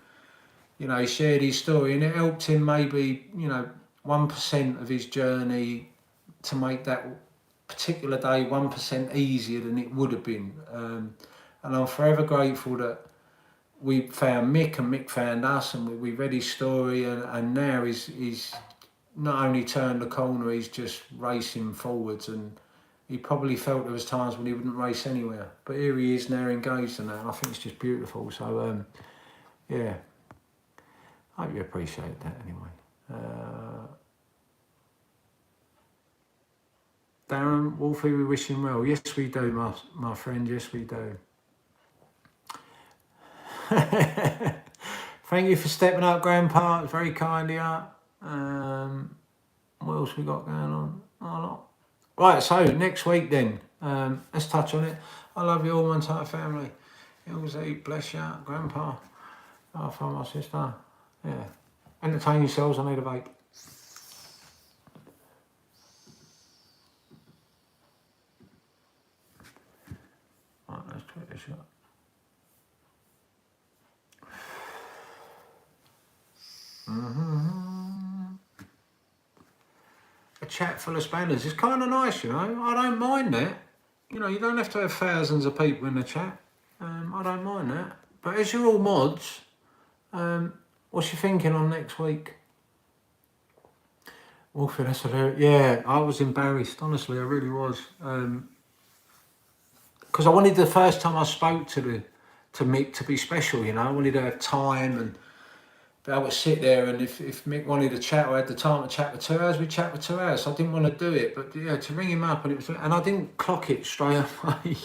you know, he shared his story, and it helped him maybe, you know, 1% of his journey to make that particular day 1% easier than it would have been. And I'm forever grateful that we found Mick and Mick found us, and we read his story, and now he's not only turned the corner, he's just racing forwards. And he probably felt there was times when he wouldn't race anywhere, but here he is now engaged in that, and I think it's just beautiful. So yeah, I hope you appreciate that anyway. Darren Wolfie, we wish him well. Yes, we do, my friend. Yes, we do. Thank you for stepping up, Grandpa. It's very kind of you. What else we got going on? Oh, right, so next week then. Let's touch on it. I love you all, my entire family. Ilse, bless you, Grandpa. Arthur, my sister. Yeah. Entertain yourselves. I need a vape. Right, let's put this up. A chat full of spanners. It's kind of nice, you know. I don't mind that. You know, you don't have to have thousands of people in the chat. I don't mind that. But as you're all mods, what's your thinking on next week? Wolfie, that's hilarious. Yeah, I was embarrassed. Honestly, I really was. Because I wanted the first time I spoke to Mick to be special, you know. I wanted to have time and be able to sit there, and if Mick wanted to chat, I had the time to chat for 2 hours, we'd chat for 2 hours. So I didn't want to do it, but yeah, to ring him up, and I didn't clock it straight away.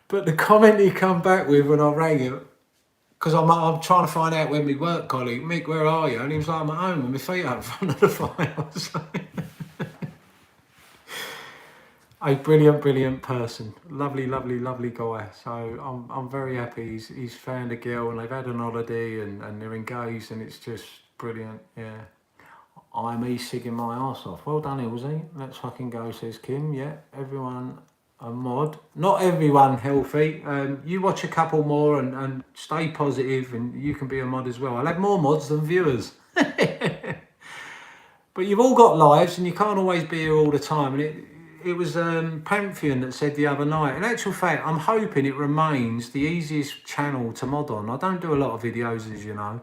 But the comment he come back with when I rang him, because I'm trying to find out when my work colleague, Mick, where are you? And he was like, I'm at home with my feet up in front of the fire. A brilliant person, lovely guy. So I'm very happy he's found a girl, and they've had an holiday, and they're engaged, and it's just brilliant. Yeah, I'm e-cigging my arse off. Well done, Ilse. Let's fucking go, says Kim. Yeah, everyone a mod. Not everyone healthy. You watch a couple more and stay positive, and you can be a mod as well. I'll have more mods than viewers. But you've all got lives, and you can't always be here all the time. And it was Pantheon that said the other night, in actual fact, I'm hoping it remains the easiest channel to mod on. I don't do a lot of videos, as you know.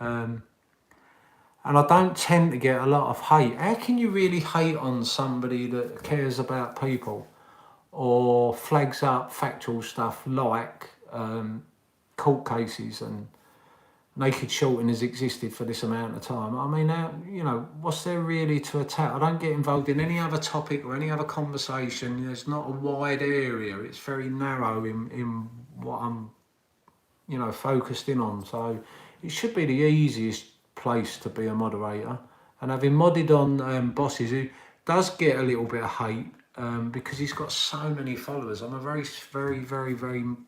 And I don't tend to get a lot of hate. How can you really hate on somebody that cares about people or flags up factual stuff like court cases and naked shorting has existed for this amount of time? I mean, you know, what's there really to attack? I don't get involved in any other topic or any other conversation. There's not a wide area. It's very narrow in what I'm, you know, focused in on. So it should be the easiest place to be a moderator. And having modded on Bosses, who does get a little bit of hate because he's got so many followers. I'm a very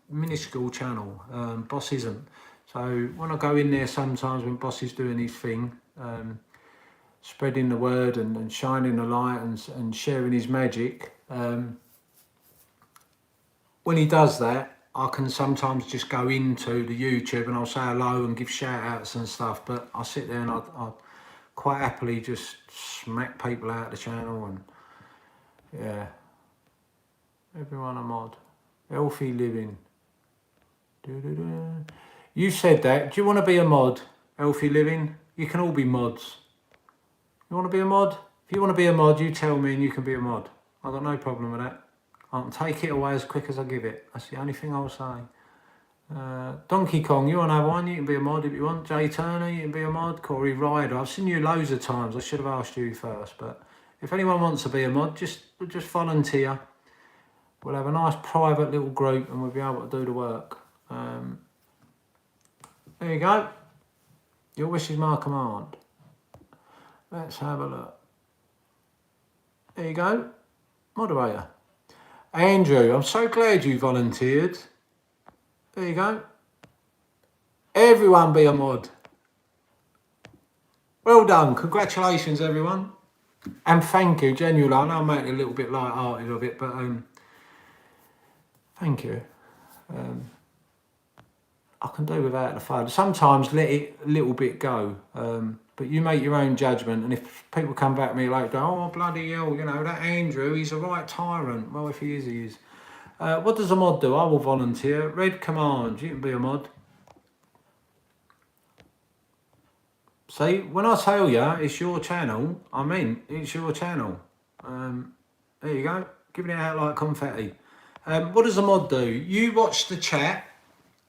minuscule channel. Boss isn't. So when I go in there sometimes when Boss is doing his thing, spreading the word and shining the light and sharing his magic, when he does that, I can sometimes just go into the YouTube and I'll say hello and give shout outs and stuff, but I sit there and I quite happily just smack people out of the channel, and Yeah. Everyone a mod. Healthy living. Doo-doo-doo. You said that. Do you want to be a mod? Healthy living? You can all be mods. You want to be a mod? If you want to be a mod, you tell me and you can be a mod. I've got no problem with that. I can take it away as quick as I give it. That's the only thing I'll say. Donkey Kong, you want to have one? You can be a mod if you want. Jay Turner, you can be a mod. Corey Ryder, I've seen you loads of times. I should have asked you first, but if anyone wants to be a mod, just volunteer. We'll have a nice private little group and we'll be able to do the work. There you go. Your wish is my command. Let's have a look. There you go. Moderator. Andrew, I'm so glad you volunteered. There you go. Everyone be a mod. Well done. Congratulations, everyone. And thank you, genuinely. I know I'm making it a little bit light-hearted of it, but thank you. I can do without the fun. Sometimes let it a little bit go, but you make your own judgment. And if people come back to me like, oh, bloody hell, you know, that Andrew, he's a right tyrant. Well, if he is, he is. What does a mod do? I will volunteer. Red command, you can be a mod. See, when I tell you it's your channel, I mean, it's your channel. There you go, giving it out like confetti. What does a mod do? You watch the chat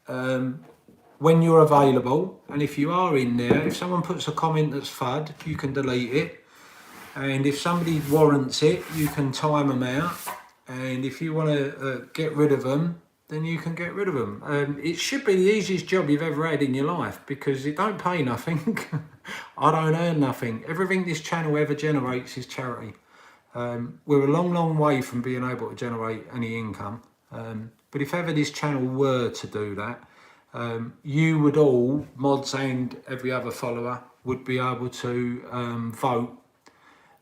when you're available, and if you are in there, if someone puts a comment that's FUD, you can delete it, and if somebody warrants it, you can time them out, and if you want to get rid of them, then you can get rid of them. It should be the easiest job you've ever had in your life, because it don't pay nothing. I don't earn nothing. Everything this channel ever generates is charity. We're a long way from being able to generate any income, but if ever this channel were to do that, you would all, mods and every other follower, would be able to vote,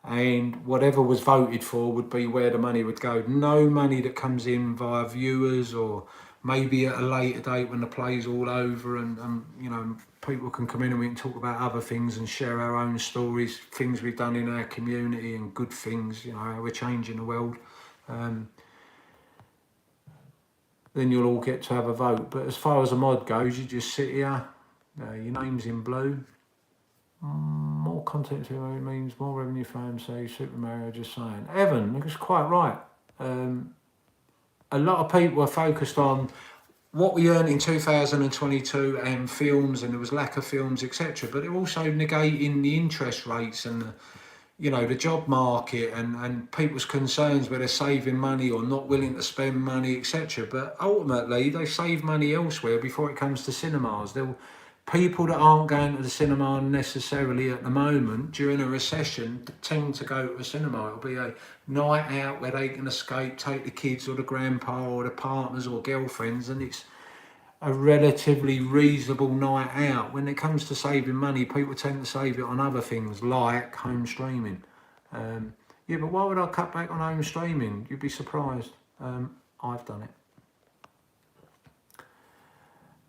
and whatever was voted for would be where the money would go. No money that comes in via viewers, or maybe at a later date when the play's all over and you know, people can come in and we can talk about other things and share our own stories, things we've done in our community and good things, you know, how we're changing the world. Then you'll all get to have a vote. But as far as a mod goes, you just sit here, your name's in blue. More content to it means more revenue for AMC, Super Mario, just saying. Evan, that's quite right. A lot of people are focused on what we earned in 2022 and films, and there was lack of films, etc. But they're also negating the interest rates and the, you know, the job market and people's concerns where they're saving money or not willing to spend money, etc. But ultimately, they save money elsewhere before it comes to cinemas. People that aren't going to the cinema necessarily at the moment during a recession tend to go to the cinema. It'll be a night out where they can escape, take the kids or the grandpa or the partners or girlfriends, and it's a relatively reasonable night out. When it comes to saving money, people tend to save it on other things like home streaming. Yeah, but why would I cut back on home streaming? You'd be surprised. I've done it.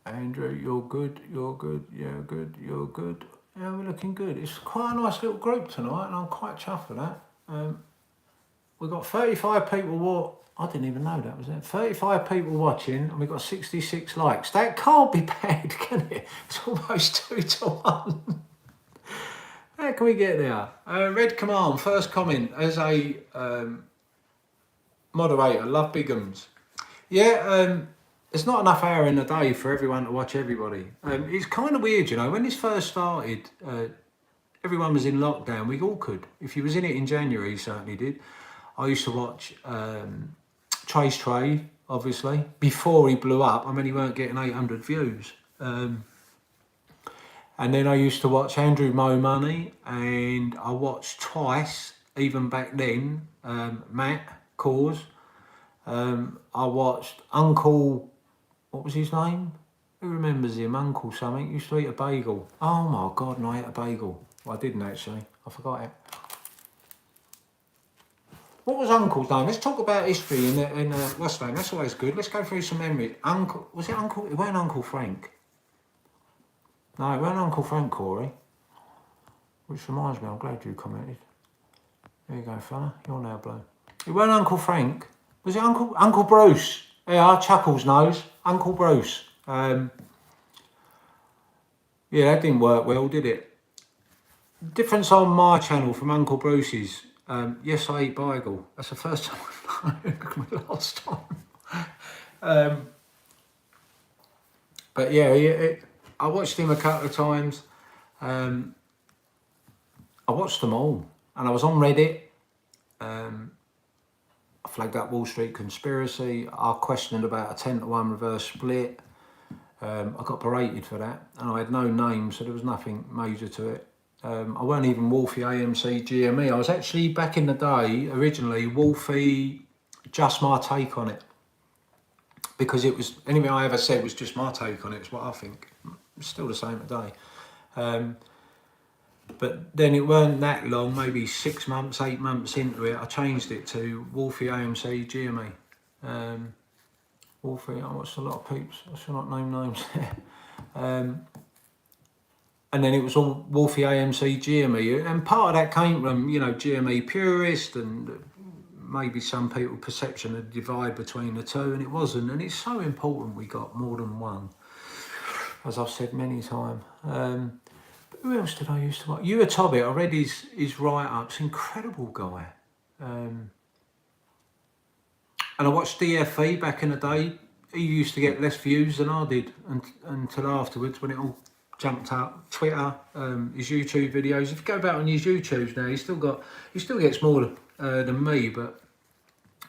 Andrew, you're good, you're good, you're good, you're good. Yeah, we're looking good. It's quite a nice little group tonight, and I'm quite chuffed with that. We've got 35 people I didn't even know that was it. 35 people watching, and we've got 66 likes. That can't be bad, can it? It's almost 2 to 1. How can we get there? Red Command, first comment as a moderator. Love Bigums. Yeah, it's not enough hour in a day for everyone to watch everybody. It's kind of weird, you know, when this first started, everyone was in lockdown. We all could. If you was in it in January, you certainly did. I used to watch Trace Trade, obviously, before he blew up. I mean, he weren't getting 800 views. And then I used to watch Andrew Mo Money, and I watched twice, even back then, Matt Cause. I watched Uncle, what was his name? Who remembers him? Uncle something. Used to eat a bagel. Oh my God, and I ate a bagel. Well, I didn't actually. I forgot it. What was Uncle's name? Let's talk about history in what's the name? That's always good. Let's go through some memories. Uncle, was it Uncle? It wasn't Uncle Frank. No, it wasn't Uncle Frank, Corey. Which reminds me, I'm glad you commented. There you go, fella. You're now blue. It weren't Uncle Frank. Was it Uncle Bruce? Yeah, Chuckles knows. Uncle Bruce. Yeah, that didn't work well, did it? Difference on my channel from Uncle Bruce's. Yes, I eat Beagle. That's the first time I've known the last time. But yeah, I watched him a couple of times. I watched them all, and I was on Reddit. I flagged up Wall Street Conspiracy. I questioned about a 10-to-1 reverse split. I got berated for that, and I had no name, so there was nothing major to it. I weren't even Wolfie AMC GME. I was actually, back in the day, originally Wolfie, just my take on it. Because it was, anything I ever said was just my take on it. It's what I think. It's still the same today. But then it weren't that long, maybe 6 months, 8 months into it, I changed it to Wolfie AMC GME. Wolfie, I watched a lot of peeps. I should not name names there. And then it was all Wolfie AMC GME, and part of that came from, you know, GME purist, and maybe some people perception of divide between the two, and it wasn't. And it's so important we got more than one, as I've said many times. But who else did I used to watch? Ewa Tobbit, I read his write-ups. Incredible guy. And I watched DFE back in the day. He used to get less views than I did until afterwards, when it all jumped up. Twitter, his YouTube videos. If you go back on his YouTubes now, he still gets more than me. But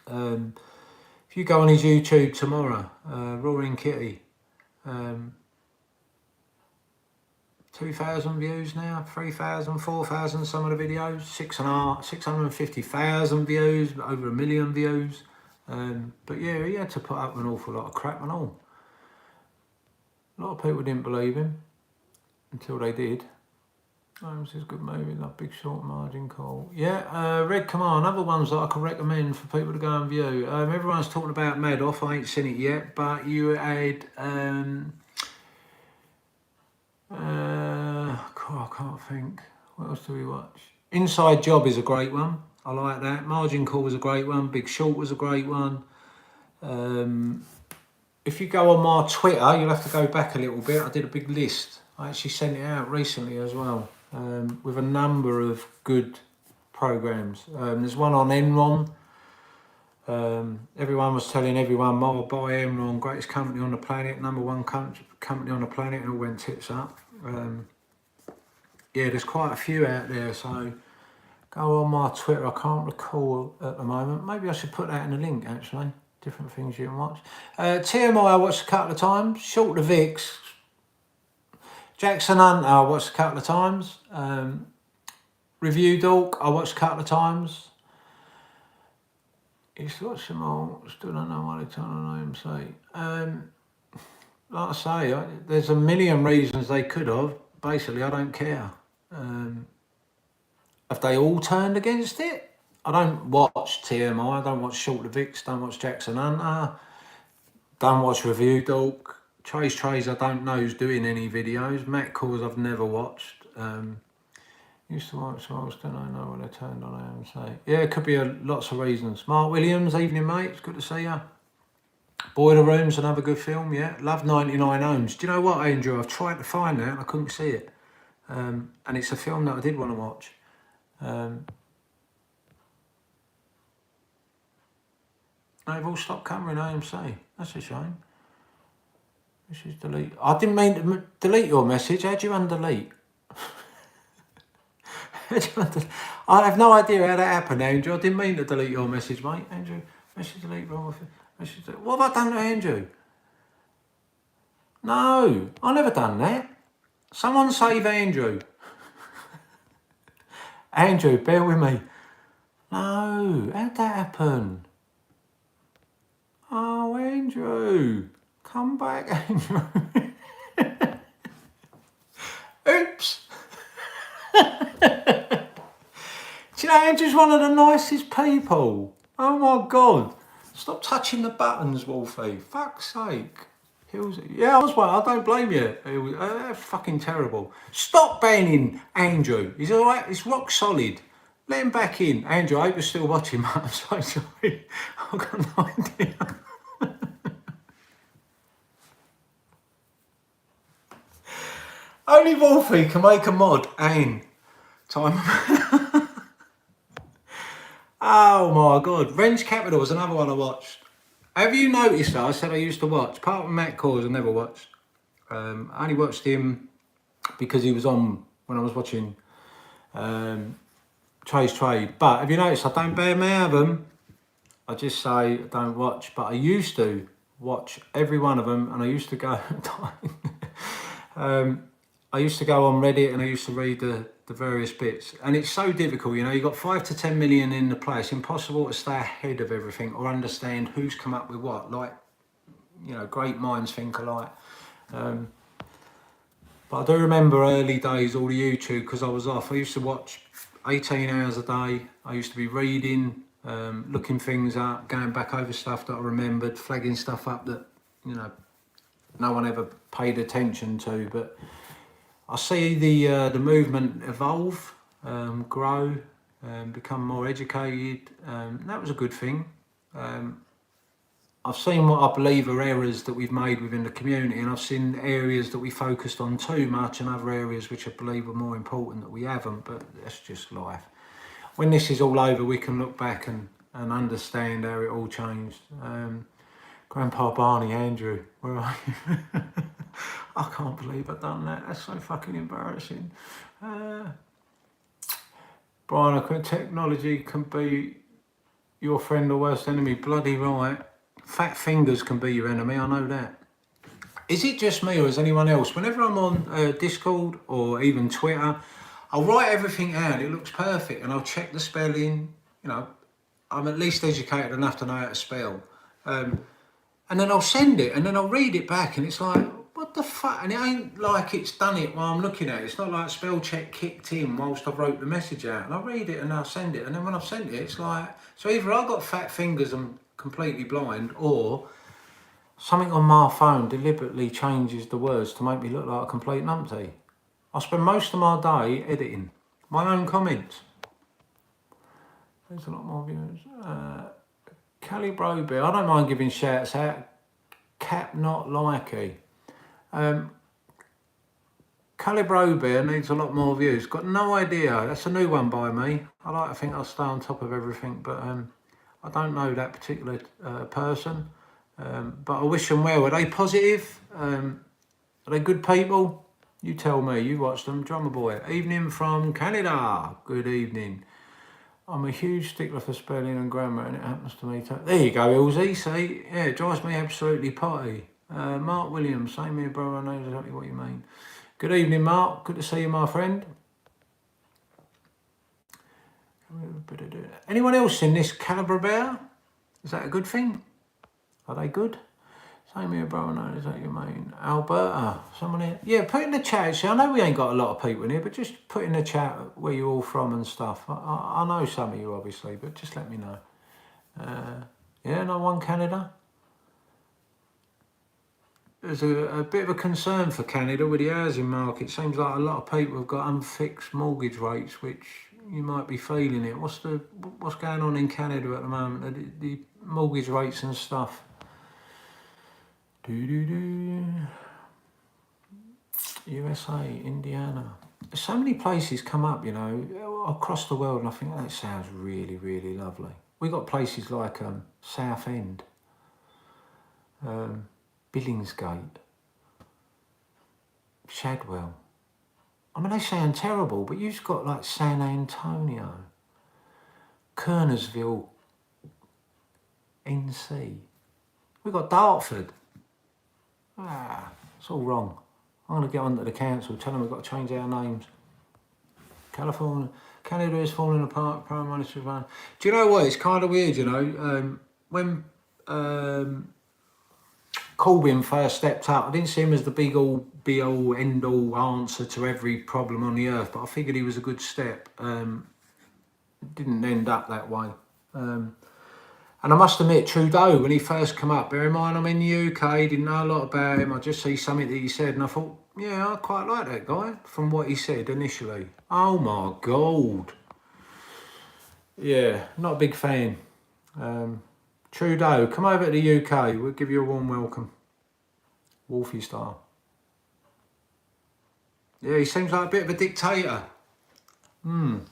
if you go on his YouTube tomorrow, Roaring Kitty, 2,000 views now, 3,000, 4,000. Some of the videos, 650,000 views, over 1 million views. But yeah, he had to put up an awful lot of crap and all. A lot of people didn't believe him until they did. This is a good movie, like Big Short, Margin Call. Yeah, Red Command, other ones that I can recommend for people to go and view. Everyone's talking about Madoff, I ain't seen it yet, but you had, I can't think. What else do we watch? Inside Job is a great one. I like that. Margin Call was a great one. Big Short was a great one. If you go on my Twitter, you'll have to go back a little bit. I did a big list. I actually sent it out recently as well, with a number of good programs. There's one on Enron. Everyone was telling everyone, buy Enron, greatest company on the planet, #1 company on the planet, and it all went tits up. Yeah, there's quite a few out there, so go on my Twitter. I can't recall at the moment. Maybe I should put that in the link, actually. Different things you can watch. TMI I watched a couple of times. Short the Vix. Jackson Hunter I watched a couple of times. Review Dork I watched a couple of times. Used to watch them all. Still don't know why they turn on AMC. Like I say, there's a million reasons they could have. Basically, I don't care. Have they all turned against it? I don't watch TMI, I don't watch Short the Vix, don't watch Jackson Hunter, don't watch Review Dork. Trace I don't know who's doing any videos. Matt Cause I've never watched. Used to watch, so I still don't know when they turned on AMC. Yeah, it could be lots of reasons. Mark Williams, evening mate, it's good to see you. Boiler Room's another good film, yeah. Love 99 Homes. Do you know what, Andrew? I've tried to find that and I couldn't see it. And it's a film that I did want to watch. They've all stopped covering AMC. That's a shame. This is delete. I didn't mean to delete your message. How'd you undelete? I have no idea how that happened, Andrew. I didn't mean to delete your message, mate. Andrew, message delete. Message delete. What have I done to Andrew? No, I never done that. Someone save Andrew. Andrew, bear with me. No, how'd that happen? Oh, Andrew. Come back, Andrew. Oops. Do you know, Andrew's one of the nicest people. Oh my God. Stop touching the buttons, Wolfie. Fuck's sake. Yeah, I was one. I don't blame you. It was fucking terrible. Stop banning Andrew. He's all right. He's rock solid. Let him back in. Andrew, I hope you're still watching, mate. I'm so sorry. I've got no idea. Only Wolfie can make a mod. Ain. Time. Oh my God. Wrench Capital was another one I watched. Have you noticed that I said I used to watch? Apart from Matt Cause, I never watched. I only watched him because he was on when I was watching Trade. But have you noticed I don't bear my album? I just say I don't watch. But I used to watch every one of them, and I used to go. I used to go on Reddit and I used to read the various bits, and it's so difficult, you know. You got 5 to 10 million in the play. It's impossible to stay ahead of everything or understand who's come up with what. Like, you know, great minds think alike. But I do remember early days, all the YouTube, because I was off. I used to watch 18 hours a day. I used to be reading, looking things up, going back over stuff that I remembered, flagging stuff up that, you know, no one ever paid attention to. But I see the movement evolve, grow, become more educated. That was a good thing. I've seen what I believe are errors that we've made within the community, and I've seen areas that we focused on too much and other areas which I believe are more important that we haven't, but that's just life. When this is all over, we can look back and understand how it all changed. Grandpa Barney, Andrew, where are you? I can't believe I've done that. That's so fucking embarrassing. Brian, technology can be your friend or worst enemy. Bloody right. Fat fingers can be your enemy, I know that. Is it just me or is anyone else? Whenever I'm on Discord or even Twitter, I'll write everything out. It looks perfect, and I'll check the spelling. You know, I'm at least educated enough to know how to spell. And then I'll send it, and then I'll read it back, and it's like, what the fuck? And it ain't like it's done it while I'm looking at it. It's not like spell check kicked in whilst I've wrote the message out. And I'll read it and I'll send it. And then when I've sent it, it's like, so either I've got fat fingers and completely blind, or something on my phone deliberately changes the words to make me look like a complete numpty. I spend most of my day editing my own comments. There's a lot more viewers. Calibro Bear, I don't mind giving shouts out. Cap not likey. Calibro Bear needs a lot more views. Got no idea. That's a new one by me. I like to think I'll stay on top of everything, but I don't know that particular person. But I wish them well. Are they positive? Are they good people? You tell me. You watch them. Drummer Boy. Evening from Canada. Good evening. I'm a huge stickler for spelling and grammar, and it happens to me too. There you go, Ilzy. See? Yeah, it drives me absolutely potty. Mark Williams. Same here, bro. I know exactly what you mean. Good evening, Mark. Good to see you, my friend. Anyone else in this caliber bear? Is that a good thing? Are they good? Same here, bro. I know is that you mean. Alberta. Someone here. Yeah, put in the chat. See, I know we ain't got a lot of people in here, but just put in the chat where you're all from and stuff. I know some of you, obviously, but just let me know. Yeah, no one Canada. There's a bit of a concern for Canada with the housing market. Seems like a lot of people have got unfixed mortgage rates, which you might be feeling it. What's going on in Canada at the moment? The mortgage rates and stuff. USA, Indiana. There's so many places come up, you know, across the world, and I think that sounds really, really lovely. We got places like Southend, Billingsgate, Shadwell. I mean, they sound terrible, but you've got like San Antonio, Kernersville, NC. We've got Dartford. It's all wrong. I'm going to get on to the council, tell them we've got to change our names. Canada is falling apart, Prime Minister van. Do you know what? It's kind of weird, you know. When Corbyn first stepped up, I didn't see him as the be-all, end-all answer to every problem on the earth, but I figured he was a good step. It didn't end up that way. And I must admit, Trudeau, when he first come up, bear in mind I'm in the UK, didn't know a lot about him, I just see something that he said and I thought, yeah, I quite like that guy, from what he said initially. Oh my God. Yeah, not a big fan. Trudeau, come over to the UK. We'll give you a warm welcome. Wolfie style. Yeah, he seems like a bit of a dictator. Bill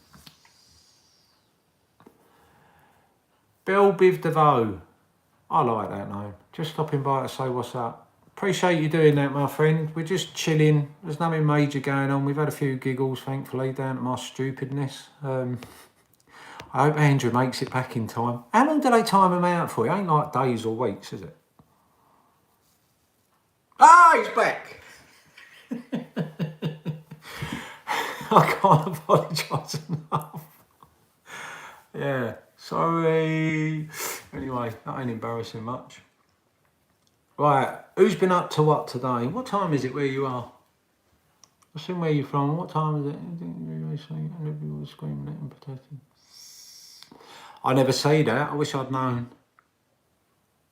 Biv DeVoe. I like that name. Just stopping by to say what's up. Appreciate you doing that, my friend. We're just chilling. There's nothing major going on. We've had a few giggles, thankfully, down to my stupidness. I hope Andrew makes it back in time. How long do they time him out for? It ain't like days or weeks, is it? Ah, he's back. I can't apologise enough. Yeah, sorry. Anyway, that ain't embarrassing much. Right, who's been up to what today? What time is it where you are? I've seen where you're from. What time is it? Everyone was screaming at and protesting. I never say that. I wish I'd known.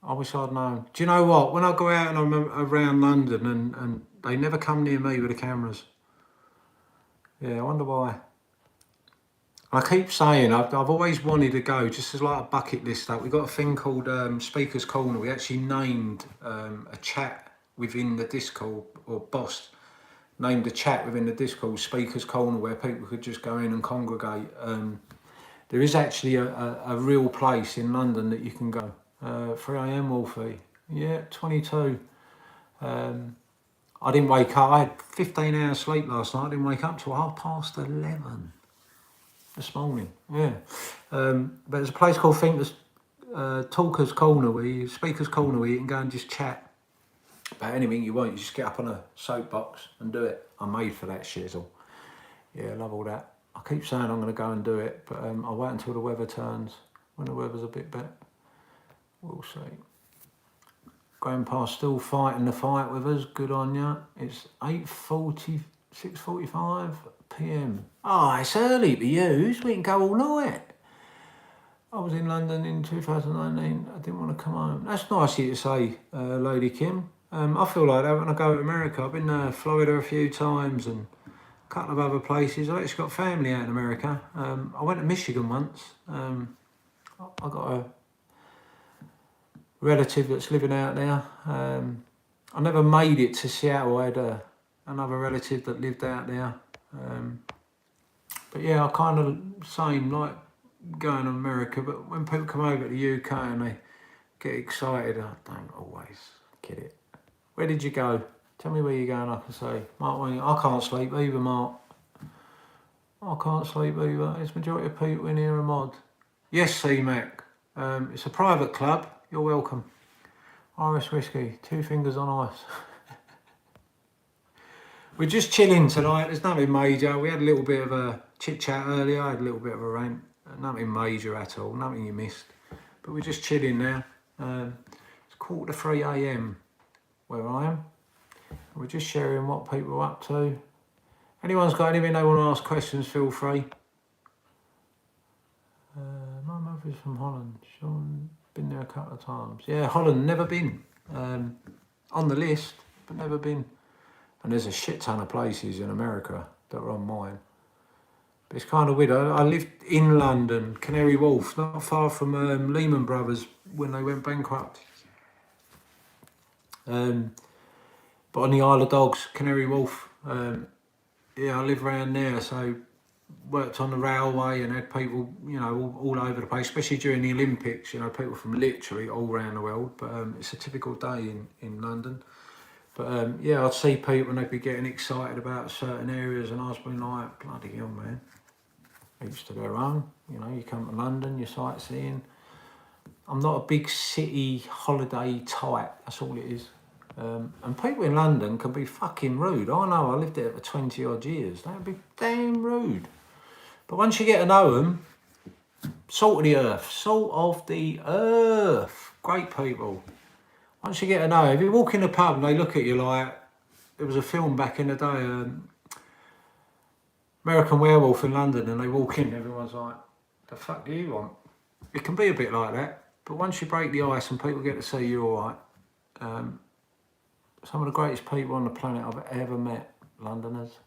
I wish I'd known. Do you know what? When I go out and I'm around London and they never come near me with the cameras. Yeah, I wonder why. I keep saying I've always wanted to go, just as like a bucket list up. We've got a thing called Speaker's Corner. We actually named a chat within the Discord, or boss named a chat within the Discord Speaker's Corner, where people could just go in and congregate. There is actually a real place in London that you can go. 3 AM Wolfie. Yeah, 22. I didn't wake up. I had 15 hours sleep last night. I didn't wake up till 11:30 this morning. Yeah. But there's a place called Talker's Corner, Speaker's Corner, where you can go and just chat about anything you want. You just get up on a soapbox and do it. I'm made for that shizzle. Yeah, I love all that. I keep saying I'm going to go and do it, but I'll wait until the weather turns. When the weather's a bit better, we'll see. Grandpa's still fighting the fight with us. Good on ya. It's 6:45 PM. Oh, it's early to use. We can go all night. I was in London in 2019. I didn't want to come home. That's nice of you to say, Lady Kim. I feel like that when I go to America. I've been to Florida a few times and a couple of other places. I've actually got family out in America. I went to Michigan once. I got a relative that's living out there. I never made it to Seattle. I had another relative that lived out there. But yeah, I kind of same like going to America. But when people come over to the UK and they get excited, I don't always get it. Where did you go? Tell me where you're going. I can say, Mark, I can't sleep either, Mark. I can't sleep either. It's majority of people in here are mod. Yes, C-Mac. It's a private club. You're welcome. Irish whiskey, 2 fingers on ice. We're just chilling tonight. There's nothing major. We had a little bit of a chit chat earlier. I had a little bit of a rant. Nothing major at all. Nothing you missed. But we're just chilling now. It's 2:45 AM where I am. We're just sharing what people are up to. Anyone's got anything they want to ask questions, feel free. My mother's from Holland. Sean, been there a couple of times. Yeah, Holland, never been. On the list, but never been. And there's a shit ton of places in America that are on mine. But it's kind of weird. I lived in London, Canary Wharf, not far from Lehman Brothers when they went bankrupt. But on the Isle of Dogs, Canary Wharf. Yeah, I live around there, so worked on the railway and had people, you know, all over the place, especially during the Olympics, you know, people from literally all around the world. But it's a typical day in London. But yeah, I'd see people and they'd be getting excited about certain areas and I was being like, bloody hell, man. Each to their own. You know, you come to London, you're sightseeing. I'm not a big city holiday type, that's all it is. And people in London can be fucking rude. I know, I lived there for 20 odd years. They'd be damn rude. But once you get to know them, salt of the earth. Salt of the earth. Great people. Once you get to know them, if you walk in the pub and they look at you like, there was a film back in the day, American Werewolf in London, and they walk in, everyone's like, the fuck do you want? It can be a bit like that. But once you break the ice and people get to see you all right, some of the greatest people on the planet I've ever met, Londoners.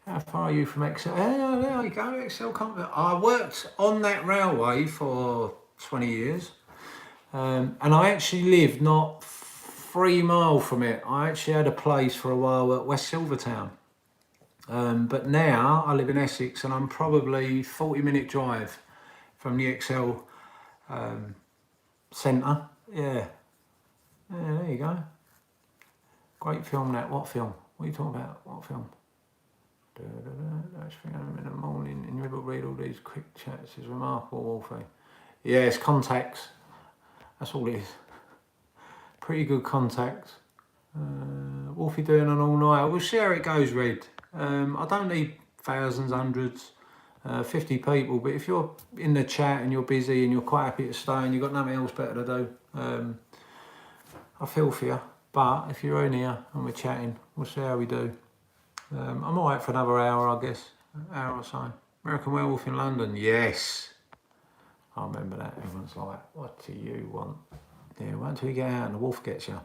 How far are you from Excel? Oh, there you go, Excel company. I worked on that railway for 20 years. And I actually lived not 3 miles from it. I actually had a place for a while at West Silvertown. But now I live in Essex and I'm probably 40-minute drive from the Excel centre. Yeah, there you go. Great film that. What film? What are you talking about? What film? That's 3 a.m. in the morning and you're able to read all these quick chats. It's remarkable, Wolfie. Yeah, it's contacts. That's all it is. Pretty good contacts. Wolfie doing an all-nighter. We'll see how it goes, Red. I don't need thousands, hundreds, 50 people, but if you're in the chat and you're busy and you're quite happy to stay and you've got nothing else better to do, I feel for you. But if you're in here and we're chatting, we'll see how we do. I'm all right for another hour, I guess. An hour or so. American Werewolf in London, yes. I remember that. Everyone's like, what do you want? Yeah, wait until you get out and the wolf gets you.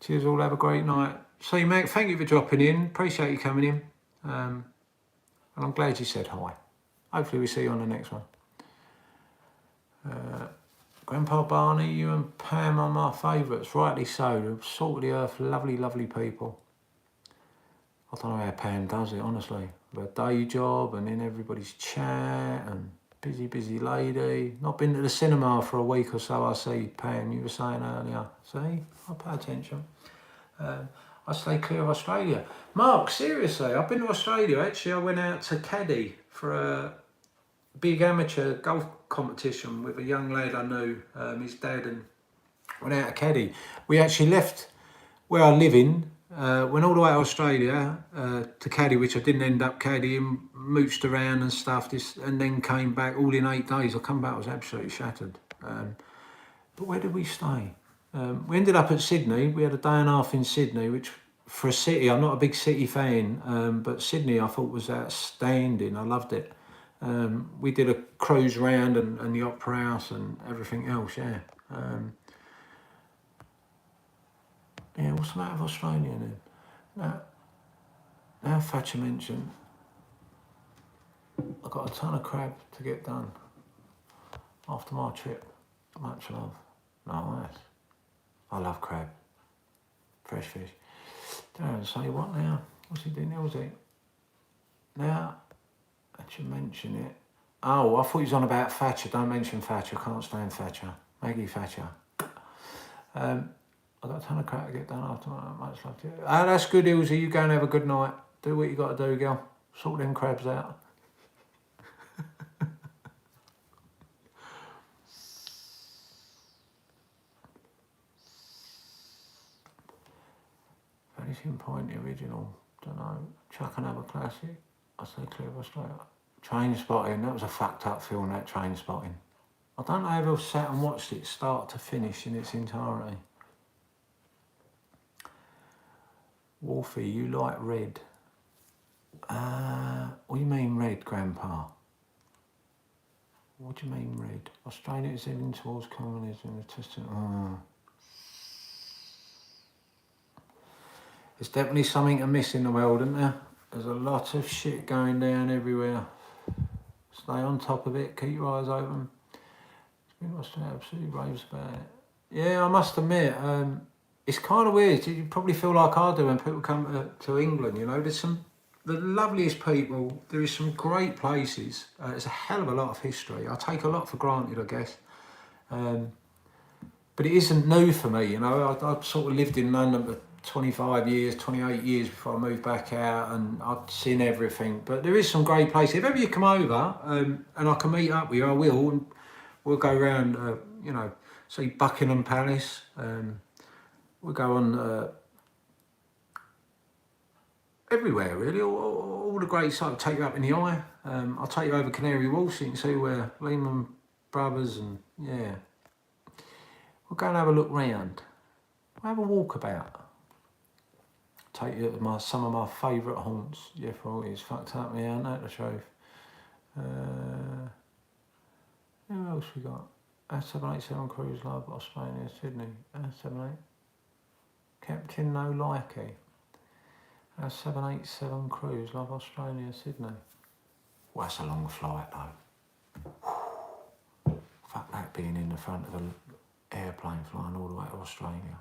Cheers all, have a great night. See you, Mac, thank you for dropping in. Appreciate you coming in. And I'm glad you said hi. Hopefully we see you on the next one. Grandpa Barney, you and Pam are my favourites, rightly so. They're salt of the earth, lovely, lovely people. I don't know how Pam does it, honestly. Her day job and then everybody's chat and busy lady. Not been to the cinema for a week or so, I see, Pam, you were saying earlier. See, I pay attention. I stay clear of Australia. Mark, seriously, I've been to Australia. Actually, I went out to Caddy for a big amateur golf competition with a young lad I knew, his dad, and went out to Caddy. We actually left where I live in, went all the way to Australia to Caddy, which I didn't end up caddying, mooched around and stuff, and then came back all in 8 days. I come back, I was absolutely shattered. But where did we stay? We ended up at Sydney. We had a day and a half in Sydney, which for a city, I'm not a big city fan, but Sydney I thought was outstanding. I loved it. We did a cruise round and the Opera House and everything else, yeah. Yeah, what's the matter with Australia then? Now Thatcher mentioned, I've got a ton of crab to get done after my trip. Much love. Nice. I love crab. Fresh fish. Darren, say what now? What's he doing? What's it? Now, I should mention it. Oh, I thought he was on about Thatcher. Don't mention Thatcher. I can't stand Thatcher. Maggie Thatcher. I've got a ton of crap to get done after much love to you. Ah, that's good, Ilse. You go and have a good night. Do what you got to do, girl. Sort them crabs out. Vanishing Point, the original. Don't know. Chuck another classic. I say clear of Australia. Train Spotting. That was a fucked up film, that Train Spotting. I don't know if I've sat and watched it start to finish in its entirety. Wolfie, you like red? What do you mean red, Grandpa? What do you mean red? Australia is heading towards communism. There's definitely something amiss in the world, isn't there? There's a lot of shit going down everywhere. Stay on top of it, keep your eyes open. Australia absolutely raves about it. Yeah, I must admit, it's kind of weird. You probably feel like I do when people come to England, you know. There's the loveliest people. There is some great places. There's a hell of a lot of history. I take a lot for granted, I guess. But it isn't new for me, you know. I sort of lived in London for 25 years, 28 years before I moved back out, and I'd seen everything. But there is some great places. If ever you come over and I can meet up with you, I will. And we'll go around, you know, see Buckingham Palace. We'll go on everywhere, really. All the great sites. I'll take you up in the eye. I'll take you over Canary Wharf so you can see where Lehman Brothers and, yeah. We'll go and have a look round. We'll have a walk about. Take you to some of my favourite haunts. Jeff Roy's fucked up me, ain't that the truth? Who else we got? A787 Cruise Love, Australia, Sydney. A78. Captain No Likey. Our 787 cruise, love Australia, Sydney. Well, that's a long flight though. Fuck that being in the front of an airplane flying all the way to Australia.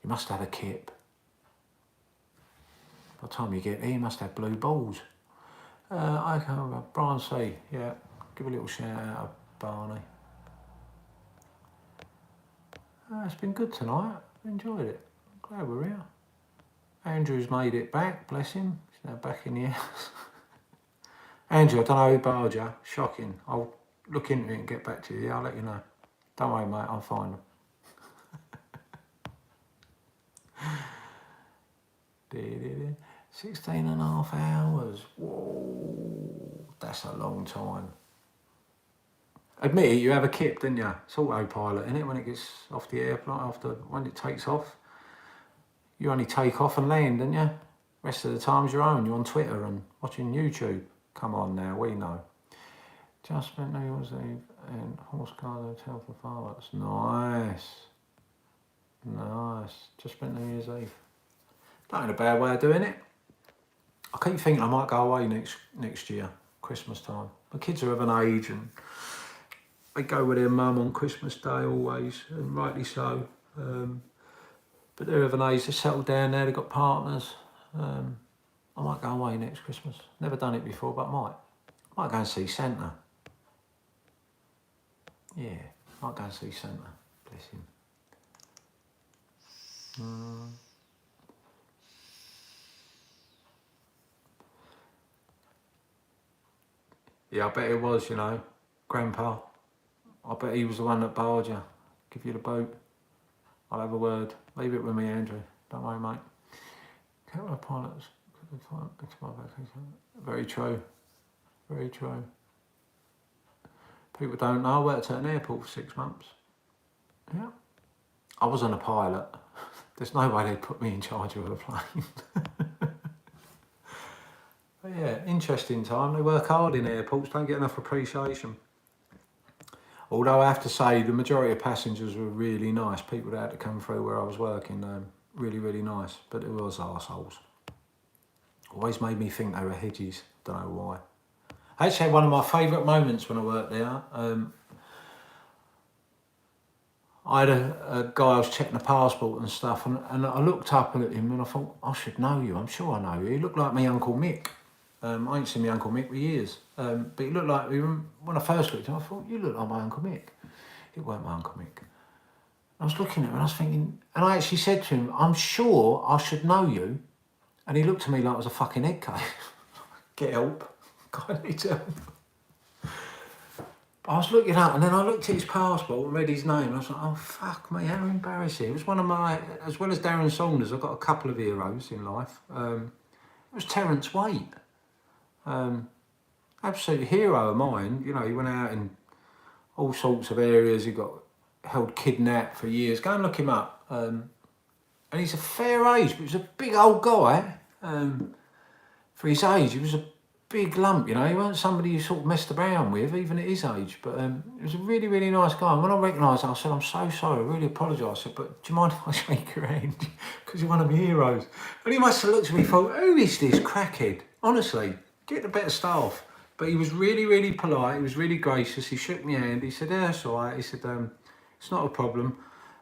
You must have a kip. By the time you get there, you must have blue balls. Okay, Brian C. Yeah, give a little shout out of Barney. It's been good tonight. Enjoyed it. Glad we're here. Andrew's made it back, bless him. He's now back in the house. Andrew, I don't know who barred you. Shocking. I'll look into it and get back to you. Yeah, I'll let you know. Don't worry, mate. I'll find them. 16 and a half hours. Whoa. That's a long time. Admit it, you have a kip, didn't you? It's autopilot, isn't it? When it gets off the airplane, when it takes off. You only take off and land, don't you? Rest of the time's your own. You're on Twitter and watching YouTube. Come on now, we know. Just spent New Year's Eve in Horse Garden Hotel for fireworks. Nice. Nice. Just spent New Year's Eve. Not in a bad way of doing it. I keep thinking I might go away next year, Christmas time. My kids are of an age and they go with their mum on Christmas Day always, and rightly so. But they're of an age, they're settled down there, they've got partners. I might go away next Christmas. Never done it before, but I might. I might go and see Santa. Yeah, I might go and see Santa. Bless him. Yeah, I bet it was, you know, Grandpa. I bet he was the one that barred you. Give you the boat. I'll have a word. Leave it with me, Andrew. Don't worry, mate. Couple of pilots. Very true. Very true. People don't know. I worked at an airport for 6 months. Yeah. I wasn't a pilot. There's no way they'd put me in charge of a plane. But yeah, interesting time. They work hard in airports, don't get enough appreciation. Although I have to say, the majority of passengers were really nice. People that had to come through where I was working, really, really nice. But it was arseholes. Always made me think they were hedgies. Don't know why. I actually had one of my favourite moments when I worked there. I had a guy, I was checking the passport and stuff, and I looked up at him and I thought, I should know you. I'm sure I know you. He looked like my Uncle Mick. I ain't seen my Uncle Mick for years. But he looked like, when I first looked at him, I thought, you look like my Uncle Mick. It weren't my Uncle Mick. I was looking at him and I was thinking, and I actually said to him, I'm sure I should know you. And he looked at me like I was a fucking head case. Get help. God needs help. I was looking up and then I looked at his passport and read his name and I was like, oh fuck me, how embarrassing. It was one of my, as well as Darren Saunders, I've got a couple of heroes in life. It was Terence Waite. Absolute hero of mine. You know, he went out in all sorts of areas. He got held kidnapped for years. Go and look him up. And he's a fair age, but he was a big old guy. For his age, he was a big lump, you know. He wasn't somebody you sort of messed around with, even at his age. But he was a really, really nice guy. And when I recognised him, I said, I'm so sorry, I really apologise. I said, but do you mind if I shake your hand? Because you're one of my heroes. And he must have looked at me and thought, who is this crackhead? Honestly, get the better staff. But he was really, really polite. He was really gracious. He shook my hand. He said, yeah, that's all right. He said, it's not a problem.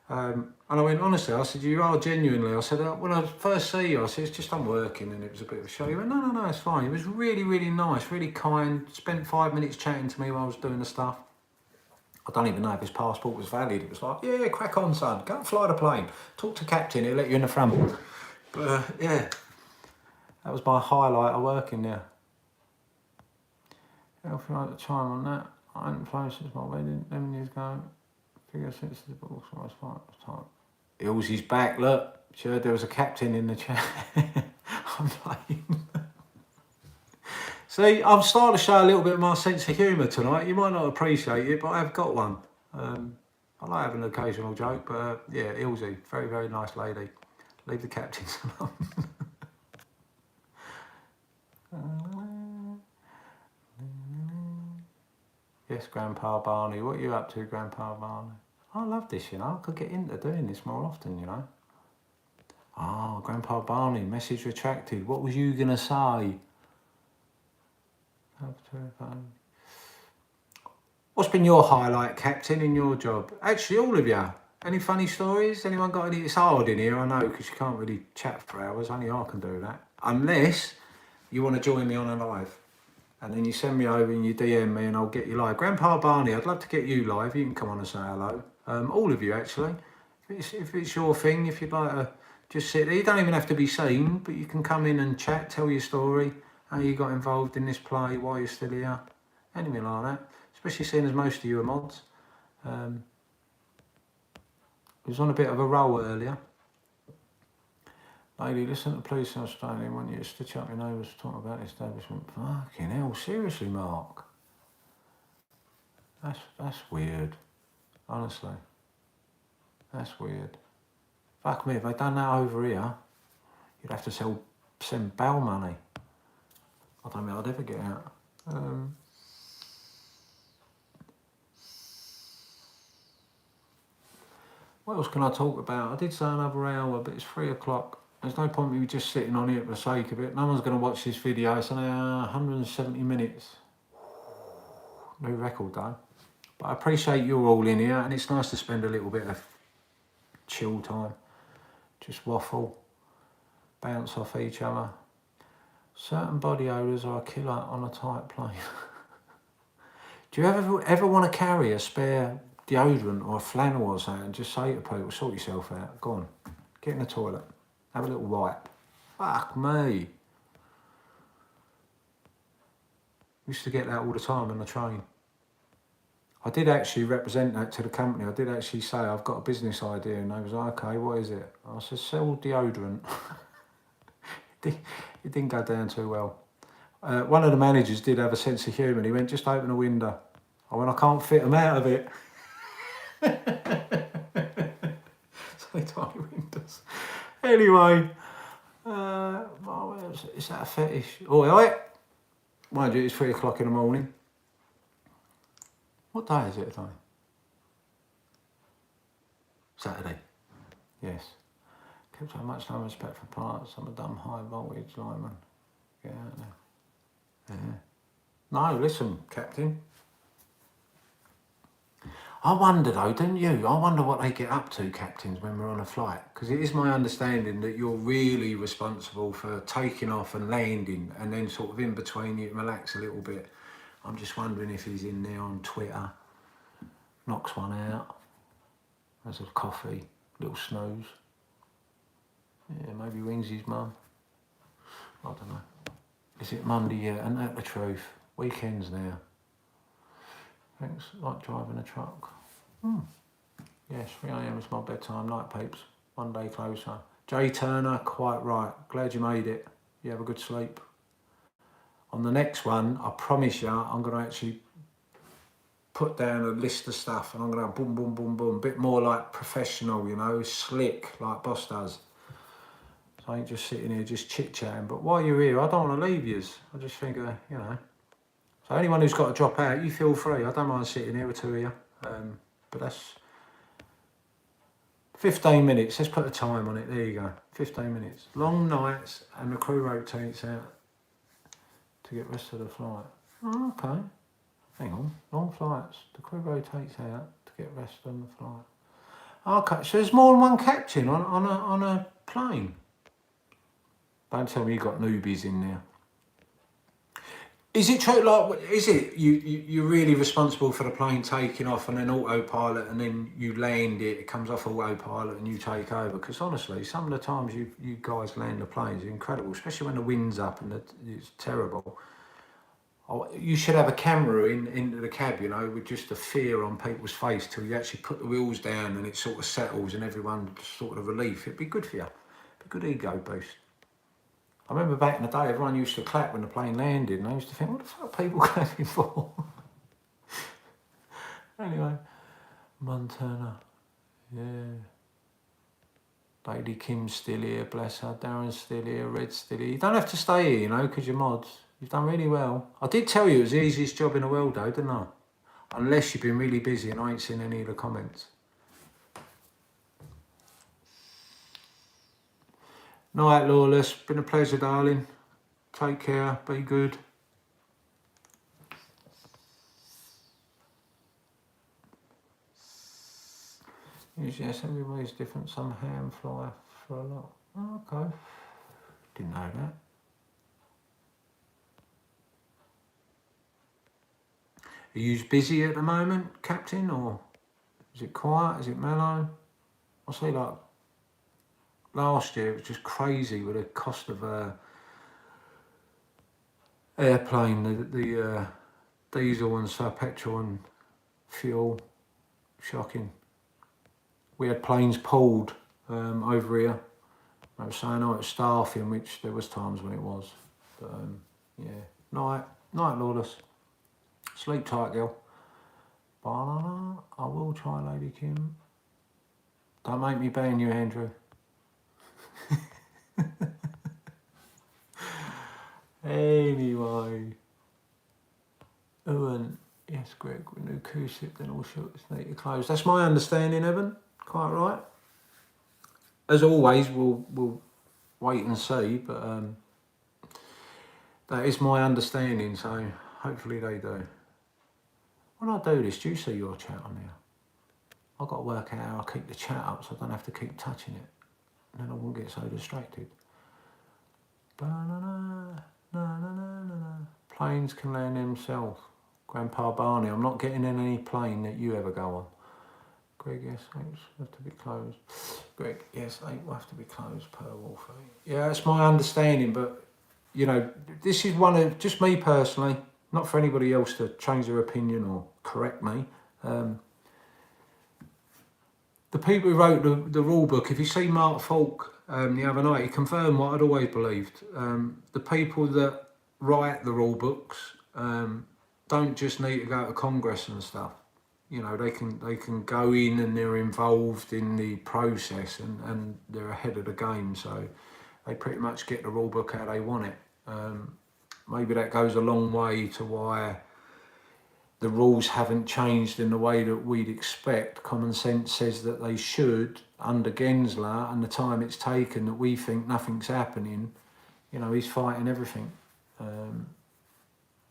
And I went, honestly, I said, you are genuinely. I said, when I first see you, I said, it's just I'm working and it was a bit of a show. He went, no, it's fine. He was really, really nice, really kind. Spent 5 minutes chatting to me while I was doing the stuff. I don't even know if his passport was valid. It was like, yeah, crack on, son. Go and fly the plane. Talk to captain. He'll let you in the front. But yeah, that was my highlight of working there. Healthy like the time on that. I hadn't flown since my wedding 11 years ago. Figure since the book was time. Ilsy's back, look. Sure, there was a captain in the chat. I'm playing. See, I'm starting to show a little bit of my sense of humour tonight. You might not appreciate it, but I have got one. I like having an occasional joke, but yeah, Ilsy, very, very nice lady. Leave the captains alone. Yes, Grandpa Barney. What are you up to, Grandpa Barney? I love this, you know. I could get into doing this more often, you know. Oh, Grandpa Barney, message retracted. What was you going to say? What's been your highlight, Captain, in your job? Actually, all of you. Any funny stories? Anyone got any? It's hard in here, I know, because you can't really chat for hours. Only I can do that. Unless you want to join me on a live. And then you send me over and you DM me and I'll get you live. Grandpa Barney, I'd love to get you live. You can come on and say hello. All of you, actually. If it's your thing, if you'd like to just sit there. You don't even have to be seen, but you can come in and chat, tell your story, how you got involved in this play, why you're still here. Anything like that. Especially seeing as most of you are mods. I was on a bit of a roll earlier. Lady, listen to police in Australia. I want you to stitch up your neighbours talking about the establishment. Fucking hell, seriously, Mark. That's weird. Honestly. That's weird. Fuck me, if they'd done that over here, you'd have to send bail money. I don't think I'd ever get out. What else can I talk about? I did say another hour, but it's 3 o'clock. There's no point me just sitting on here for the sake of it. No one's going to watch this video. It's an hour, 170 minutes. New record though. But I appreciate you're all in here, and it's nice to spend a little bit of chill time. Just waffle, bounce off each other. Certain body odours are a killer on a tight plane. Do you ever want to carry a spare deodorant or a flannel or something and just say to people, sort yourself out, go on, get in the toilet, have a little wipe. Fuck me. Used to get that all the time on the train. I did actually represent that to the company. I did actually say, I've got a business idea, and they was like, okay, what is it? I said, sell deodorant. It didn't go down too well. One of the managers did have a sense of humour. He went, just open a window. I went, I can't fit them out of it. So tiny windows. Anyway, is that a fetish? Oi. Mind you, it's 3 o'clock in the morning. What day is it today? Saturday. Yes. Kept so much no respect for parts. I'm a dumb high voltage lineman. Get out there. Yeah. No, listen, Captain. I wonder though, don't you? I wonder what they get up to, captains, when we're on a flight. Because it is my understanding that you're really responsible for taking off and landing, and then sort of in between you can relax a little bit. I'm just wondering if he's in there on Twitter, knocks one out, has a coffee, little snooze. Yeah, maybe rings his mum. I don't know. Is it Monday yet? Isn't that the truth? Weekends now. Thanks, like driving a truck. Yes, 3 AM is my bedtime. Night peeps, one day closer. Jay Turner, quite right. Glad you made it. You have a good sleep. On the next one, I promise you, I'm going to actually put down a list of stuff, and I'm going to go boom, boom, boom, boom. A bit more like professional, you know, slick, like Boss does. So I ain't just sitting here just chit-chatting. But while you're here, I don't want to leave yous. I just think, you know. So anyone who's got to drop out, you feel free. I don't mind sitting here with two of you. But that's 15 minutes. Let's put a time on it. There you go. 15 minutes. Long nights, and the crew rotates out to get rest of the flight. Oh, okay. Hang on. Long flights. The crew rotates out to get rest on the flight. Okay. So there's more than one captain on a plane. Don't tell me you got newbies in there. Is it true, like, is it you're really responsible for the plane taking off and then autopilot, and then you land it comes off autopilot and you take over? Because honestly, some of the times you guys land the planes are incredible, especially when the wind's up and it's terrible. You should have a camera into the cab, you know, with just the fear on people's face till you actually put the wheels down and it sort of settles and everyone sort of relief. It'd be good for you. It'd be a good ego boost. I remember back in the day, everyone used to clap when the plane landed, and I used to think, what the fuck are people clapping for? Anyway, Montana, yeah. Lady Kim's still here, bless her. Darren's still here, Red's still here. You don't have to stay here, you know, because you're mods. You've done really well. I did tell you it was the easiest job in the world, though, didn't I? Unless you've been really busy and I ain't seen any of the comments. Night, Lawless. Been a pleasure, darling. Take care. Be good. Yes, everybody's different. Some ham fly for a lot. Oh, okay. Didn't know that. Are you busy at the moment, Captain, or is it quiet? Is it mellow? I say, like, last year it was just crazy with the cost of airplane, the diesel and so petrol and fuel. Shocking. We had planes pulled over here. I was saying, oh, it's staffing, which there was times when it was. But yeah, night, Lawless. Sleep tight, girl. Banana. I will try, Lady Kim. Don't make me ban you, Andrew. Anyway. Owen. Yes, Greg. With new Q-sip, then all shorts need to close. That's my understanding, Evan. Quite right. As always, we'll wait and see, but that is my understanding, so hopefully they do. When I do this, do you see your chat on there? I've got to work out how I keep the chat up so I don't have to keep touching it. And then I won't get so distracted. Planes can land themselves. Grandpa Barney, I'm not getting in any plane that you ever go on. Greg, yes, 8 have to be closed. Greg, yes, 8 will have to be closed per Wolfie. Yeah, that's my understanding, but, you know, this is one of, just me personally, not for anybody else to change their opinion or correct me. The people who wrote the rule book, if you see Mark Falk the other night, he confirmed what I'd always believed. The people that write the rule books don't just need to go to Congress and stuff. You know, they can go in and they're involved in the process and they're ahead of the game. So they pretty much get the rule book how they want it. Maybe that goes a long way to why the rules haven't changed in the way that we'd expect. Common sense says that they should under Gensler, and the time it's taken that we think nothing's happening, you know, he's fighting everything.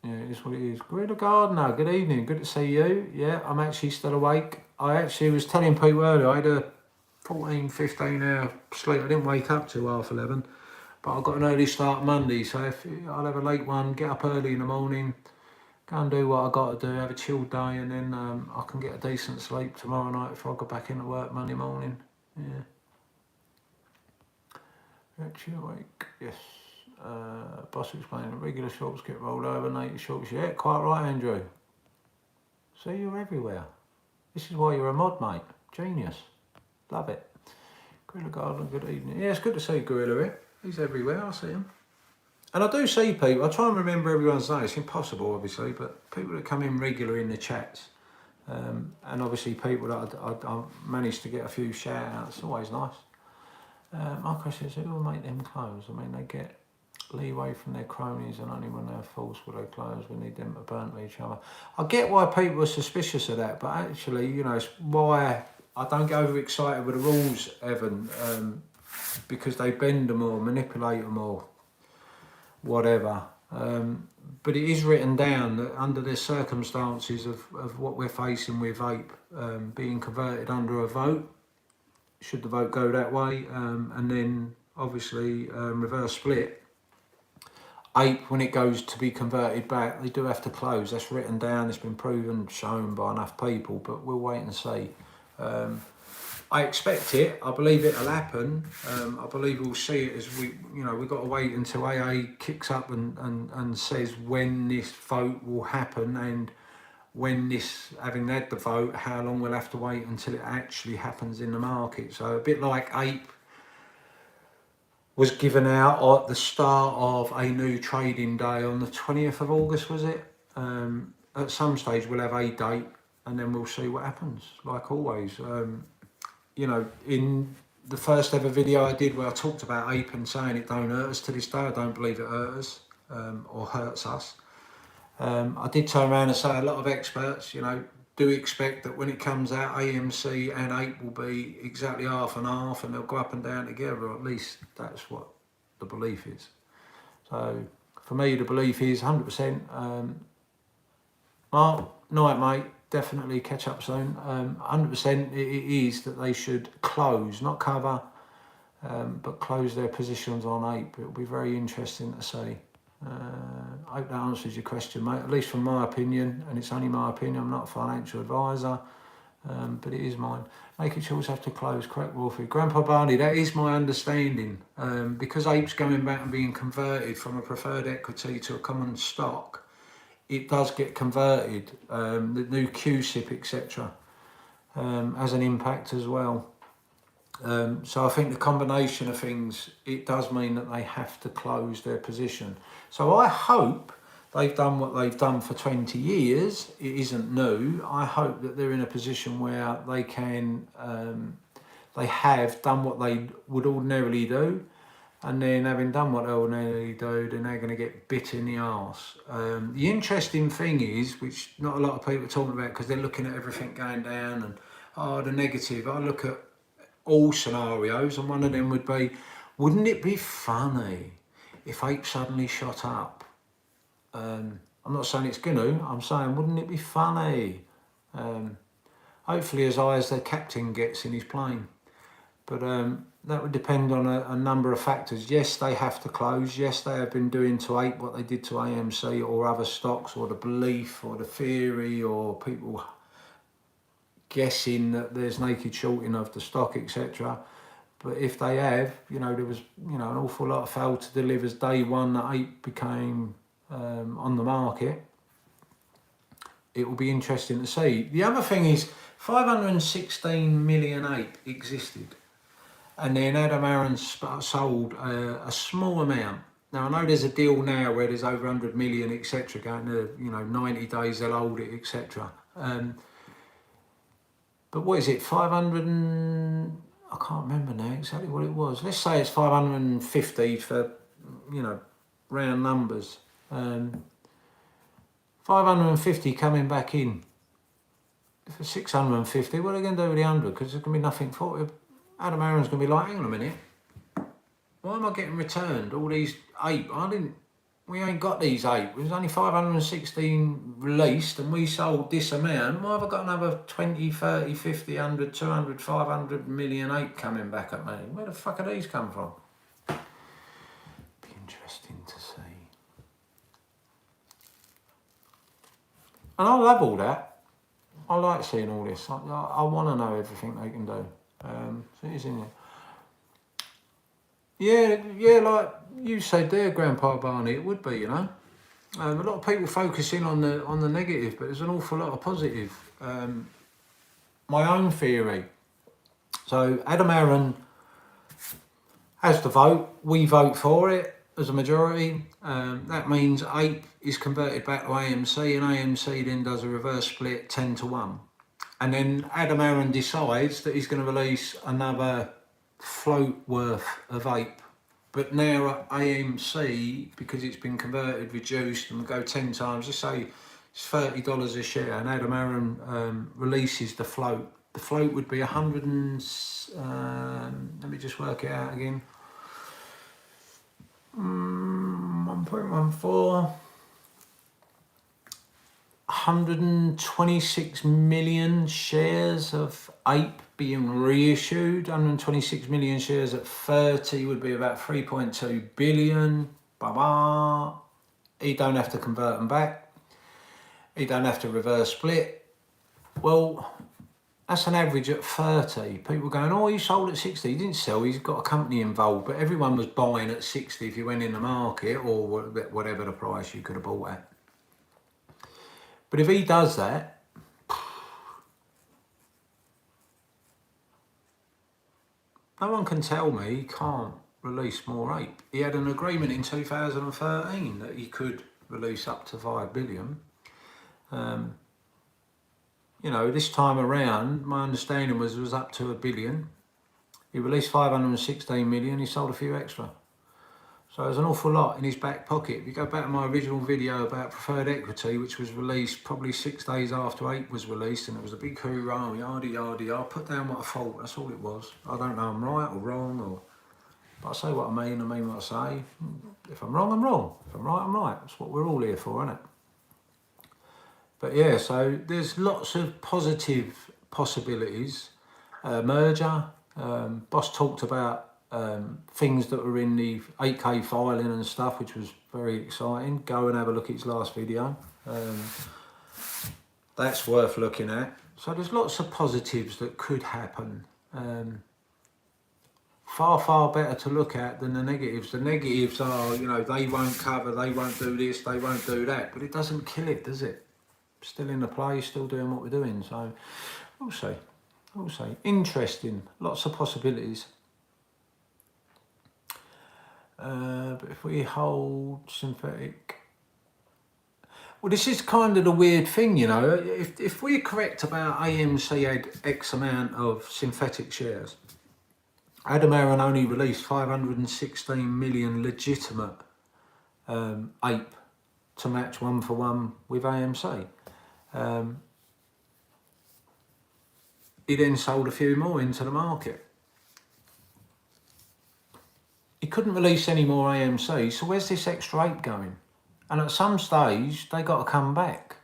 Yeah, it is what it is. Gorilla Gardener, good evening, good to see you. Yeah, I'm actually still awake. I actually was telling people earlier, I had a 14, 15 hour sleep. I didn't wake up till 11:30, but I got an early start Monday, so if I'll have a late one, get up early in the morning, go and do what I got to do, have a chill day, and then I can get a decent sleep tomorrow night before I go back into work Monday morning. Yeah. Actually awake, yes. Boss explaining, regular shorts get rolled over, native shorts. Yeah, quite right, Andrew. See, you're everywhere. This is why you're a mod, mate. Genius. Love it. Gorilla Garden, good evening. Yeah, it's good to see Gorilla here. He's everywhere, I see him. And I do see people, I try and remember everyone's name. It's impossible, obviously, but people that come in regular in the chats. And obviously people that I managed to get a few shout outs. Always nice. My question is, who will make them close? I mean, they get leeway from their cronies, and only when they're forced will they close. We need them to burn to each other. I get why people are suspicious of that, but actually, you know, it's why I don't get overexcited with the rules, Evan, because they bend them or manipulate them or whatever. But it is written down that under the circumstances of what we're facing with APE being converted under a vote, should the vote go that way, and then obviously reverse split, APE, when it goes to be converted back, they do have to close. That's written down, it's been proven, shown by enough people, but we'll wait and see. I expect it, I believe it'll happen. I believe we'll see it as we've got to wait until AA kicks up and says when this vote will happen, and when this, having had the vote, how long we'll have to wait until it actually happens in the market. So a bit like APE was given out at the start of a new trading day on the 20th of August, was it? At some stage we'll have a date and then we'll see what happens, like always. You know, in the first ever video I did where I talked about APE and saying it don't hurt us, to this day I don't believe it hurts us or hurts us. I did turn around and say a lot of experts, you know, do expect that when it comes out, AMC and APE will be exactly half and half, and they'll go up and down together, or at least that's what the belief is. So for me, the belief is 100%. Mark, night mate, definitely catch up soon. 100% it is that they should close, not cover, but close their positions on APE. It'll be very interesting to see. I hope that answers your question, mate, at least from my opinion, and it's only my opinion. I'm not a financial advisor, but it is mine. Naked Shorts have to close, correct, Wolfie? Grandpa Barney, that is my understanding. Because APE's going back and being converted from a preferred equity to a common stock, it does get converted. The new QSIP, etc., has an impact as well. So I think the combination of things, it does mean that they have to close their position. So I hope they've done what they've done for 20 years. It isn't new. I hope that they're in a position where they can, they have done what they would ordinarily do. And then having done what they ordinarily do, they're now going to get bit in the arse. The interesting thing is, which not a lot of people are talking about because they're looking at everything going down and, oh, the negative. I look at all scenarios, and one of them would be, wouldn't it be funny if APE suddenly shot up? I'm not saying it's going to, I'm saying, wouldn't it be funny? Hopefully as high as the captain gets in his plane. But that would depend on a number of factors. Yes, they have to close. Yes, they have been doing to APE what they did to AMC or other stocks, or the belief or the theory, or people guessing that there's naked shorting of the stock, etc. But if they have, there was, an awful lot of failed to delivers day one that APE became on the market. It will be interesting to see. The other thing is, 516 million APE existed, and then Adam Aaron sold a small amount. Now I know there's a deal now where there's over 100 million, etc., going to 90 days they'll hold it, etc. But what is it, 500 and, I can't remember now exactly what it was. Let's say it's 550 for, round numbers. 550 coming back in. For 650, what are they going to do with the 100? Because there's going to be nothing for it. Adam Aaron's going to be like, hang on a minute. Why am I getting returned all these APE? We ain't got these APE. There's only 516 released, and we sold this amount. Why have I got another 20, 30, 50, 100, 200, 500 million APE coming back at me? Where the fuck are these come from? Be interesting to see. And I love all that. I like seeing all this. I want to know everything they can do. So it is in there. Yeah, like you said there, Grandpa Barney, it would be, a lot of people focusing on the negative, but there's an awful lot of positive. My own theory. So Adam Aaron has the vote. We vote for it as a majority. That means APE is converted back to AMC, and AMC then does a reverse split 10-1. And then Adam Aaron decides that he's going to release another float worth of APE. But now at AMC, because it's been converted, reduced, and go 10 times, let's say it's $30 a share, and Adam Aaron releases the float. The float would be 100 and, let me just work it out again, 1.14, 126 million shares of APE being reissued. 126 million shares at 30 would be about 3.2 billion. He don't have to convert them back. He don't have to reverse split. Well, that's an average at 30. People going, oh, he sold at 60. He didn't sell, he's got a company involved, but everyone was buying at 60 if you went in the market, or whatever the price you could have bought at. But if he does that, no one can tell me he can't release more APE. He had an agreement in 2013 that he could release up to 5 billion. This time around, my understanding was up to 1 billion. He released 516 million, he sold a few extra. So there's an awful lot in his back pocket. If you go back to my original video about preferred equity, which was released probably 6 days after APE was released, and it was a big hoorah, yardie yardie, I put down what I thought, that's all it was. I don't know I'm right or wrong, but I say what I mean what I say. If I'm wrong, I'm wrong. If I'm right, I'm right. That's what we're all here for, isn't it? But yeah, so there's lots of positive possibilities. Merger, Boss talked about things that were in the 8K filing and stuff, which was very exciting. Go and have a look at his last video. That's worth looking at. So there's lots of positives that could happen. Far better to look at than the negatives. The negatives are, you know, they won't cover, they won't do this, they won't do that. But it doesn't kill it, does it? Still in the play, still doing what we're doing. So we'll see. We'll see. Interesting. Lots of possibilities. But if we hold synthetic, well, this is kind of the weird thing, you know. If we're correct about AMC had X amount of synthetic shares, Adam Aaron only released 516 million legitimate APE to match 1 for 1 with AMC. He then sold a few more into the market. He couldn't release any more AMC, so where's this extra APE going? And at some stage, they got to come back.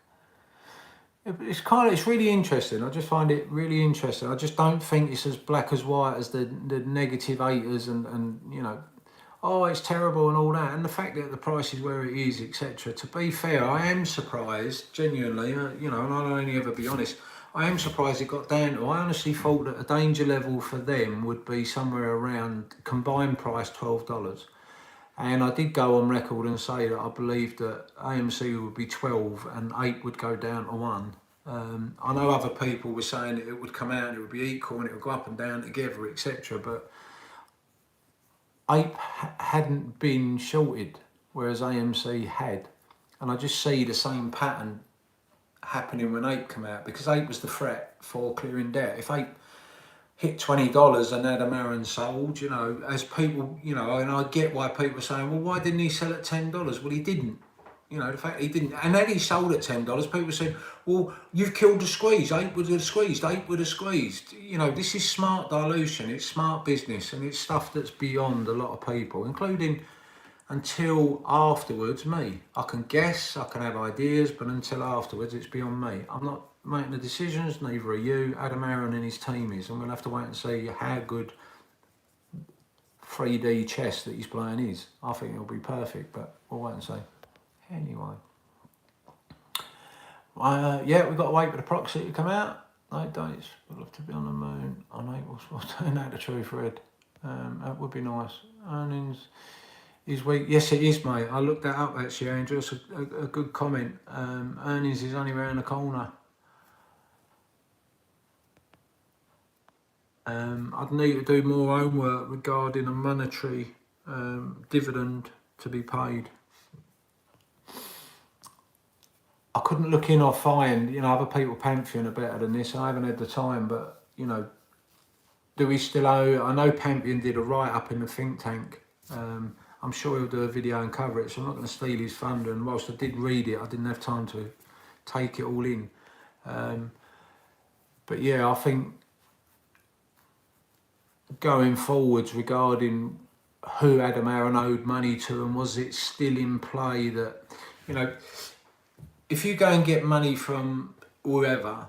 It's really interesting. I just find it really interesting. I just don't think it's as black as white as the negative haters and you know, oh, it's terrible and all that. And the fact that the price is where it is, etc. To be fair, I am surprised, genuinely, you know, and I'll only ever be honest, I am surprised it got down to, I honestly thought that a danger level for them would be somewhere around combined price $12. And I did go on record and say that I believed that AMC would be 12 and 8 would go down to 1. I know other people were saying that it would come out and it would be equal and it would go up and down together, etc. But APE hadn't been shorted, whereas AMC had. And I just see the same pattern happening when APE come out, because APE was the threat for clearing debt. If APE hit $20 and Adam Aaron sold, you know, as people, you know, and I get why people are saying, well, why didn't he sell at $10? Well, he didn't. You know, the fact he didn't, and then he sold at $10, people said, well, you've killed the squeeze, APE would have squeezed, APE would have squeezed. You know, this is smart dilution, it's smart business, and it's stuff that's beyond a lot of people, including until afterwards me. I can guess, I can have ideas, but until afterwards it's beyond me. I'm not making the decisions, neither are you. Adam Aaron and his team is, and we'll have to wait and see how good 3D chess that he's playing is. I think it'll be perfect, but we'll wait and see. Anyway, yeah, we've got to wait for the proxy to come out. 8 days, we'll have to be on the moon on April 14. Ain't the truth, Red. That would be nice. Earnings is weak. Yes, it is, mate. I looked that up actually, Andrew. It's a good comment. Earnings is only around the corner. I'd need to do more homework regarding a monetary dividend to be paid. I couldn't look in or find, you know, other people Pantheon are better than this. I haven't had the time, but, you know, do we still owe? I know Pantheon did a write-up in the think tank. I'm sure he'll do a video and cover it, so I'm not going to steal his thunder. And whilst I did read it, I didn't have time to take it all in. But yeah, I think going forwards regarding who Adam Aaron owed money to and was it still in play that, you know, if you go and get money from whoever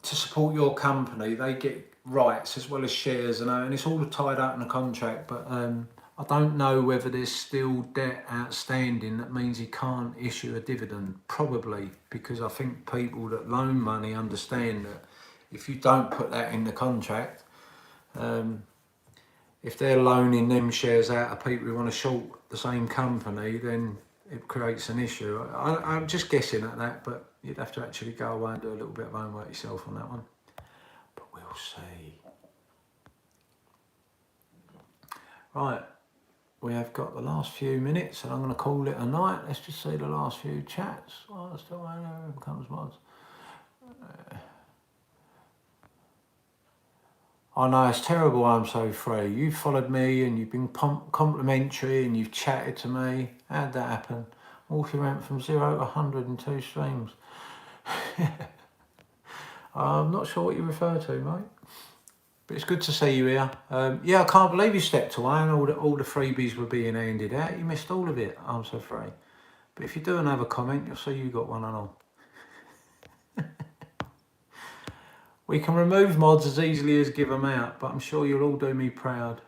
to support your company, they get rights as well as shares, and it's all tied up in a contract. But I don't know whether there's still debt outstanding that means he can't issue a dividend. Probably, because I think people that loan money understand that if you don't put that in the contract, if they're loaning them shares out of people who want to short the same company, then it creates an issue. I'm just guessing at that, but you'd have to actually go away and do a little bit of homework yourself on that one. But we'll see. Right, we have got the last few minutes, and I'm going to call it a night. Let's just see the last few chats. Oh, still becomes mods. I know it's terrible. I'm so free. You followed me and you've been complimentary and you've chatted to me. How'd that happen? Wolfie went from 0 to 102 streams. I'm not sure what you refer to, mate. But it's good to see you here. Yeah, I can't believe you stepped away and all the freebies were being handed out. You missed all of it. I'm so free. But if you do another comment, you'll see you got one and all. We can remove mods as easily as give them out, but I'm sure you'll all do me proud.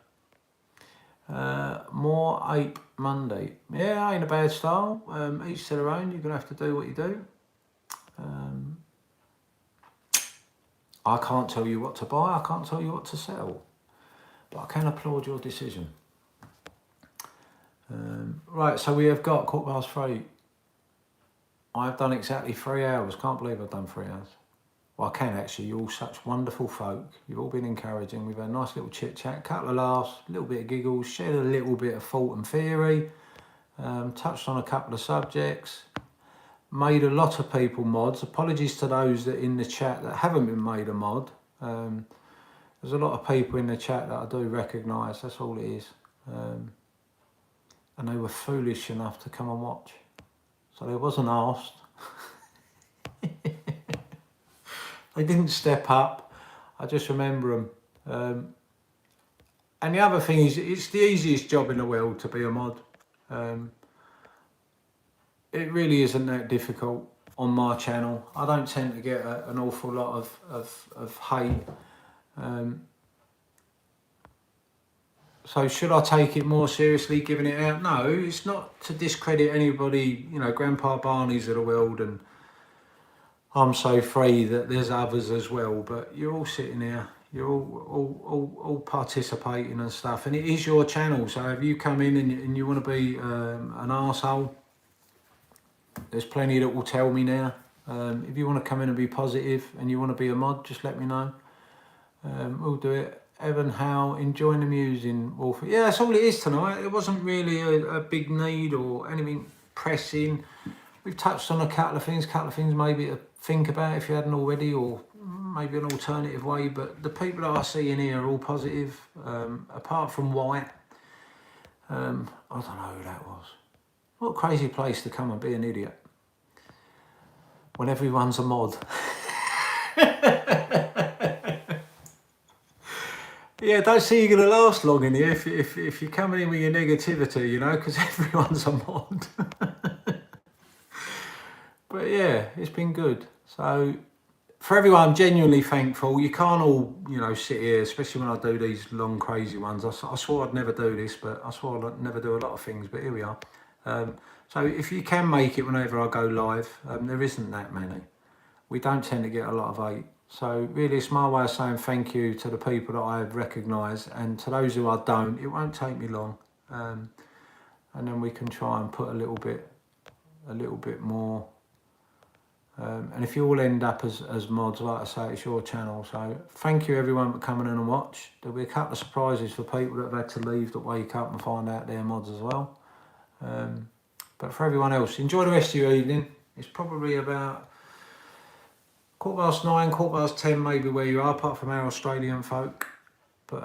More Ape Monday. Yeah, ain't a bad style. Each to their own. You're going to have to do what you do. I can't tell you what to buy. I can't tell you what to sell. But I can applaud your decision. Right, so we have got 3:15. I've done exactly 3 hours. Can't believe I've done 3 hours. Well, I can actually. You're all such wonderful folk. You've all been encouraging. We've had a nice little chit chat, couple of laughs, a little bit of giggles, shared a little bit of thought and theory, touched on a couple of subjects, made a lot of people mods. Apologies to those that in the chat that haven't been made a mod. There's a lot of people in the chat that I do recognise. That's all it is. And they were foolish enough to come and watch. So they wasn't asked. They didn't step up. I just remember them. And the other thing is, it's the easiest job in the world to be a mod. It really isn't that difficult on my channel. I don't tend to get an awful lot of hate. So should I take it more seriously, giving it out? No, it's not to discredit anybody, you know, Grandpa Barney's of the world and I'm so free that there's others as well, but you're all sitting here, you're all participating and stuff, and it is your channel. So if you come in and you want to be an arsehole, there's plenty that will tell me now. If you want to come in and be positive and you want to be a mod, just let me know. We'll do it. Evan Howe, enjoying the musing, Wolfie. Yeah, that's all it is tonight. It wasn't really a big need or anything pressing. We've touched on a couple of things maybe to think about if you hadn't already, or maybe an alternative way. But the people that I see in here are all positive, apart from White. I don't know who that was. What a crazy place to come and be an idiot when everyone's a mod. Yeah, don't see you're going to last long in here if you're coming in with your negativity, you know, because everyone's a mod. But yeah, it's been good. So for everyone, I'm genuinely thankful. You can't all, you know, sit here, especially when I do these long, crazy ones. I swore I'd never do this, but I swore I'd never do a lot of things, but here we are. So if you can make it whenever I go live, there isn't that many. We don't tend to get a lot of hate. So really it's my way of saying thank you to the people that I recognise, and to those who I don't, it won't take me long. And then we can try and put a little bit more. And if you all end up as mods, like I say, it's your channel. So thank you everyone for coming in and watch. There'll be a couple of surprises for people that have had to leave that wake up and find out they're mods as well. But for everyone else, enjoy the rest of your evening. It's probably about 9:15, 10:15 maybe where you are, apart from our Australian folk. But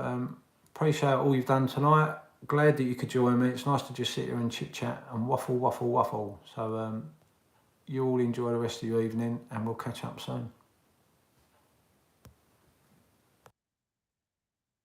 appreciate all you've done tonight. Glad that you could join me. It's nice to just sit here and chit chat and waffle. So you all enjoy the rest of your evening and we'll catch up soon.